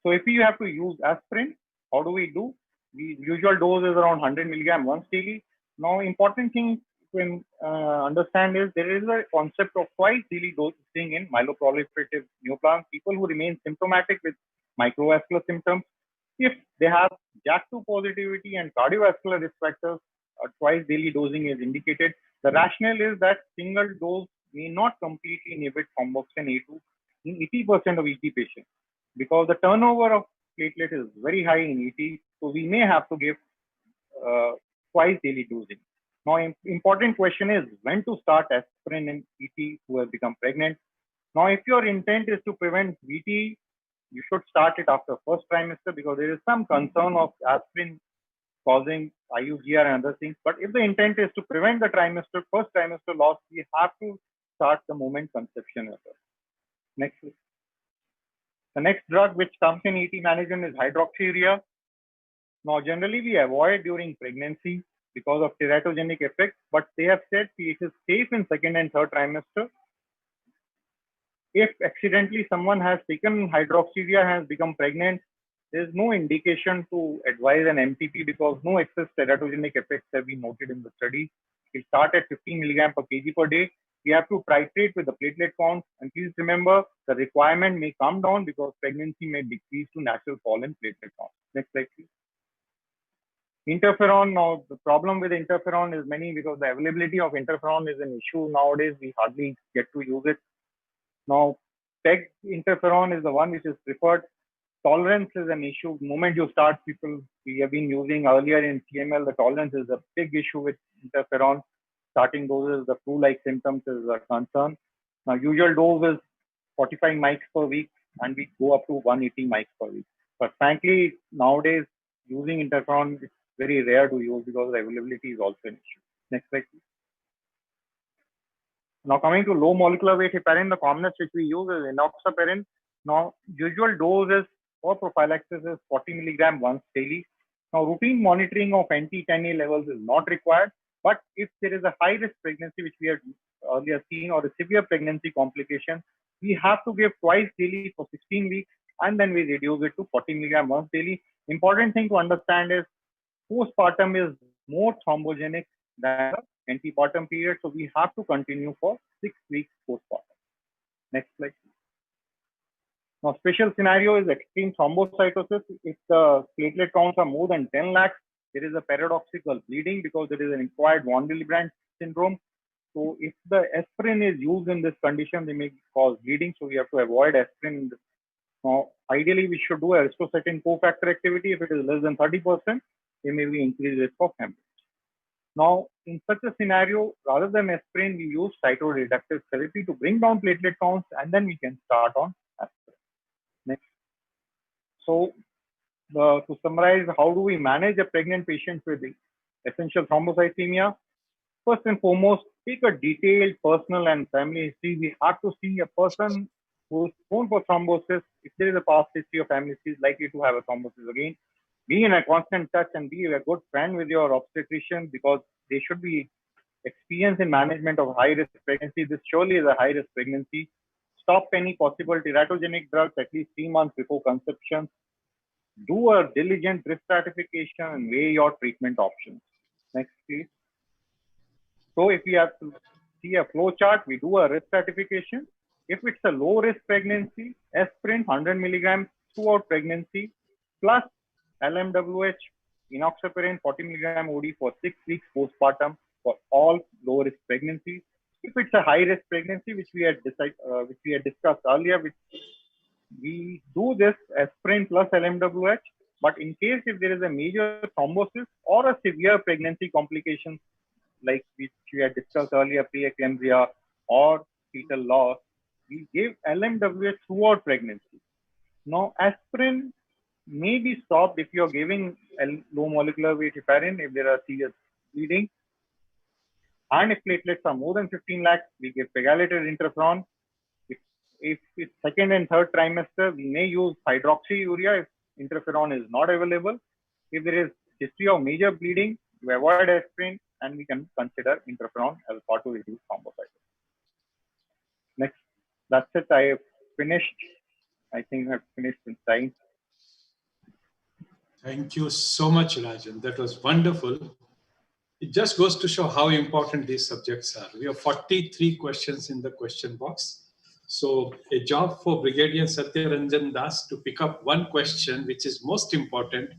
So if you have to use aspirin, how do we do? The usual dose is around 100 milligram once daily. Now, important thing to understand is there is a concept of twice daily dosing in myeloproliferative neoplasm. People who remain symptomatic with microvascular symptoms, if they have JAK2 positivity and cardiovascular risk factors, twice daily dosing is indicated. The rationale is that single dose may not completely inhibit thromboxane A2 in 80% of ET patients because the turnover of platelet is very high in ET. So we may have to give twice daily dosing. Now, important question is when to start aspirin in ET who have become pregnant. Now, if your intent is to prevent VT, you should start it after first trimester because there is some concern of aspirin causing IUGR and other things. But if the intent is to prevent the first trimester loss, we have to start the moment conception occurs. Next. The next drug which comes in ET management is hydroxyurea. Now, generally we avoid during pregnancy because of teratogenic effects, but they have said it is safe in second and third trimester. If accidentally someone has taken hydroxyurea, has become pregnant, there is no indication to advise an MTP because no excess teratogenic effects have been noted in the study. We start at 15 milligram per kg per day. We have to titrate with the platelet count, and please remember the requirement may come down because pregnancy may decrease to natural fall in platelet count. Next slide, please. Interferon. Now, the problem with interferon is many because the availability of interferon is an issue nowadays. We hardly get to use it. Now, PEG interferon is the one which is preferred. Tolerance is an issue. The moment you start, we have been using earlier in CML, the tolerance is a big issue with interferon. Starting doses, the flu-like symptoms is a concern. Now, usual dose is 45 mics per week, and we go up to 180 mics per week. But frankly, nowadays, using interferon is very rare to use because the availability is also an issue. Next slide, please. Now, coming to low molecular weight heparin, the commonest which we use is enoxaparin. Now, usual dose is for prophylaxis is 40 milligram once daily. Now, routine monitoring of anti-10A levels is not required, but if there is a high-risk pregnancy, which we had earlier seen, or a severe pregnancy complication, we have to give twice daily for 16 weeks, and then we reduce it to 40 milligram once daily. Important thing to understand is postpartum is more thrombogenic than the antepartum period, so we have to continue for 6 weeks postpartum. Next slide. Now, special scenario is extreme thrombocytosis. If the platelet counts are more than 10 lakhs, there is a paradoxical bleeding because there is an acquired von Willebrand syndrome. So, if the aspirin is used in this condition, they may cause bleeding. So, we have to avoid aspirin. Now, ideally, we should do a ristocytin cofactor activity. If it is less than 30%, there may be increased risk of hemorrhage. Now, in such a scenario, rather than aspirin, we use cytoreductive therapy to bring down platelet counts, and then we can start on aspirin. Next. So, to summarize, how do we manage a pregnant patient with the essential thrombocythemia? First and foremost, take a detailed personal and family history. We have to see a person who is prone for thrombosis. If there is a past history of family history, is likely to have a thrombosis again. Be in a constant touch and be a good friend with your obstetrician because they should be experienced in management of high-risk pregnancy. This surely is a high-risk pregnancy. Stop any possible teratogenic drugs at least 3 months before conception. Do a diligent risk stratification and weigh your treatment options. Next, please. So if we have to see a flow chart, we do a risk stratification. If it's a low-risk pregnancy, aspirin 100 milligrams throughout pregnancy, plus LMWH, enoxaparin 40 milligram OD for 6 weeks postpartum for all low-risk pregnancies. If it's a high-risk pregnancy, which we had discussed earlier, we do this aspirin plus LMWH. But in case if there is a major thrombosis or a severe pregnancy complication, like which we had discussed earlier, preeclampsia or fetal loss, we give LMWH throughout pregnancy. Now, aspirin may be stopped if you're giving low molecular weight heparin if there are serious bleeding. And if platelets are more than 15 lakhs, we give pegylated interferon. If it's second and third trimester, we may use hydroxyurea if interferon is not available. If there is history of major bleeding, we avoid aspirin and we can consider interferon as a part to reduce thrombocytosis. Next, that's it. I have finished. I think I've finished in time. Thank you so much, Rajan. That was wonderful. It just goes to show how important these subjects are. We have 43 questions in the question box. So a job for Brigadier Satyaranjan Das to pick up one question, which is most important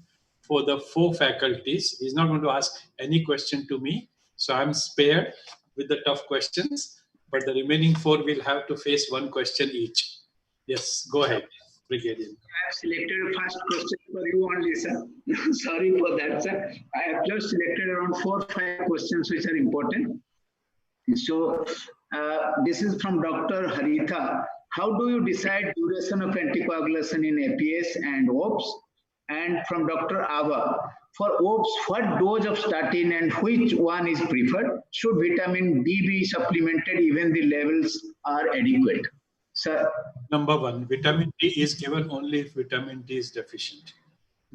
for the 4 faculties. He's not going to ask any question to me. So I'm spared with the tough questions, but the remaining 4 will have to face one question each. Yes, go ahead, Brigadier. I have selected a first question for you only, sir. Sorry for that, sir. I have just selected around 4 or 5 questions which are important. So this is from Dr. Haritha. How do you decide duration of anticoagulation in APS and OPS? And from Dr. Ava, for OPS, what dose of statin and which one is preferred? Should vitamin D be supplemented even the levels are adequate? Sir. Number 1, vitamin D is given only if vitamin D is deficient.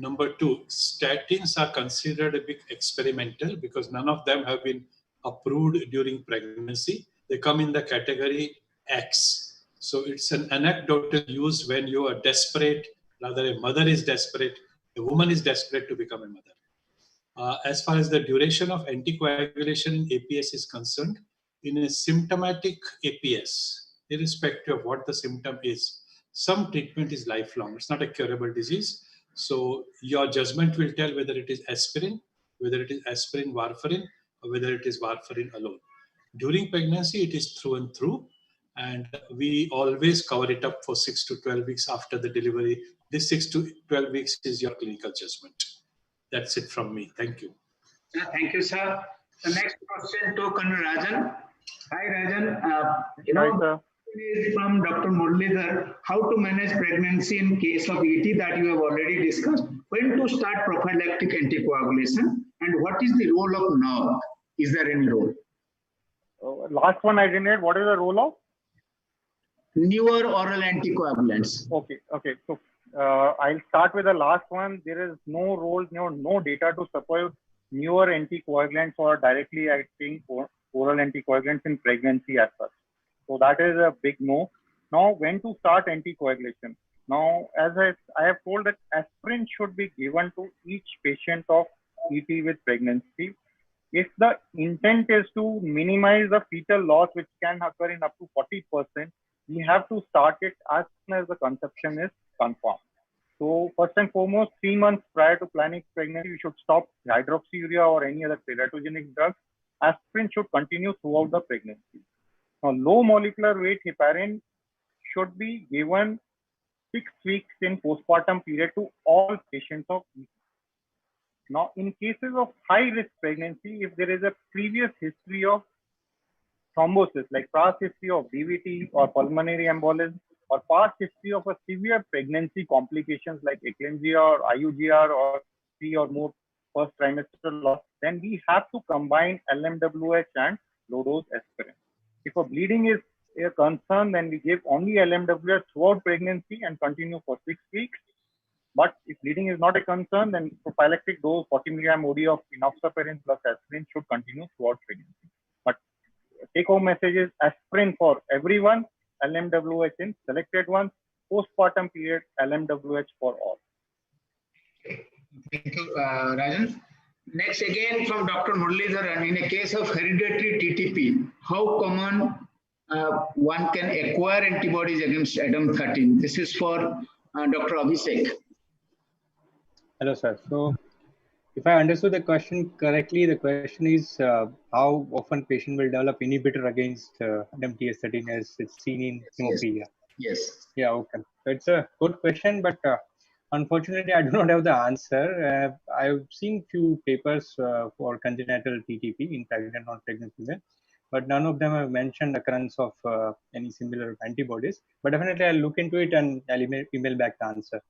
Number two, statins are considered a bit experimental because none of them have been approved during pregnancy. They come in the category X. So it's an anecdotal use when you are desperate, rather a mother is desperate, a woman is desperate to become a mother. As far as the duration of anticoagulation in APS is concerned, in a symptomatic APS, irrespective of what the symptom is, some treatment is lifelong. It's not a curable disease. So your judgment will tell whether it is aspirin, whether it is aspirin warfarin, or whether it is warfarin alone. During pregnancy, it is through and through, and we always cover it up for 6 to 12 weeks after the delivery. This 6 to 12 weeks is your clinical judgment. That's it from me. Thank you. Thank you, sir. The next question to Colonel Rajan. Hi, Rajan. Hi, sir. Is from Dr. Muralidhar, how to manage pregnancy in case of ET that you have already discussed. When to start prophylactic anticoagulation and what is the role of nerve? Is there any role? Last one I didn't get. What is the role of? Newer oral anticoagulants. Okay. So I'll start with the last one. There is no role, no data to support newer anticoagulants or directly acting oral anticoagulants in pregnancy as such. So that is a big no. Now, when to start anticoagulation? Now, as I have told that aspirin should be given to each patient of ET with pregnancy. If the intent is to minimize the fetal loss, which can occur in up to 40%, we have to start it as soon as the conception is confirmed. So first and foremost, 3 months prior to planning pregnancy, we should stop hydroxyurea or any other teratogenic drugs. Aspirin should continue throughout the pregnancy. Now, low molecular weight heparin should be given 6 weeks in postpartum period to all patients of ET. Now, in cases of high-risk pregnancy, if there is a previous history of thrombosis, like past history of DVT or pulmonary embolism, or past history of a severe pregnancy complications like eclampsia or IUGR or 3 or more first trimester loss, then we have to combine LMWH and low-dose aspirin. If a bleeding is a concern, then we give only LMWH throughout pregnancy and continue for 6 weeks. But if bleeding is not a concern, then prophylactic dose 40 mg OD of enoxaparin plus aspirin should continue throughout pregnancy. But take-home message is aspirin for everyone, LMWH in selected ones, postpartum period, LMWH for all. Thank you, Rajan. Next, again from Dr. Muralidhar, and in a case of hereditary TTP, how common one can acquire antibodies against ADAM13? This is for Dr. Abhishek. Hello, sir. So, if I understood the question correctly, the question is how often patient will develop inhibitor against ADAMTS13 as it's seen in hemophilia. Yes. Yeah, okay. So it's a good question, but unfortunately, I do not have the answer. I've seen few papers for congenital TTP in pregnant, non-pregnant women, but none of them have mentioned occurrence of any similar antibodies. But definitely, I'll look into it and I'll email back the answer.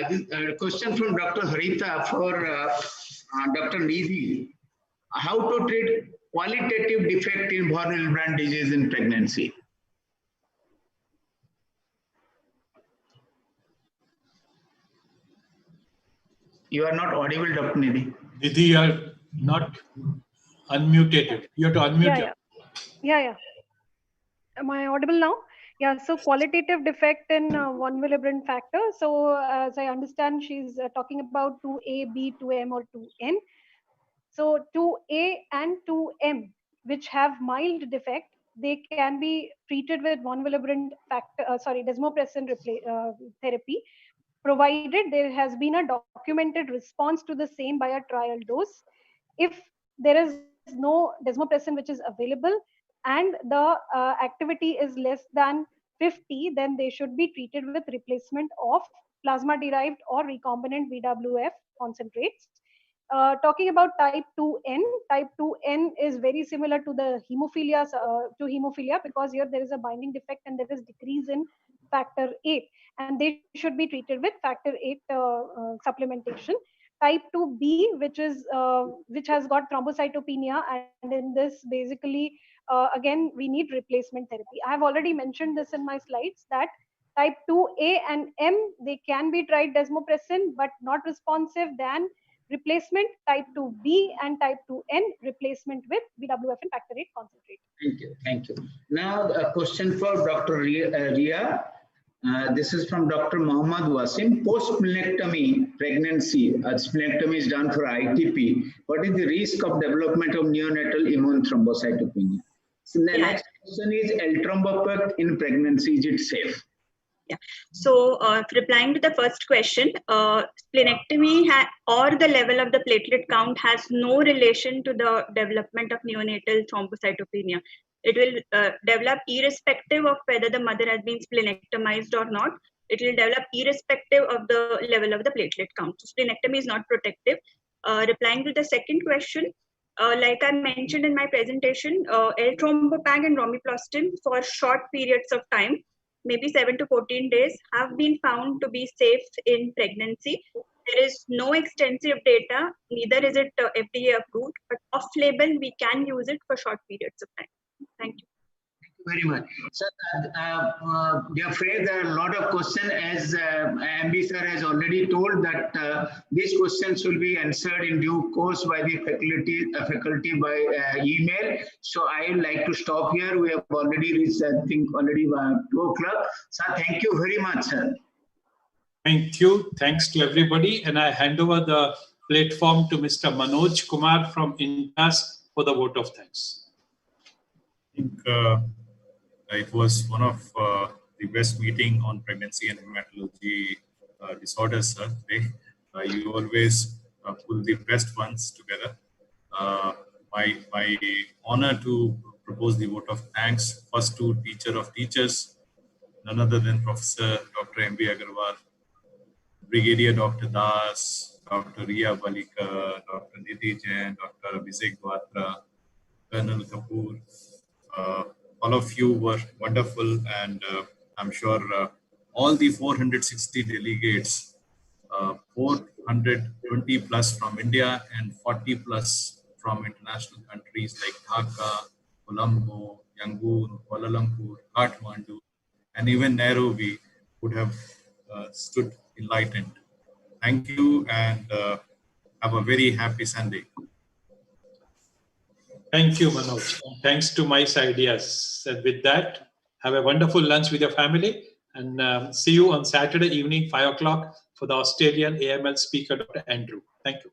This question from Dr. Harita for Dr. Nidhi. How to treat qualitative defect in von Willebrand disease in pregnancy? You are not audible, Dr. Nidhi. Nidhi, you are not unmuted. You have to unmute. Yeah. Am I audible now? Yeah, so qualitative defect in von Willebrand factor. So as I understand, she's talking about 2A, B, 2M or 2N. So 2A and 2M, which have mild defect, they can be treated with von Willebrand factor, desmopressin therapy, provided there has been a documented response to the same by a trial dose. If there is no desmopressin which is available and the activity is less than 50, then they should be treated with replacement of plasma derived or recombinant VWF concentrates. Talking about type 2N is very similar to the hemophilia because here there is a binding defect and there is decrease in factor 8, and they should be treated with factor 8 supplementation. Type 2B, which has got thrombocytopenia, and in this basically again we need replacement therapy. I have already mentioned this in my slides that Type 2A and M, they can be tried desmopressin, but not responsive, then replacement. Type 2B and type 2N, replacement with BWF and factor VIII concentrate. Thank you. Thank you. Now, a question for Dr. Ria. This is from Dr. Mohammad Wasim. Post-splenectomy pregnancy, splenectomy is done for ITP. What is the risk of development of neonatal immune thrombocytopenia? So the next question is, L-thrombopec in pregnancy, is it safe? Yeah. So replying to the first question, splenectomy or the level of the platelet count has no relation to the development of neonatal thrombocytopenia. It will develop irrespective of whether the mother has been splenectomized or not. It will develop irrespective of the level of the platelet count. So splenectomy is not protective. Replying to the second question, like I mentioned in my presentation, L-thrombopag and romiplastin for short periods of time, maybe 7 to 14 days, have been found to be safe in pregnancy. There is no extensive data, neither is it FDA approved, but off-label we can use it for short periods of time. Thank you. Thank you very much. Sir, dear friends, there are a lot of questions. As MB sir has already told that these questions will be answered in due course by the faculty by email. So I would like to stop here. We have already reached, I think, already 2 o'clock. Sir, thank you very much, sir. Thank you. Thanks to everybody. And I hand over the platform to Mr. Manoj Kumar from INTAS for the vote of thanks. I think it was one of the best meeting on pregnancy and hematology disorders, sir. Today, you always pull the best ones together. My honor to propose the vote of thanks first to teacher of teachers, none other than Professor Dr. M.B. Agarwal, Brigadier Dr. Das, Dr. Ria Balika, Dr. Nidhi Jain, Dr. Abhishek Batra, Colonel Kapoor. All of you were wonderful, and I'm sure all the 460 delegates, 420 plus from India and 40 plus from international countries like Dhaka, Colombo, Yangon, Kuala Lumpur, Kathmandu, and even Nairobi would have stood enlightened. Thank you, and have a very happy Sunday. Thank you, Manoj. Thanks to Mice Ideas. And with that, have a wonderful lunch with your family, and see you on Saturday evening, 5 o'clock, for the Australian AML speaker, Dr. Andrew. Thank you.